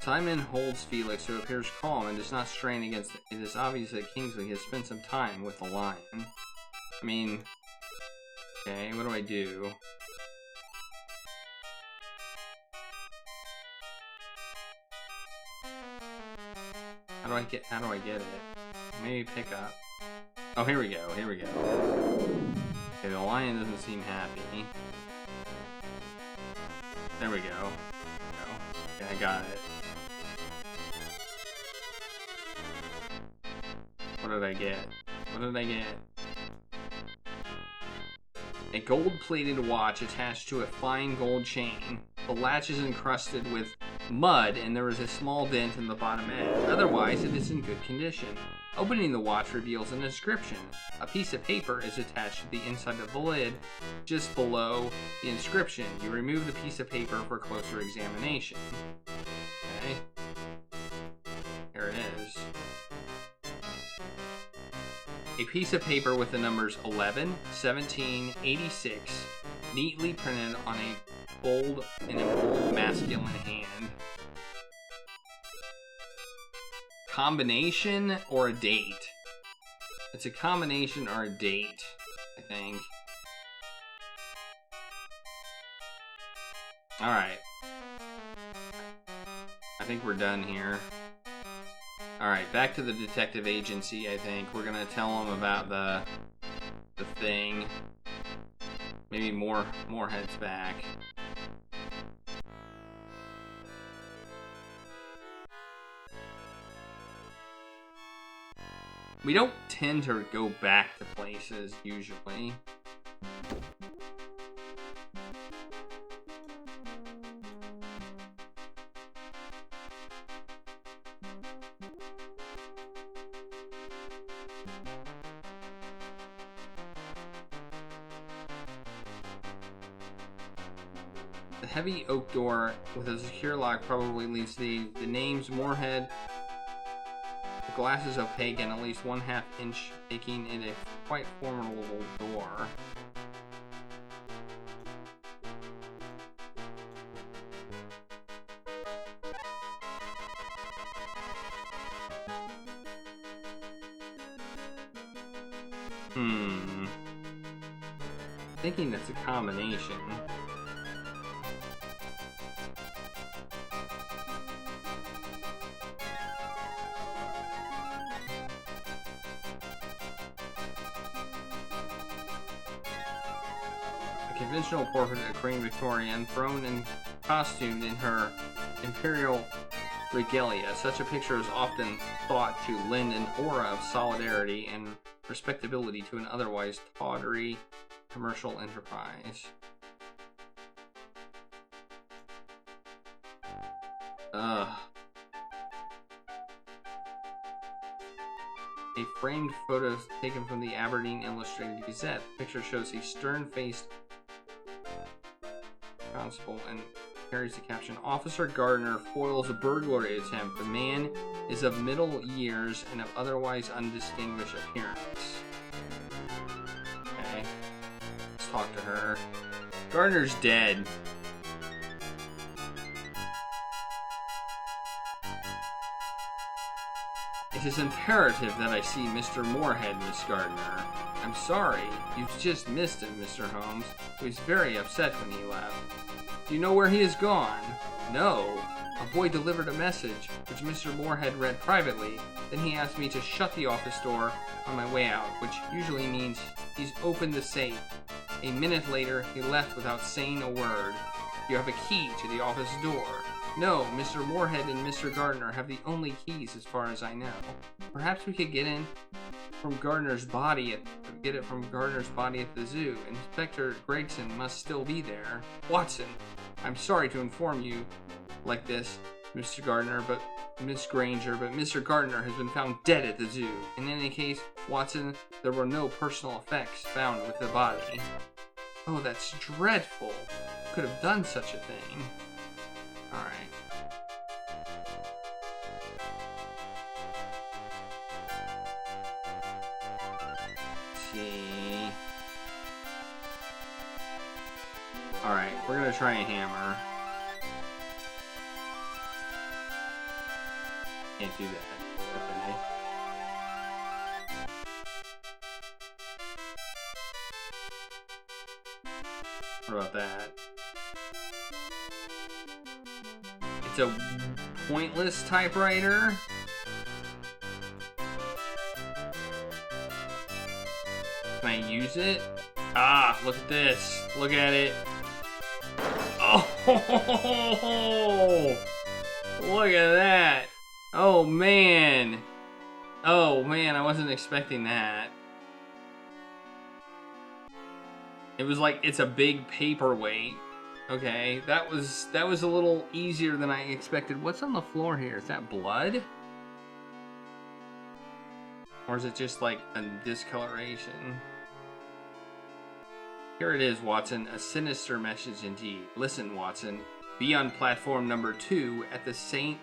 Simon holds Felix, who appears calm and does not strain against it. It is obvious that Kingsley has spent some time with the lion. I mean, okay, what do I do? How do I get it? Maybe pick up. Oh, here we go, here we go. Okay, the lion doesn't seem happy. There we go. Okay, I got it. What did I get? What did I get? A gold-plated watch attached to a fine gold chain. The latch is encrusted with mud and there is a small dent in the bottom edge. Otherwise, it is in good condition. Opening the watch reveals an inscription. A piece of paper is attached to the inside of the lid, just below the inscription. You remove the piece of paper for closer examination. Okay. Here it is. A piece of paper with the numbers 11, 17, 86, neatly printed on a bold masculine hand. Combination or a date? It's a combination or a date, I think. Alright. I think we're done here. Alright, back to the detective agency, I think. We're gonna tell them about the thing. Maybe more heads back. We don't tend to go back to places, usually. The heavy oak door with a secure lock probably leads to the names Moorhead. The glass is opaque and at least 1/2 inch, making it a quite formidable door. Thinking it's a combination. A conventional portrait of Queen Victoria, enthroned and costumed in her imperial regalia. Such a picture is often thought to lend an aura of solidarity and respectability to an otherwise tawdry commercial enterprise. Ugh. A framed photo taken from the Aberdeen Illustrated Gazette. The picture shows a stern-faced constable and carries the caption, "Officer Gardner foils a burglary attempt. The man is of middle years and of otherwise undistinguished appearance." Okay. Let's talk to her. Gardner's dead. It is imperative that I see Mr. Moorhead, Miss Gardner. I'm sorry. You've just missed him, Mr. Holmes. He was very upset when he left. Do you know where he has gone? No. A boy delivered a message, which Mr. Moorhead read privately. Then he asked me to shut the office door on my way out, which usually means he's opened the safe. A minute later, he left without saying a word. You have a key to the office door. No, Mr. Moorhead and Mr. Gardner have the only keys as far as I know. Perhaps we could get it from Gardner's body at the zoo. Inspector Gregson must still be there. Watson, I'm sorry to inform you like this, Mr. Gardner, but Miss Granger, but Mr. Gardner has been found dead at the zoo. In any case, Watson, there were no personal effects found with the body. Oh, that's dreadful. Could have done such a thing. Alright. see. Alright, we're gonna try a hammer. Can't do that. Okay. What about that? It's a pointless typewriter. Can I use it? Ah, look at this. Look at it. Oh, look at that. Oh, man. Oh, man, I wasn't expecting that. It was like, it's a big paperweight. Okay, that was a little easier than I expected. What's on the floor here? Is that blood? Or is it just like a discoloration? Here it is, Watson. A sinister message indeed. Listen, Watson. Be on platform number 2 at the St.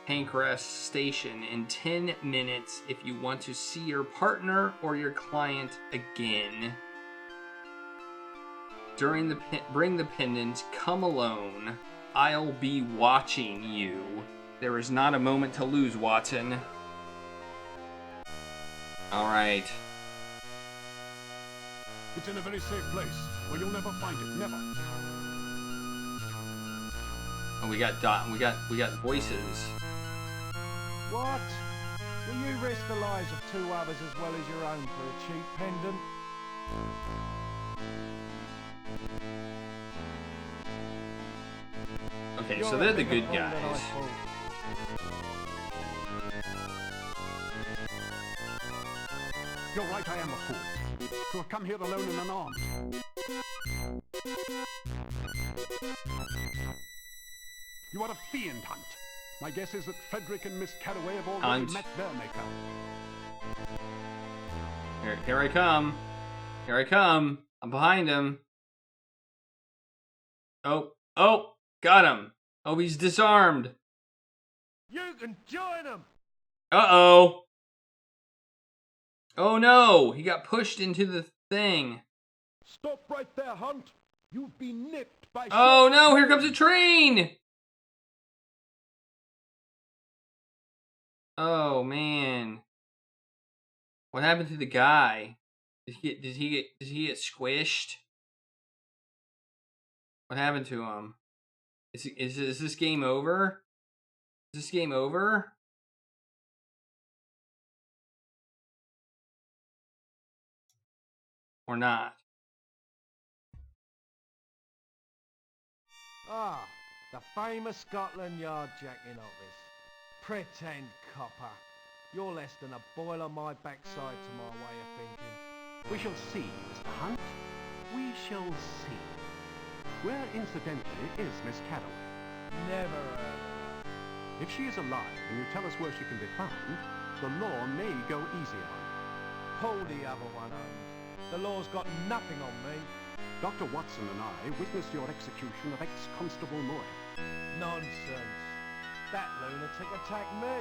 Pancras station in 10 minutes if you want to see your partner or your client again. Bring the pendant. Come alone. I'll be watching you. There is not a moment to lose, Watson. All right. It's in a very safe place where you'll never find it. Never. Oh, we got voices. What? Will you risk the lives of 2 others as well as your own for a cheap pendant? Okay, so they're the good guys. You're right, I am a fool. To have come here alone and unarmed. You are a fiend, Hunt. My guess is that Frederick and Miss Carraway have already met their maker. Here I come. Here I come. I'm behind him. Oh, got him. Oh, he's disarmed. You can join them! Uh-oh. Oh no, he got pushed into the thing. Stop right there, Hunt! You've been nipped by Oh Sherlock no, here Holmes. comes a train! Oh man. What happened to the guy? Did he get squished? What happened to him? Is this game over? Is this game over? Or not? Ah, the famous Scotland Yard jacking office. Pretend copper. You're less than a boil on my backside to my way of thinking. We shall see, Mr. Hunt. We shall see. Where, incidentally, is Miss Carraway? Never heard of her. If she is alive and you tell us where she can be found, the law may go easy on her. Pull the other one, Holmes. The law's got nothing on me. Dr. Watson and I witnessed your execution of ex-Constable Moy. Nonsense. That lunatic attacked me.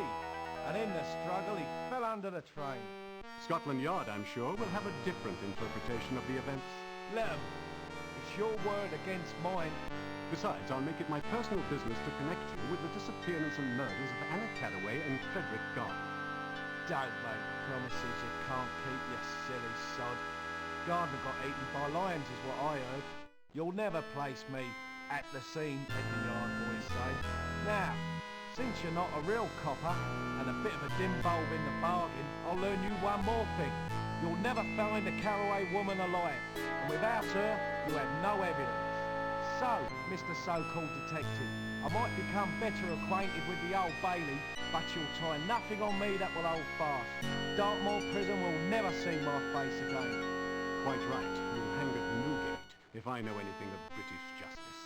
And in the struggle, he fell under the train. Scotland Yard, I'm sure, will have a different interpretation of the events. Let 'em. It's your word against mine. Besides, I'll make it my personal business to connect you with the disappearance and murders of Anna Carraway and Frederick Gardner. Don't make promises you can't keep, you silly sod. Gardner got eaten by lions is what I heard. You'll never place me at the scene, as the yard boys say. Now, since you're not a real copper, and a bit of a dim bulb in the bargain, I'll learn you one more thing. You'll never find the Carraway woman alive, and without her, you have no evidence. So, Mr. So-called detective, I might become better acquainted with the Old Bailey, but you'll tie nothing on me that will hold fast. Dartmoor Prison will never see my face again. Quite right. You'll hang at Newgate, if I know anything of British justice.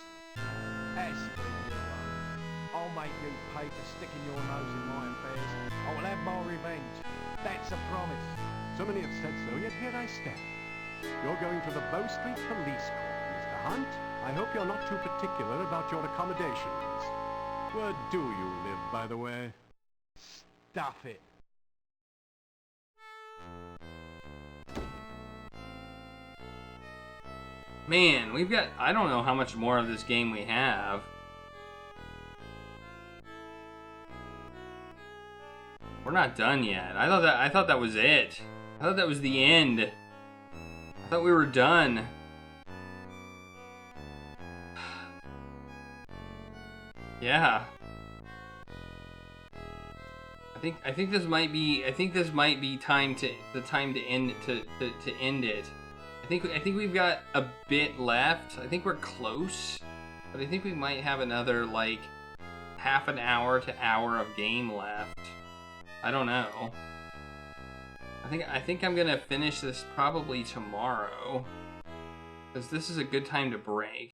As for you, Holmes, I'll make you pay for sticking your nose in my affairs. I will have my revenge. That's a promise. So many have said so, yet here I stand. You're going to the Bow Street Police Court, Mr. Hunt. I hope you're not too particular about your accommodations. Where do you live, by the way? Stuff it. Man, we've got... I don't know how much more of this game we have. We're not done yet. I thought that was it. I thought that was the end. I thought we were done. Yeah. I think this might be time to end it. I think we've got a bit left. I think we're close, but I think we might have another like half an hour to hour of game left. I don't know. I think I'm gonna finish this probably tomorrow, because this is a good time to break.